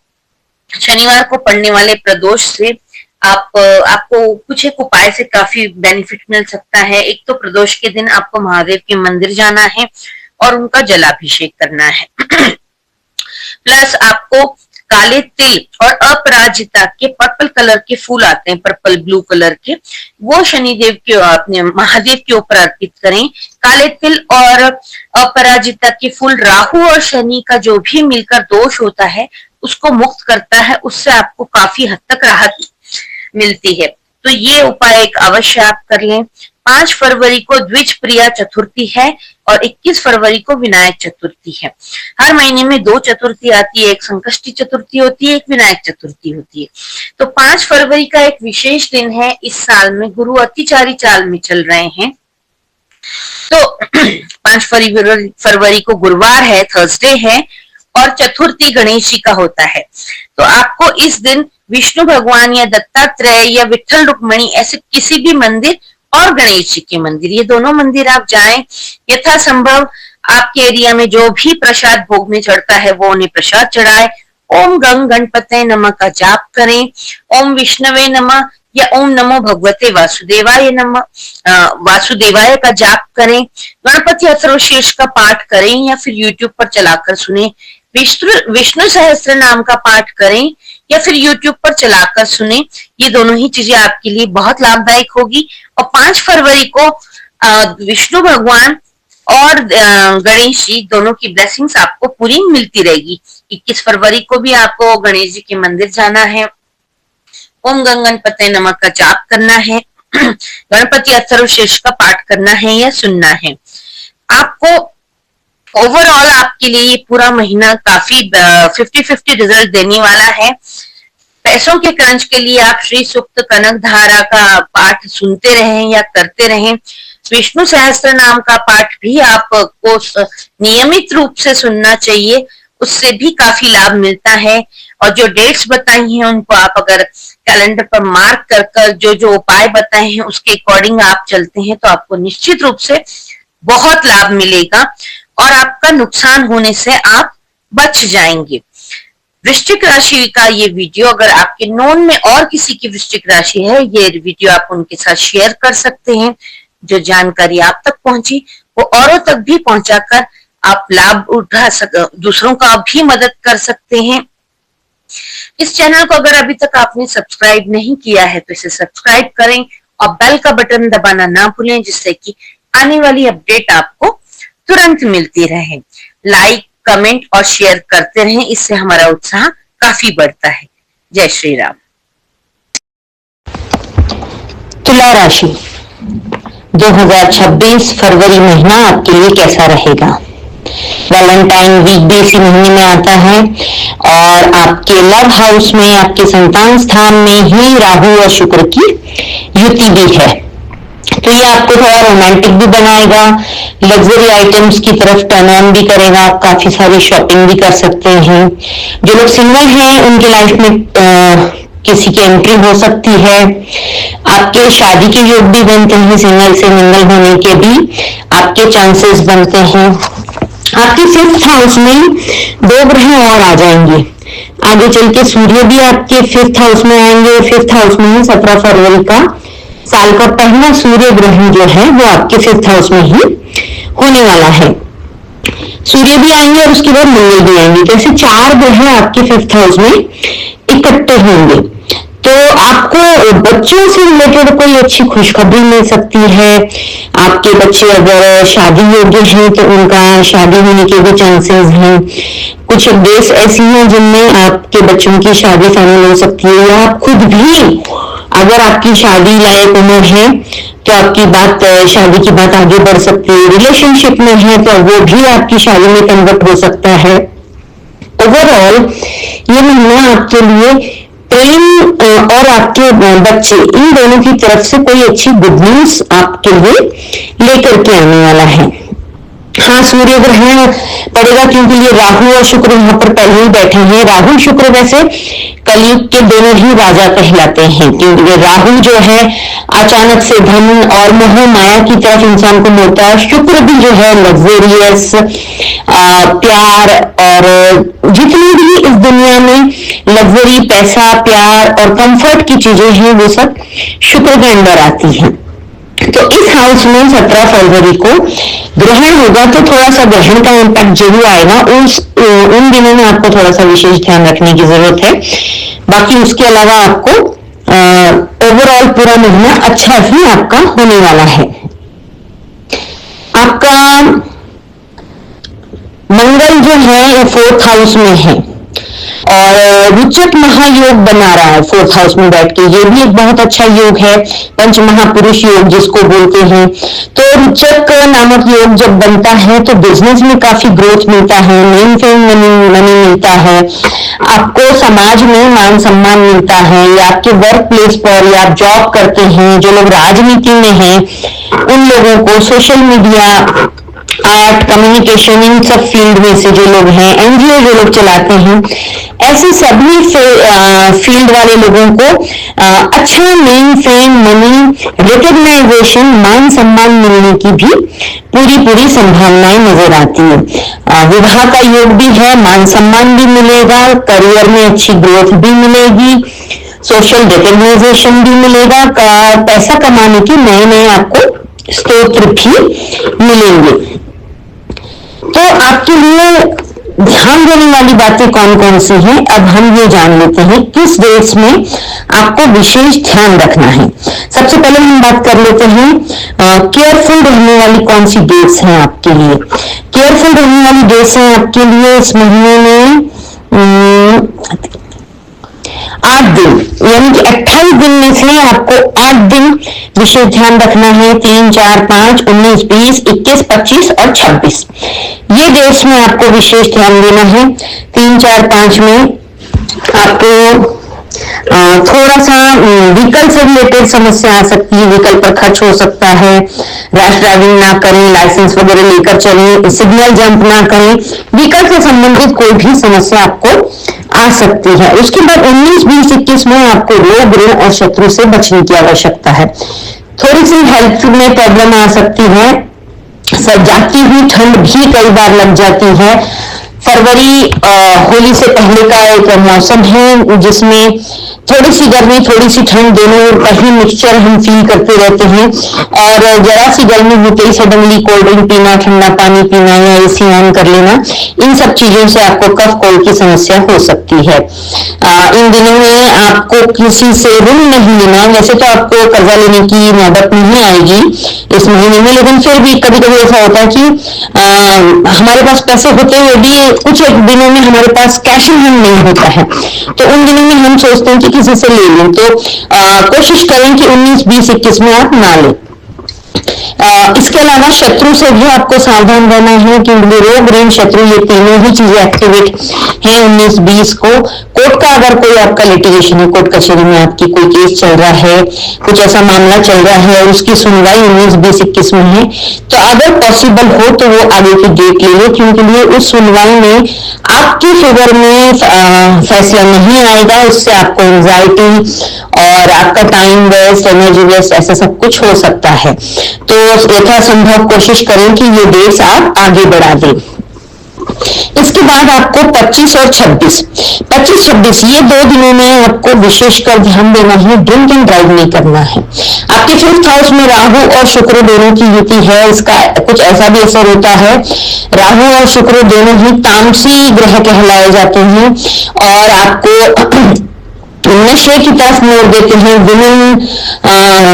शनिवार को पड़ने वाले प्रदोष से आपको कुछ एक उपाय से काफी बेनिफिट मिल सकता है। एक तो प्रदोष के दिन आपको महादेव के मंदिर जाना है और उनका जलाभिषेक करना है। प्लस आपको काले तिल और अपराजिता के पर्पल कलर के फूल आते हैं, पर्पल ब्लू कलर के, वो शनिदेव के, अपने महादेव के ऊपर अर्पित करें। काले तिल और अपराजिता के फूल राहु और शनि का जो भी मिलकर दोष होता है उसको मुक्त करता है, उससे आपको काफी हद तक राहत मिलती है। तो ये उपाय एक अवश्य आप कर लें। 5 फरवरी को द्विज प्रिया चतुर्थी है और 21 फरवरी को विनायक चतुर्थी है। हर महीने में 2 चतुर्थी आती है, एक संकष्टी चतुर्थी होती है, एक विनायक चतुर्थी होती है। तो 5 फरवरी का एक विशेष दिन है। इस साल में गुरु अतिचारी चाल में चल रहे हैं, तो 5 फरवरी को गुरुवार है, थर्सडे है और चतुर्थी गणेश जी का होता है। तो आपको इस दिन विष्णु भगवान या दत्तात्रेय या विठल रुक्मणी ऐसे किसी भी मंदिर और गणेश जी के मंदिर, ये दोनों मंदिर आप जाएं। यथासंभव आपके एरिया में जो भी प्रसाद भोग में चढ़ता है वो उन्हें प्रसाद चढ़ाए। ओम गंग गणपते नमः का जाप करें, ओम विष्णवे नमः या ओम नमो भगवते वासुदेवाय नमः, वासुदेवाय का जाप करें। गणपति अथर्वशीर्ष का पाठ करें या फिर यूट्यूब पर चलाकर सुने। विष्णु सहस्त्र नाम का पाठ करें या फिर यूट्यूब पर चलाकर सुने। ये दोनों ही चीजें आपके लिए बहुत लाभदायक होगी। और 5 फरवरी को विष्णु भगवान और गणेश जी दोनों की ब्लेसिंग्स आपको पूरी मिलती रहेगी। 21 फरवरी को भी आपको गणेश जी के मंदिर जाना है, ओम गणपते नमः का जाप करना है, गणपति अथर्वशीर्ष का पाठ करना है या सुनना है। आपको ओवरऑल आपके लिए ये पूरा महीना काफी 50-50 रिजल्ट देने वाला है। पैसों के क्रंच के लिए आप श्री सूक्त, कनक धारा का पाठ सुनते रहें या करते रहें। विष्णु सहस्त्र नाम का पाठ भी आपको नियमित रूप से सुनना चाहिए, उससे भी काफी लाभ मिलता है। और जो डेट्स बताई हैं उनको आप अगर कैलेंडर पर मार्क कर कर जो जो उपाय बताए हैं उसके अकॉर्डिंग आप चलते हैं तो आपको निश्चित रूप से बहुत लाभ मिलेगा और आपका नुकसान होने से आप बच जाएंगे। वृश्चिक राशि का ये वीडियो अगर आपके नोन में और किसी की वृश्चिक राशि है, ये वीडियो आप उनके साथ शेयर कर सकते हैं। जो जानकारी आप तक पहुंची वो औरों तक भी पहुंचाकर आप लाभ उठा दूसरों का भी मदद कर सकते हैं। इस चैनल को अगर अभी तक आपने सब्सक्राइब नहीं किया है तो इसे सब्सक्राइब करें और बेल का बटन दबाना ना भूलें, जिससे कि आने वाली अपडेट आपको तुरंत मिलती रहे। लाइक, कमेंट और शेयर करते रहें, इससे हमारा उत्साह काफी बढ़ता है। जय श्री राम। तुला राशि 2026 फरवरी महीना आपके लिए कैसा रहेगा। वैलेंटाइन वीक भी इसी महीने में आता है और आपके लव हाउस में, आपके संतान स्थान में ही राहु और शुक्र की युति भी है, तो ये आपको थोड़ा रोमांटिक भी बनाएगा, लग्जरी आइटम्स की तरफ टर्न ऑन भी करेगा, आप काफी सारी शॉपिंग भी कर सकते हैं। जो लोग सिंगल हैं उनके लाइफ में किसी की एंट्री हो सकती है। आपके शादी के योग भी बनते हैं, सिंगल से मिंगल होने के भी आपके चांसेस बनते हैं। आपके 5th हाउस में 2 ग्रह और आ जाएंगे, आगे चल के सूर्य भी आपके 5th हाउस में आएंगे। 5th हाउस में ही 17 फरवरी का साल का पहला सूर्य ग्रहण जो है वो आपके 5th हाउस में ही होने वाला है। सूर्य भी आएंगे और उसके बाद मंगल भी आएंगे, तो ऐसे 4 ग्रह आपके 5th हाउस में इकट्ठे होंगे। तो आपको बच्चों से रिलेटेड कोई अच्छी खुशखबरी मिल सकती है। आपके बच्चे अगर शादी योग्य हैं तो उनका शादी होने के भी चांसेस हैं। कुछ डेट्स ऐसी हैं जिनमें आपके बच्चों की शादी फाइनल हो सकती है, या आप खुद भी अगर आपकी शादी लायक उम्र है तो आपकी बात, शादी की बात आगे बढ़ सकती है। रिलेशनशिप में है तो वो भी आपकी शादी में कन्वर्ट हो सकता है। ओवरऑल ये महीना आपके लिए प्रेम और आपके बच्चे, इन दोनों की तरफ से कोई अच्छी गुड न्यूज आपके लिए लेकर के आने वाला है। हाँ, सूर्य ग्रहण पड़ेगा क्योंकि ये राहु और शुक्र यहाँ पर पहले ही बैठे हैं। राहु शुक्र वैसे कलयुग के दोनों ही राजा कहलाते हैं, क्योंकि राहु जो है अचानक से धन और मोह माया की तरफ इंसान को मोड़ता है। शुक्र भी जो है लग्जरियस, प्यार और जितनी भी इस दुनिया में लग्जरी, पैसा, प्यार और कंफर्ट की चीजें हैं वो सब शुक्र के अंदर आती हैं। तो इस हाउस में 17 फरवरी को ग्रहण होगा, तो थोड़ा सा ग्रहण का इम्पैक्ट जरूर आएगा। उन दिनों में आपको थोड़ा सा विशेष ध्यान रखने की जरूरत है। बाकी उसके अलावा आपको ओवरऑल पूरा महीना अच्छा ही आपका होने वाला है। आपका मंगल जो है 4th हाउस में है और रुचक महायोग बना रहा है 4th हाउस में बैठ के। ये भी एक बहुत अच्छा योग है, पंच महापुरुष योग जिसको बोलते हैं। तो रुचक नामक योग जब बनता है तो बिजनेस में काफी ग्रोथ मिलता है, मेन फेम मनी मिलता है, आपको समाज में मान सम्मान मिलता है, या आपके वर्क प्लेस पर, या आप जॉब करते हैं, जो लोग राजनीति में हैं उन लोगों को, सोशल मीडिया, आर्ट, कम्युनिकेशन, इन सब फील्ड में से जो लोग हैं, एनजीओ जो लोग चलाते हैं, ऐसे सभी फील्ड वाले लोगों को अच्छा नेम, फेम, मनी, रिकॉग्नाइजेशन, मान सम्मान मिलने की भी पूरी संभावनाएं नजर आती है। विवाह का योग भी है, मान सम्मान भी मिलेगा, करियर में अच्छी ग्रोथ भी मिलेगी, सोशल रिकॉग्नाइजेशन भी मिलेगा, पैसा कमाने के नए नए आपको स्तोत्र भी मिलेंगे। तो आपके लिए ध्यान देने वाली बातें कौन कौन सी हैं, अब हम ये जान लेते हैं किस डेट्स में आपको विशेष ध्यान रखना है। सबसे पहले हम बात कर लेते हैं केयरफुल रहने वाली कौन सी डेट्स हैं आपके लिए। केयरफुल रहने वाली डेट्स हैं आपके लिए इस महीने में 8 दिन, यानी कि 28 दिन में से आपको 8 दिन विशेष ध्यान रखना है। 3, 4, 5, 19, 20, 21, 25 और 26, ये डेट्स में आपको विशेष ध्यान देना है। 3, 4, 5 में आपको थोड़ा सा व्हीकल से रिलेटेड समस्या आ सकती है, व्हीकल पर खर्च हो सकता है, रैश ड्राइविंग ना करें, लाइसेंस वगैरह लेकर चलें, सिग्नल जंप ना करें, व्हीकल से संबंधित कोई भी समस्या आपको आ सकती है। उसके बाद 19, 20, 21 में आपको रोग, ऋण और शत्रु से बचने की आवश्यकता है। थोड़ी सी हेल्थ में प्रॉब्लम आ सकती है, जाती हुई ठंड भी कई बार लग जाती है। फरवरी होली से पहले का एक मौसम है जिसमें थोड़ी सी गर्मी, थोड़ी सी ठंड, दोनों का ही मिक्सचर हम फील करते रहते हैं। और जरा सी गर्मी होते ही सडनली कोल्ड ड्रिंक पीना, ठंडा पानी पीना या एसी ऑन कर लेना, इन सब चीजों से आपको कफ कोल्ड की समस्या हो सकती है। इन दिनों में आपको किसी से ऋण नहीं लेना। वैसे तो आपको कर्जा लेने की नौबत नहीं आएगी इस महीने में, लेकिन फिर भी कभी कभी ऐसा होता है कि हमारे पास पैसे होते हुए भी कुछ एक दिनों में हमारे पास कैश इन हैंड नहीं होता है, तो उन दिनों में हम सोचते हैं कि किसी से ले लें। तो कोशिश करें कि 19, 20, 21 में आप ना लें। इसके अलावा शत्रु से भी आपको सावधान रहना है, क्योंकि रोग, ऋण, शत्रु ये तीनों ही चीजें एक्टिवेट हैं 19, 20 को। कोर्ट का अगर कोई आपका लिटिगेशन है, कोर्ट कचहरी में आपकी कोई केस चल रहा है, कुछ ऐसा मामला चल रहा है और उसकी सुनवाई 19, 20, 21 में है, तो अगर पॉसिबल हो तो वो आगे की डेट ले लो, क्योंकि उस सुनवाई में आपके फेवर में फैसला नहीं आएगा। उससे आपको एंजाइटी और आपका टाइम वेस्ट, एनर्जी वेस्ट, ऐसा सब कुछ हो सकता है। तो यथासंभव कोशिश करें कि ये डेट्स आप आगे बढ़ा दें। इसके बाद आपको 25 और 26, 25, 26 ये 2 दिनों में आपको विशेषकर ध्यान देना है, ड्रिंक एंड ड्राइव नहीं करना है। आपके 5th हाउस में राहु और शुक्र दोनों की युति है। इसका कुछ ऐसा भी असर होता है, राहु और शुक्र दोनों ही तामसी ग्रह कहलाए जाते हैं और आपको नशे की तरफ मोड़ देते हैं,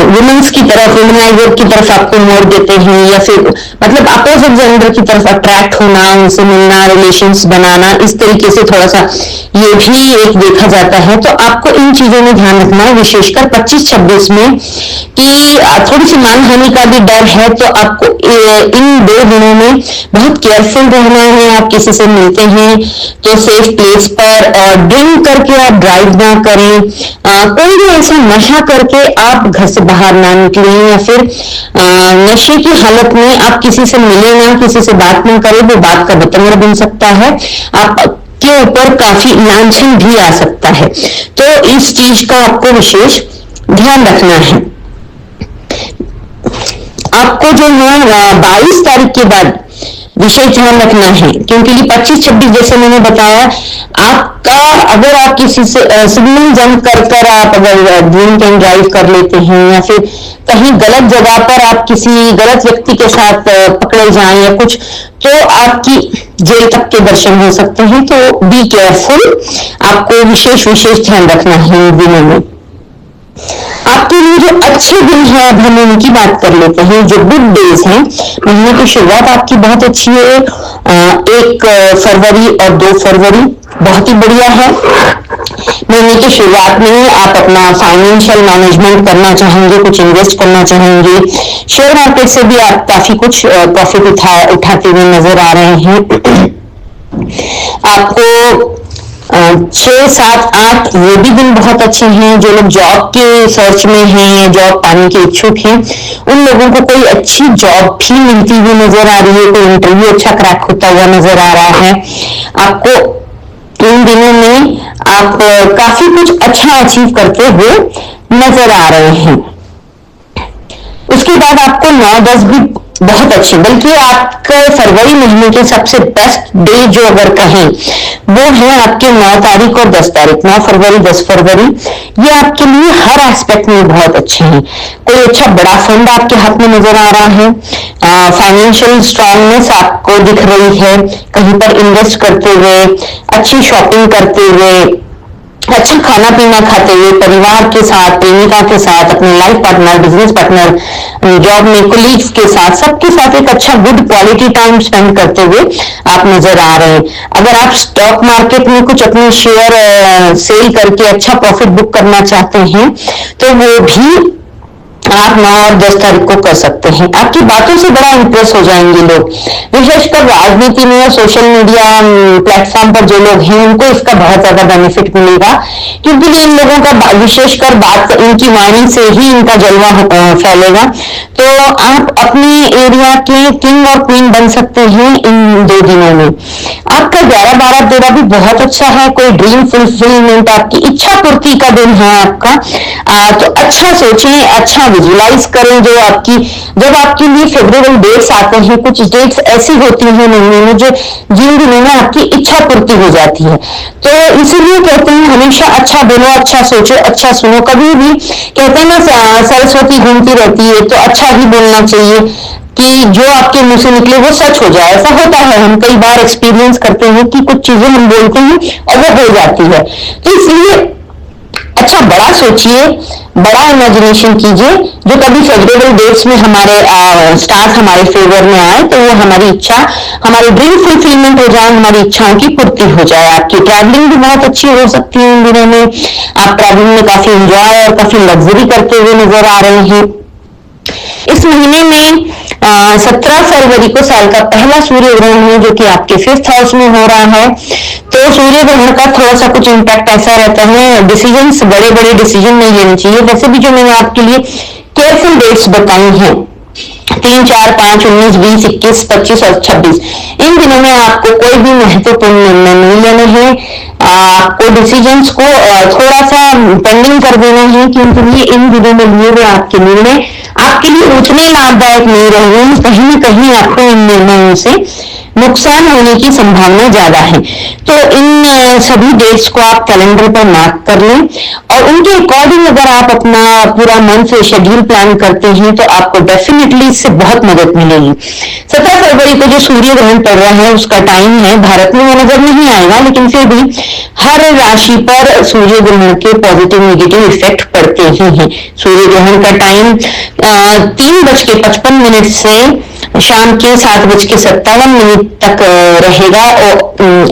वुमेन्स की तरफ, वुमेनाइजर की तरफ आपको मोड़ देते हैं, या फिर मतलब अपोजिट जेंडर की तरफ अट्रैक्ट होना, उनसे मिलना, रिलेशंस बनाना, इस तरीके से थोड़ा सा ये भी एक देखा जाता है। तो आपको इन चीजों में ध्यान रखना है, विशेषकर 25, 26 में, कि थोड़ी सी मानहानि का भी डर है। तो आपको इन 2 दिनों में बहुत केयरफुल रहना है। आप किसी से मिलते हैं तो सेफ प्लेस पर, और ड्रिंक करके आप ड्राइव ना करें, कोई भी ऐसा नशा करके आप घर से बाहर ना निकलें, या फिर नशे की हालत में आप किसी से मिले ना, किसी से बात ना करें, वो बात का बतंगड़ बन सकता है, आप के ऊपर काफी लांछन भी आ सकता है। तो इस चीज का आपको विशेष ध्यान रखना है। आपको जो है 22 तारीख के बाद विशेष ध्यान रखना है, क्योंकि 25, 26 जैसे मैंने बताया, आपका अगर आप किसी से सिग्नल जंप कर आप अगर ड्रिंक एंड ड्राइव कर लेते हैं, या फिर कहीं गलत जगह पर आप किसी गलत व्यक्ति के साथ पकड़े जाएं या कुछ, तो आपकी जेल तक के दर्शन हो सकते हैं। तो बी केयरफुल, आपको विशेष ध्यान रखना है इन दिनों में। आपके लिए जो अच्छे दिन है, अब हम उनकी बात कर लेते हैं। जो गुड डेज हैं, महीने की शुरुआत आपकी बहुत अच्छी है। 1 फरवरी और 2 फरवरी बहुत ही बढ़िया है। महीने की शुरुआत में आप अपना फाइनेंशियल मैनेजमेंट करना चाहेंगे, कुछ इन्वेस्ट करना चाहेंगे, शेयर मार्केट से भी आप काफी कुछ प्रॉफिट उठाते हुए नजर आ रहे हैं। आपको 6, 7, 8 ये भी दिन बहुत अच्छे हैं। जो लोग जॉब के सर्च में हैं, जॉब पाने के इच्छुक हैं, उन लोगों को कोई अच्छी जॉब भी मिलती हुई नजर आ रही है, कोई इंटरव्यू अच्छा क्रैक होता हुआ नजर आ रहा है। आपको इन दिनों में आप काफी कुछ अच्छा अचीव करते हुए नजर आ रहे हैं। उसके बाद आपको 9, 10 भी बहुत अच्छे, बल्कि आपके फरवरी महीने के सबसे बेस्ट डे जो अगर कहें वो है आपके 9 तारीख और 10 तारीख। 9 फरवरी, 10 फरवरी ये आपके लिए हर एस्पेक्ट में बहुत अच्छे हैं। कोई अच्छा बड़ा फंड आपके हाथ में नजर आ रहा है, फाइनेंशियल स्ट्रांगनेस आपको दिख रही है, कहीं पर इन्वेस्ट करते हुए, अच्छी शॉपिंग करते हुए, अच्छा खाना पीना खाते हुए, परिवार के साथ, प्रेमिका के साथ, अपने life partner, business partner, job में कोलीग्स के साथ, सबके साथ एक अच्छा गुड क्वालिटी टाइम स्पेंड करते हुए आप नजर आ रहे हैं। अगर आप स्टॉक मार्केट में कुछ अपने शेयर सेल करके अच्छा प्रॉफिट बुक करना चाहते हैं, तो वो भी आप 9 और 10 तारीख को कर सकते हैं। आपकी बातों से बड़ा इंप्रेस हो जाएंगे लोग, विशेषकर राजनीति में और सोशल मीडिया प्लेटफॉर्म पर जो लोग हैं उनको इसका बहुत ज्यादा बेनिफिट मिलेगा, क्योंकि इन लोगों का विशेषकर बात, इनकी वाणी से ही इनका जलवा फैलेगा। तो आप अपने एरिया के किंग और क्वीन बन सकते हैं इन 2 दिनों में। आपका 11, 12, 13 भी बहुत अच्छा है, कोई ड्रीम फुलफिलमेंट, आपकी इच्छा पूर्ति का दिन है आपका। तो अच्छा सोचें, अच्छा विजुलाइज करें, जो आपकी, जब आपके लिए फेवरेबल डेट्स आते हैं, कुछ डेट्स ऐसी होती हैं महीने में जो जिन दिनों में आपकी इच्छा पूर्ति हो जाती है। तो इसीलिए कहते हैं हमेशा अच्छा बोलो, अच्छा सोचो, अच्छा सुनो। कभी भी कहते हैं ना सरस्वती घूमती रहती है, तो अच्छा ही बोलना चाहिए कि जो आपके मुंह से निकले वो सच हो जाए। ऐसा होता है, हम कई बार एक्सपीरियंस करते हैं कि कुछ चीजें हम बोलते हैं और वो हो जाती है। तो इसलिए अच्छा बड़ा सोचिए, बड़ा इमेजिनेशन कीजिए, जो कभी फेवरेबल डेट्स में हमारे स्टार्स हमारे फेवर में आए तो वो हमारी इच्छा, हमारी ड्रीम फुलफिलमेंट हो जाए, हमारी इच्छाओं की पूर्ति हो जाए। आपकी ट्रैवलिंग भी बहुत अच्छी हो सकती है इन दिनों में। आप ट्रैवलिंग में काफी एंजॉय और काफी लग्जरी करते हुए नजर आ रहे हैं। इस महीने में 17 फरवरी को साल का पहला सूर्य ग्रहण है, जो कि आपके 5th हाउस में हो रहा है। तो सूर्य ग्रहण का थोड़ा सा कुछ इम्पैक्ट ऐसा रहता है, डिसीजंस, बड़े बड़े डिसीजन नहीं लेने चाहिए। वैसे भी जो मैंने आपके लिए केयरफुल डेट्स बताई हैं 3, 4, 5, 19, 20, 21, 25 और 26, इन दिनों में आपको कोई भी महत्वपूर्ण निर्णय नहीं लेने हैं। आपको डिसीजंस को थोड़ा सा पेंडिंग कर देना है, क्योंकि इन दिनों में लिए हुए आपके निर्णय आपके लिए उतने लाभदायक नहीं रहेंगे। कहीं न कहीं आपको इन निर्णयों से नुकसान होने की संभावना ज्यादा है। तो इन सभी डेट्स को आप कैलेंडर पर मार्क कर लें और उनके अकॉर्डिंग अगर आप अपना पूरा मंथ शेड्यूल प्लान करते हैं तो आपको डेफिनेटली इससे बहुत मदद मिलेगी। 17 फरवरी को जो सूर्य ग्रहण पड़ रहा है उसका टाइम है, भारत में वो नजर नहीं आएगा, लेकिन फिर भी हर राशि पर सूर्य ग्रहण के पॉजिटिव नेगेटिव इफेक्ट पड़ते ही हैं। सूर्य ग्रहण का टाइम 3:55 से शाम के 7:57 तक रहेगा और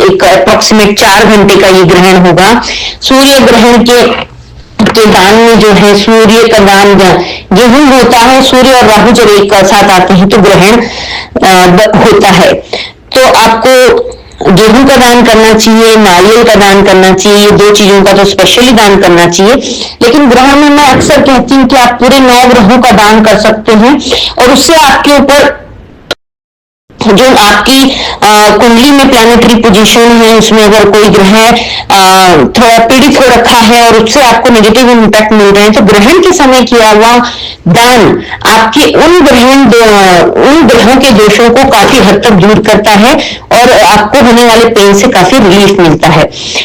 एक अप्रोक्सीमेट 4 घंटे का ये ग्रहण होगा। सूर्य ग्रहण के दान में जो है, सूर्य का दान गेहूं होता है। सूर्य और राहु जब एक साथ आते हैं तो ग्रहण होता है। तो आपको गेहूं का दान करना चाहिए, नारियल का दान करना चाहिए, ये 2 चीजों का तो स्पेशली दान करना चाहिए। लेकिन ग्रहण में मैं अक्सर कहती हूँ कि आप पूरे 9 ग्रहों का दान कर सकते हैं और उससे आपके ऊपर जो आपकी कुंडली में प्लैनेटरी पोजीशन है उसमें अगर कोई ग्रह थोड़ा पीड़ित हो रखा है और उससे आपको नेगेटिव इम्पैक्ट मिल रहे हैं, तो ग्रहण के समय किया हुआ दान आपके उन ग्रहों के दोषों को काफी हद तक दूर करता है और आपको होने वाले पेन से काफी रिलीफ मिलता है।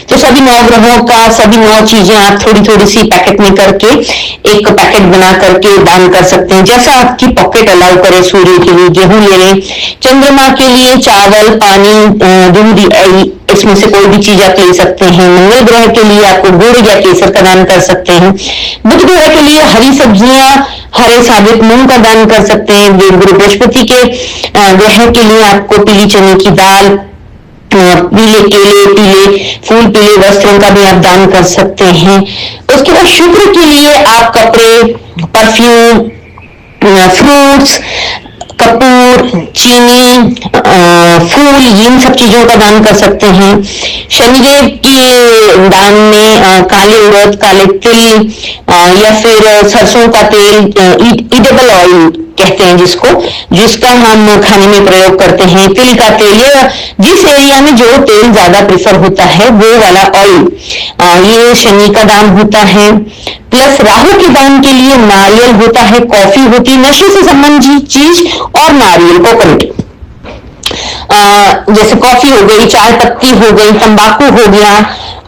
तो सभी 9 ग्रहों का, सभी 9 चीजें आप थोड़ी थोड़ी सी पैकेट में करके एक पैकेट बना करके दान कर सकते हैं, जैसा आपकी पॉकेट अलाउ करे। सूर्य के लिए गेहूं ले लें, चंद्रमा के लिए चावल, पानी, दूध, इसमें से कोई भी चीज आप ले सकते हैं। मंगल ग्रह के लिए आपको गुड़ या केसर का दान कर सकते हैं। बुध ग्रह के लिए हरी सब्जियां, हरे साबित मूंग का दान कर सकते हैं। देवगुरु बृहस्पति के ग्रह के लिए आपको पीली चने की दाल, पीले केले, पीले फूल, पीले वस्त्रों का भी आप दान कर सकते हैं। उसके बाद शुक्र के लिए आप कपड़े, परफ्यूम, फ्रूट्स, कपूर, चीनी, फूल, इन सब चीजों का दान कर सकते हैं। शनिदेव के दान में काले उड़द, काले तिल या फिर सरसों का तेल, ईडेबल ऑयल कहते हैं जिसका हम खाने में प्रयोग करते हैं, तिल का तेल, या जिस एरिया में जो तेल ज्यादा प्रेफर होता है वो वाला ऑयल, ये शनि का दान होता है। प्लस राहु के दान के लिए नारियल होता है, कॉफी होती है, नशे से संबंधित चीज, और नारियल, कोकोनट, जैसे कॉफी हो गई, चाय पत्ती हो गई, तंबाकू हो गया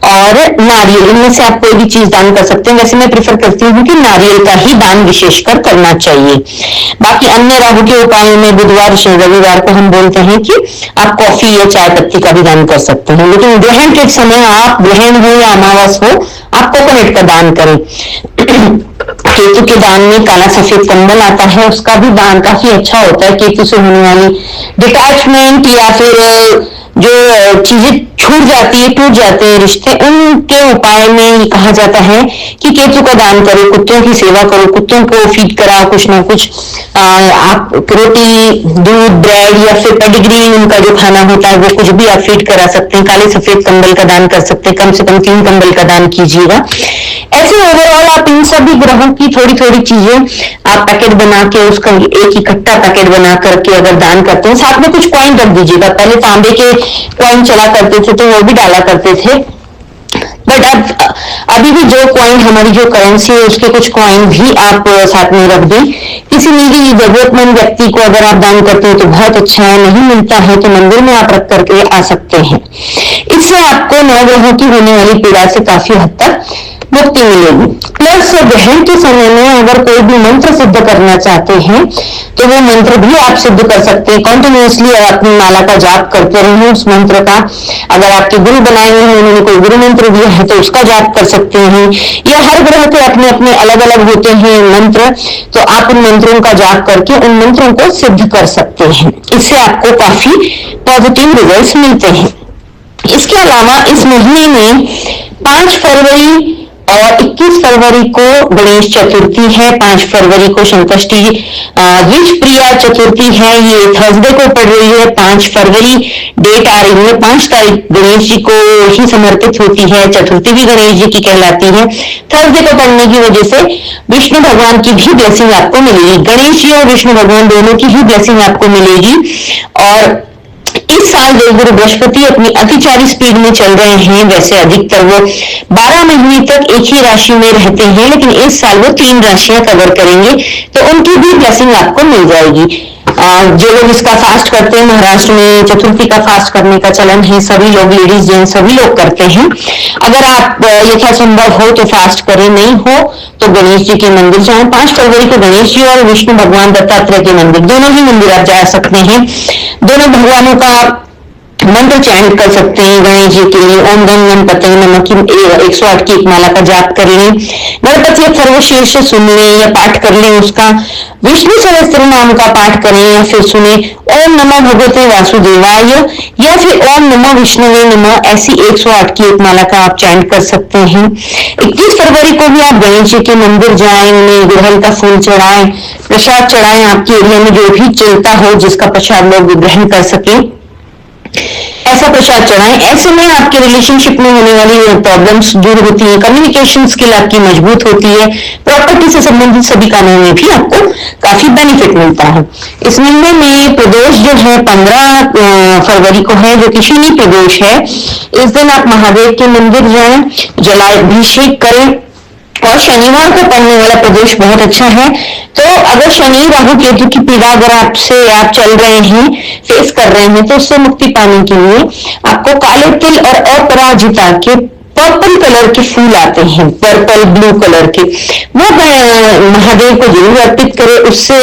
और नारियल, इनमें से आप कोई भी चीज दान कर सकते हैं। वैसे मैं प्रेफर करती हूँ कि नारियल का ही दान विशेषकर करना चाहिए। बाकी अन्य राहु के उपायों में बुधवार, रविवार को हम बोलते हैं कि आप कॉफी या चाय पत्ती का भी दान कर सकते हैं। लेकिन ग्रहण के समय, आप ग्रहण हो या अमावस हो, आप कोकोनट का दान करें। केतु के दान में काला सफेद कंबल आता है, उसका भी दान काफी अच्छा होता है। केतु से होने वाली डिटैचमेंट या फिर जो चीजें छूट जाती है, टूट जाते हैं रिश्ते, उनके उपाय में कहा जाता है कि केतु का दान करो, कुत्तों की सेवा करो, कुत्तों को फीड कराओ कुछ ना कुछ। आप रोटी, दूध, ब्रेड या फिर पेडिग्री, उनका जो खाना होता है वो कुछ भी आप फीड करा सकते हैं। काले सफेद कंबल का दान कर सकते हैं, कम से कम 3 कंबल का दान कीजिएगा। ऐसे ओवरऑल आप इन सभी ग्रहों की थोड़ी थोड़ी चीजें आप पैकेट बना के, उसका एक इकट्ठा पैकेट बना करके अगर दान करते हैं, साथ में कुछ कॉइन रख दीजिएगा। पहले तांबे के कॉइन चला करते थे तो वो भी डाला करते थे, बट अब अभी भी जो कॉइन, हमारी जो करेंसी है, उसके कुछ कॉइन भी आप साथ में रख दें। किसी भी जरूरतमंद व्यक्ति को अगर आप दान करते हैं तो बहुत अच्छा है, नहीं मिलता है तो मंदिर में आप रख करके आ सकते हैं। इससे आपको नवग्रहों की होने वाली पीड़ा से काफी हद तक मुक्ति मिलेगी। प्लस ग्रहण के समय में अगर कोई भी मंत्र सिद्ध करना चाहते हैं तो वो मंत्र भी आप सिद्ध कर सकते हैं। कॉन्टिन्यूसली अपनी माला का जाप करते रहें उस मंत्र का। अगर आपके गुरु बनाए हुए हैं, उन्होंने कोई गुरु मंत्र दिया है तो उसका जाप कर सकते हैं, या हर ग्रह के अपने अपने अलग अलग होते हैं मंत्र, तो आप उन मंत्रों का जाप करके उन मंत्रों को सिद्ध कर सकते हैं। इससे आपको काफी पॉजिटिव रिजल्ट्स मिलते हैं। इसके अलावा इस महीने में 5 फरवरी और 21 फरवरी को गणेश चतुर्थी है, 5 फरवरी को संकष्टी द्विज प्रिया चतुर्थी है, ये थर्सडे को पड़ रही है। 5 फरवरी डेट आ रही है, 5 तारीख गणेश जी को ही समर्पित होती है, चतुर्थी भी गणेश जी की कहलाती है। थर्सडे को पड़ने की वजह से विष्णु भगवान की भी ब्लेसिंग आपको मिलेगी, गणेश जी और विष्णु भगवान दोनों की ही ब्लेसिंग आपको मिलेगी। और इस साल देवगुरु बृहस्पति अपनी अतिचारी स्पीड में चल रहे हैं। वैसे अधिकतर वो 12 महीने तक एक ही राशि में रहते हैं, लेकिन इस साल वो 3 राशियां कवर करेंगे, तो उनकी भी ब्लेसिंग आपको मिल जाएगी। जो लोग इसका फास्ट करते हैं, महाराष्ट्र में चतुर्थी का फास्ट करने का चलन है, सभी लोग, लेडीज जेंट्स सभी लोग करते हैं। अगर आप यथासंभव हो तो फास्ट करें, नहीं हो तो गणेश जी के मंदिर जाएं। 5 फरवरी को गणेश जी और विष्णु भगवान दत्तात्रेय के मंदिर, दोनों ही मंदिर आप जा सकते हैं। दोनों भगवानों का मंत्र चैंट कर सकते हैं। गणेश जी के लिए ओम गं गणपतये नमः की 108 की एक माला का जाप कर लें, गणपति अथर्व शीर्ष सुन लें या पाठ कर लें उसका, विष्णु सहस्त्र नाम का पाठ करें या फिर सुने ओम नमः भगवते वासुदेवाय या फिर ओम नमः विष्णुवे नमः, ऐसी 108 की एक माला का आप चैंट कर सकते हैं। 21 फरवरी को भी आप गणेश जी के मंदिर जाएं, उन्हें गुड़हल का फूल चढ़ाएं, प्रसाद चढ़ाएं। आपके एरिया में जो भी चलता हो, जिसका प्रसाद लोग ग्रहण कर सके, ऐसा प्रसाद चढ़ाएं। ऐसे में आपके रिलेशनशिप में होने वाली प्रॉब्लम्स दूर होती है, कम्युनिकेशन स्किल आपकी मजबूत होती है, प्रॉपर्टी से संबंधित सभी कामों में भी आपको काफी बेनिफिट मिलता है। इस महीने में प्रदोष जो है 15 फरवरी को है, जो कि शनि प्रदोष है। इस दिन आप महादेव के मंदिर जाएं, जलाभिषेक करें, और शनिवार को पड़ने वाला प्रदोष बहुत अच्छा है। तो अगर शनि राहु केतु की पीड़ा अगर आपसे आप चल रहे हैं, फेस कर रहे हैं, तो उससे मुक्ति पाने के लिए आपको काले तिल और अपराजिता के पर्पल कलर के फूल आते हैं, पर्पल ब्लू कलर के, वो महादेव को जरूर अर्पित करें। उससे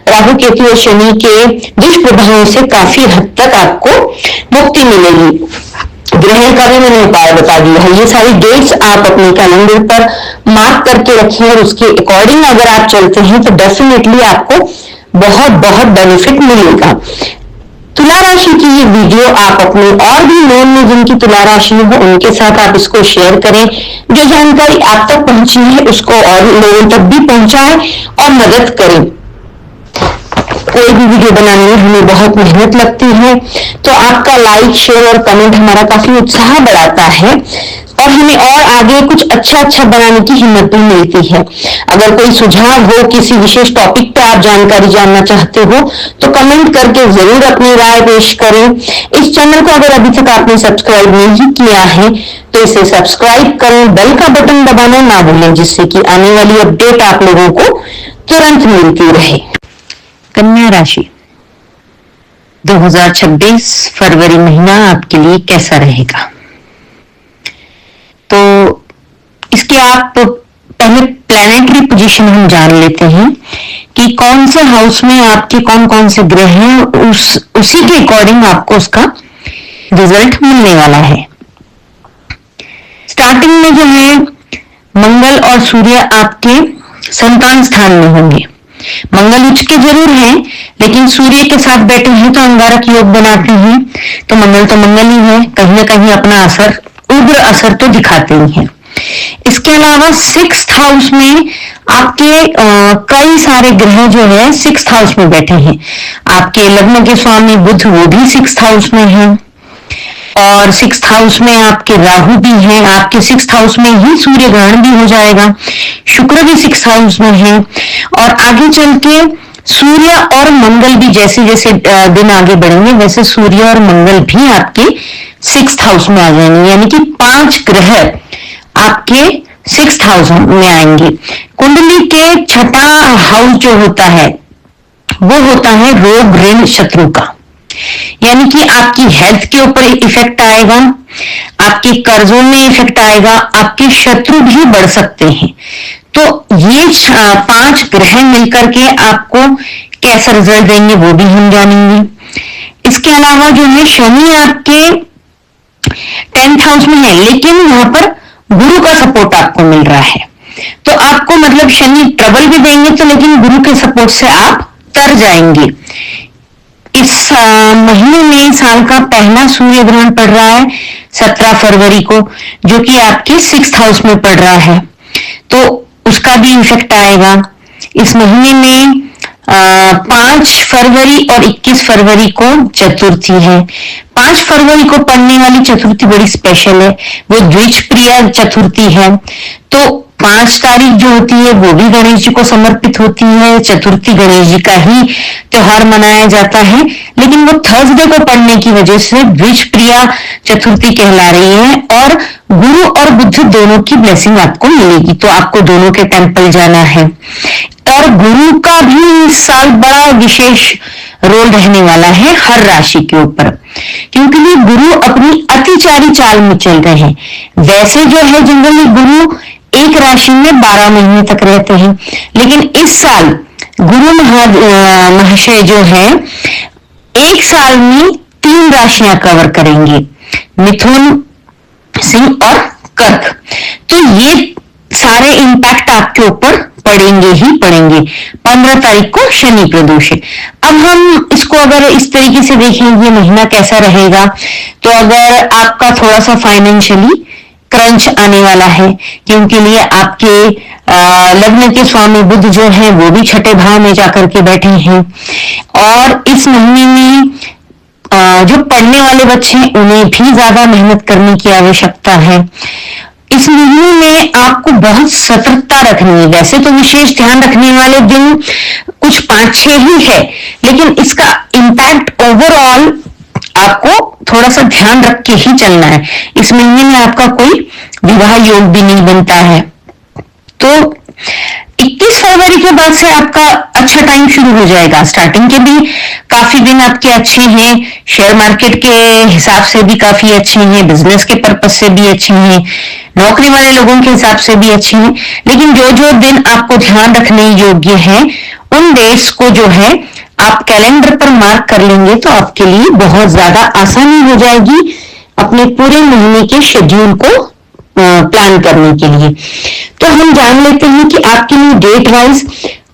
राहु केतु और शनि के दुष्प्रभावों से काफी हद तक आपको मुक्ति मिलेगी। ग्रहण का भी मैंने उपाय बता दिया है। ये सारी डेट्स आप अपने कैलेंडर पर मार्क करके रखें और उसके अकॉर्डिंग अगर आप चलते हैं तो डेफिनेटली आपको बहुत बहुत बेनिफिट मिलेगा। तुला राशि की ये वीडियो आप अपने और भी नोन में जिनकी तुला राशि हो उनके साथ आप इसको शेयर करें। जो जानकारी आप तक पहुंची है उसको और लोगों तक भी पहुंचाएं और मदद करें। कोई भी वीडियो बनाने में हमें बहुत मेहनत लगती है, तो आपका लाइक, शेयर और कमेंट हमारा काफी उत्साह बढ़ाता है और हमें और आगे कुछ अच्छा बनाने की हिम्मत भी मिलती है। अगर कोई सुझाव हो, किसी विशेष टॉपिक पर आप जानकारी जानना चाहते हो तो कमेंट करके जरूर अपनी राय पेश करें। इस चैनल को अगर अभी तक आपने सब्सक्राइब नहीं किया है तो इसे सब्सक्राइब करें, बेल का बटन दबाना ना भूलें, जिससे कि आने वाली अपडेट आप लोगों को तुरंत मिलती रहे। कन्या राशि 2026 फरवरी महीना आपके लिए कैसा रहेगा? तो इसके आप पहले प्लैनेटरी पोजीशन हम जान लेते हैं कि कौन से हाउस में आपके कौन कौन से ग्रह हैं, उसी के अकॉर्डिंग आपको उसका रिजल्ट मिलने वाला है। स्टार्टिंग में जो है मंगल और सूर्य आपके संतान स्थान में होंगे। मंगल उच्च के जरूर हैं, लेकिन सूर्य के साथ बैठे हैं तो अंगारक योग बनाते हैं, तो मंगल ही है, कहीं ना कहीं अपना असर, उग्र असर तो दिखाते ही हैं। इसके अलावा 6th हाउस में आपके कई सारे ग्रह जो है 6th हाउस में बैठे हैं। आपके लग्न के स्वामी बुध वो भी 6th हाउस में है, और 6th हाउस में आपके राहु भी हैं। आपके 6th हाउस में ही सूर्य ग्रहण भी हो जाएगा, शुक्र भी 6th हाउस में है, और आगे चल के सूर्य और मंगल भी जैसे जैसे दिन आगे बढ़ेंगे वैसे सूर्य और मंगल भी आपके 6th हाउस में आ जाएंगे, यानी कि 5 ग्रह आपके 6th हाउस में आएंगे। कुंडली के 6ठा हाउस जो होता है वो होता है रोग ऋण शत्रु का, यानी कि आपकी हेल्थ के ऊपर इफेक्ट आएगा, आपके कर्जों में इफेक्ट आएगा, आपके शत्रु भी बढ़ सकते हैं। तो ये 5 ग्रह मिलकर के आपको कैसा रिजल्ट देंगे वो भी हम जानेंगे। इसके अलावा जो है शनि आपके 10th हाउस में है, लेकिन वहां पर गुरु का सपोर्ट आपको मिल रहा है, तो आपको मतलब शनि ट्रबल भी देंगे तो, लेकिन गुरु के सपोर्ट से आप तर जाएंगे। इस महीने में साल का पहला सूर्य ग्रहण पड़ रहा है 17 फरवरी को, जो कि आपके 6th हाउस में पड़ रहा है, तो उसका भी इफेक्ट आएगा। इस महीने में 5 फरवरी और 21 फरवरी को चतुर्थी है। 5 फरवरी को पड़ने वाली चतुर्थी बड़ी स्पेशल है, वो द्विज प्रिया चतुर्थी है। तो 5 तारीख जो होती है वो भी गणेश जी को समर्पित होती है, चतुर्थी गणेश जी का ही त्योहार मनाया जाता है, लेकिन वो थर्सडे को पड़ने की वजह से द्विज प्रिया चतुर्थी कहला रही है, और गुरु और बुध दोनों की ब्लेसिंग आपको मिलेगी, तो आपको दोनों के टेंपल जाना है। और गुरु का भी इस साल बड़ा विशेष रोल रहने वाला है हर राशि के ऊपर, क्योंकि ये गुरु अपनी अतिचारी चाल में चल रहे हैं। वैसे जो है जनरली गुरु एक राशि में 12 महीने तक रहते हैं, लेकिन इस साल गुरु महाशय जो है एक साल में 3 राशियां कवर करेंगे, मिथुन, सिंह और कर्क। तो ये सारे इंपैक्ट आपके ऊपर पड़ेंगे ही पड़ेंगे। 15 तारीख को शनि प्रदोष है। अब हम इसको अगर इस तरीके से देखेंगे महीना कैसा रहेगा, तो अगर आपका थोड़ा सा फाइनेंशियली क्रंच आने वाला है, क्योंकि लिए आपके लग्न के स्वामी बुध जो है वो भी 6ठे भाव में जाकर के बैठे हैं, और इस महीने में जो पढ़ने वाले बच्चे हैं उन्हें भी ज्यादा मेहनत करने की आवश्यकता है। इस महीने में आपको बहुत सतर्कता रखनी है। वैसे तो विशेष ध्यान रखने वाले दिन कुछ 5-6 ही है, लेकिन इसका इम्पैक्ट ओवरऑल आपको थोड़ा सा ध्यान रख के ही चलना है। इस महीने में आपका कोई विवाह योग भी नहीं बनता है। तो 21 फरवरी के बाद से आपका अच्छा टाइम शुरू हो जाएगा। स्टार्टिंग के भी काफी दिन आपके अच्छे हैं, शेयर मार्केट के हिसाब से भी काफी अच्छे हैं, बिजनेस के पर्पज से भी अच्छे हैं, नौकरी वाले लोगों के हिसाब से भी अच्छे हैं। लेकिन जो जो दिन आपको ध्यान रखने योग्य है उन डेट्स को जो है आप कैलेंडर पर मार्क कर लेंगे तो आपके लिए बहुत ज्यादा आसानी हो जाएगी अपने पूरे महीने के शेड्यूल को प्लान करने के लिए। तो हम जान लेते हैं कि आपके लिए डेट वाइज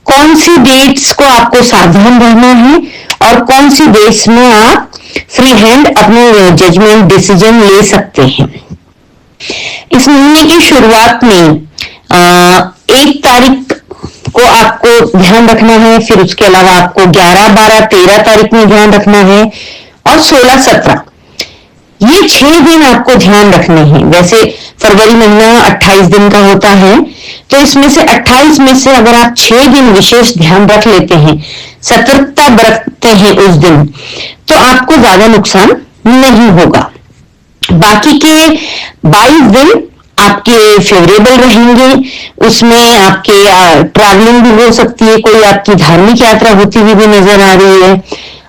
कौन सी डेट्स को आपको सावधान रहना है और कौन सी डेट्स में आप फ्री हैंड अपने जजमेंट डिसीजन ले सकते हैं। इस महीने की शुरुआत में 1 तारीख को आपको ध्यान रखना है, फिर उसके अलावा आपको 11, 12, 13 तारीख में ध्यान रखना है, और 16, 17 ये 6 दिन आपको ध्यान रखने हैं। वैसे फरवरी महीना 28 दिन का होता है, तो इसमें से 28 में से अगर आप 6 दिन विशेष ध्यान रख लेते हैं, सतर्कता बरतते हैं उस दिन, तो आपको ज्यादा नुकसान नहीं होगा। बाकी के 22 दिन आपके फेवरेबल रहेंगे। उसमें आपके ट्रैवलिंग भी हो सकती है, कोई आपकी धार्मिक यात्रा होती हुई भी नजर आ रही है,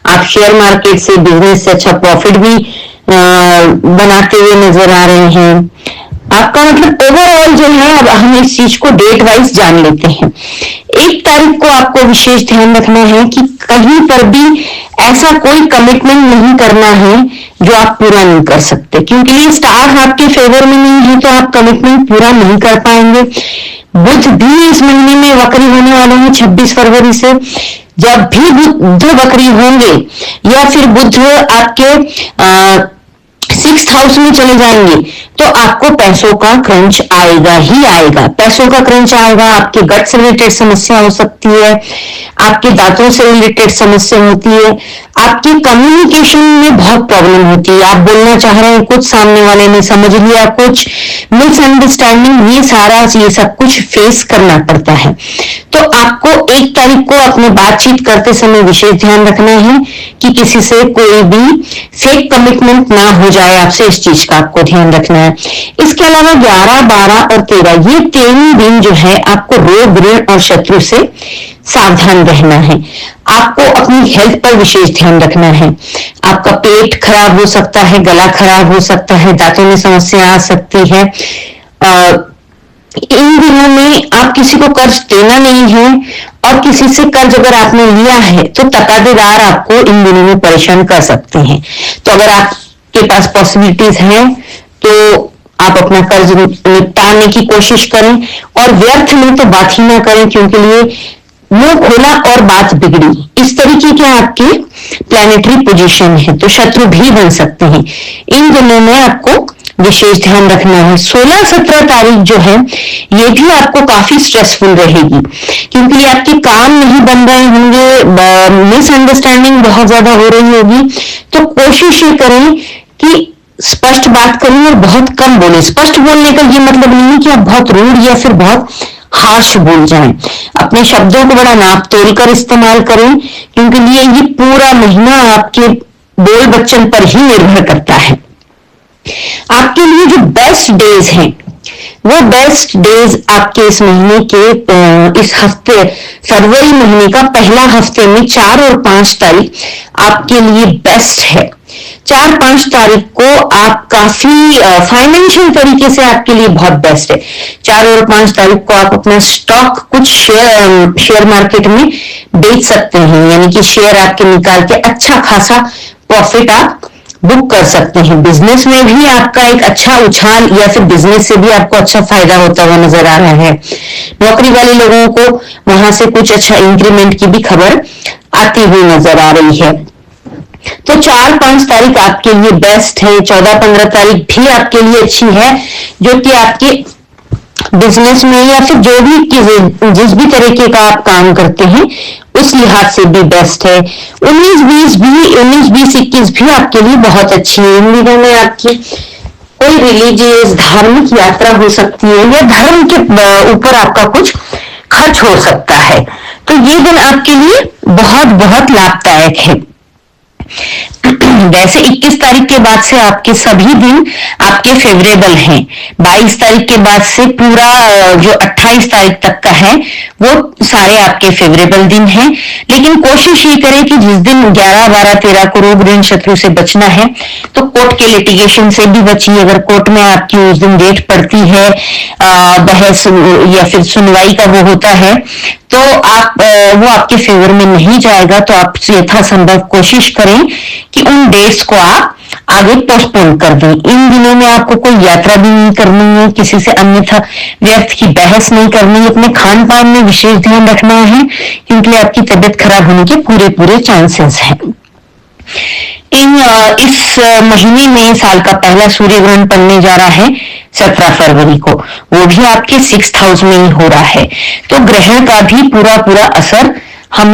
आप शेयर मार्केट से बिजनेस से अच्छा प्रॉफिट भी बनाते हुए नजर आ रहे हैं। आपका मतलब ओवरऑल जो है, अब हम इस चीज को डेट वाइज जान लेते हैं। 1 तारीख को आपको विशेष ध्यान रखना है कि कहीं पर भी ऐसा कोई कमिटमेंट नहीं करना है जो आप पूरा नहीं कर सकते, क्योंकि ये स्टार आपके फेवर में नहीं है तो आप कमिटमेंट पूरा नहीं कर पाएंगे। बुध भी इस महीने में वक्री होने वाले हैं 26 फरवरी से, जब भी बुध वक्री होंगे या फिर बुध आपके 6th हाउस में चले जाएंगे तो आपको पैसों का क्रंच आएगा ही आएगा। पैसों का क्रंच आएगा, आपके गट से रिलेटेड समस्या हो सकती है, आपके दांतों से रिलेटेड समस्या होती है, आपकी कम्युनिकेशन में बहुत प्रॉब्लम होती है। आप बोलना चाह रहे हैं कुछ, सामने वाले ने समझ लिया कुछ, मिसअंडरस्टैंडिंग, ये सब कुछ फेस करना पड़ता है। तो आपको 1 तारीख को अपने बातचीत करते समय विशेष ध्यान रखना है कि किसी से कोई भी फेक कमिटमेंट ना हो जाए आपसे, इस चीज का आपको ध्यान रखना है। इसके अलावा 11, 12 और 13 ये 3 दिन जो है आपको रोग, ऋण और शत्रु से सावधान रहना है। आपको अपनी हेल्थ पर विशेष ध्यान रखना है। आपका पेट खराब हो सकता है, गला खराब हो सकता है, दांतों में समस्या आ सकती है। इन दिनों में आप किसी को कर्ज देना नहीं है, और किसी से कर्ज अगर आपने लिया है तो तकादेदार आपको इन दिनों में परेशान कर सकते हैं। तो अगर आपके पास पॉसिबिलिटीज हैं तो आप अपना कर्ज निपटाने की कोशिश करें, और व्यर्थ में तो बात ही ना करें, क्योंकि लिए मुंह खोला और बात बिगड़ी, इस तरीके के आपके प्लैनेटरी पोजीशन है, तो शत्रु भी बन सकते हैं। इन दिनों में आपको विशेष ध्यान रखना है। 16-17 तारीख जो है ये भी आपको काफी स्ट्रेसफुल रहेगी, क्योंकि आपके काम नहीं बन रहे होंगे, मिसअंडरस्टैंडिंग बहुत ज्यादा हो रही होगी। तो कोशिश ये करें कि स्पष्ट बात करें और बहुत कम बोले। स्पष्ट बोलने का ये मतलब नहीं है कि आप बहुत रूड या फिर बहुत हार्श बोल जाएं। अपने शब्दों को बड़ा नाप तोल कर इस्तेमाल करें, क्योंकि ये पूरा महीना आपके बोल बच्चन पर ही निर्भर करता है। आपके लिए जो बेस्ट डेज हैं, वो बेस्ट डेज आपके इस महीने के इस हफ्ते, फरवरी महीने का पहला हफ्ते में 4 और 5 तारीख आपके लिए बेस्ट है। 4-5 तारीख को आप काफी फाइनेंशियल तरीके से आपके लिए बहुत बेस्ट है। 4 और 5 तारीख को आप अपना स्टॉक कुछ शेयर मार्केट में बेच सकते हैं, यानी कि शेयर आपके निकाल के अच्छा खासा प्रॉफिट आप बुक कर सकते हैं। बिजनेस में भी आपका एक अच्छा उछाल, या फिर बिजनेस से भी आपको अच्छा फायदा होता हुआ नजर आ रहा है। नौकरी वाले लोगों को वहां से कुछ अच्छा इंक्रीमेंट की भी खबर आती हुई नजर आ रही है। तो 4-5 तारीख आपके लिए बेस्ट है। 14-15 तारीख भी आपके लिए अच्छी है, जो कि आपके बिजनेस में या फिर जो भी जिस भी तरीके का आप काम करते हैं उस लिहाज से भी बेस्ट है। 19-20-21 भी आपके लिए बहुत अच्छी है। इन दिनों में आपकी कोई रिलीजियस धार्मिक यात्रा हो सकती है, या धर्म के ऊपर आपका कुछ खर्च हो सकता है। तो ये दिन आपके लिए बहुत बहुत लाभदायक है। वैसे 21 तारीख के बाद से आपके सभी दिन आपके फेवरेबल हैं। 22 तारीख के बाद से पूरा जो 28 तारीख तक का है वो सारे आपके फेवरेबल दिन हैं। लेकिन कोशिश ये करें कि जिस दिन 11, 12, 13 को रोग, ऋण, शत्रु से बचना है तो कोर्ट के लिटिगेशन से भी बचिए। अगर कोर्ट में आपकी उस दिन डेट पड़ती है, बहस या फिर सुनवाई का वो होता है, तो आप वो आपके फेवर में नहीं जाएगा। तो आप यथासंभव कोशिश करें कि उन डेट्स को आप आगे पोस्टपोन कर दें। इन दिनों में आपको कोई यात्रा भी नहीं करनी है, किसी से अन्यथा व्यर्थ की बहस नहीं करनी है। अपने खान पान में विशेष ध्यान रखना है, क्योंकि आपकी तबीयत खराब होने के पूरे चांसेस हैं। इस महीने में साल का पहला सूर्य ग्रहण पड़ने जा रहा है 17 फरवरी को, वो भी आपके 6th हाउस में ही हो रहा है। तो ग्रहण का भी पूरा असर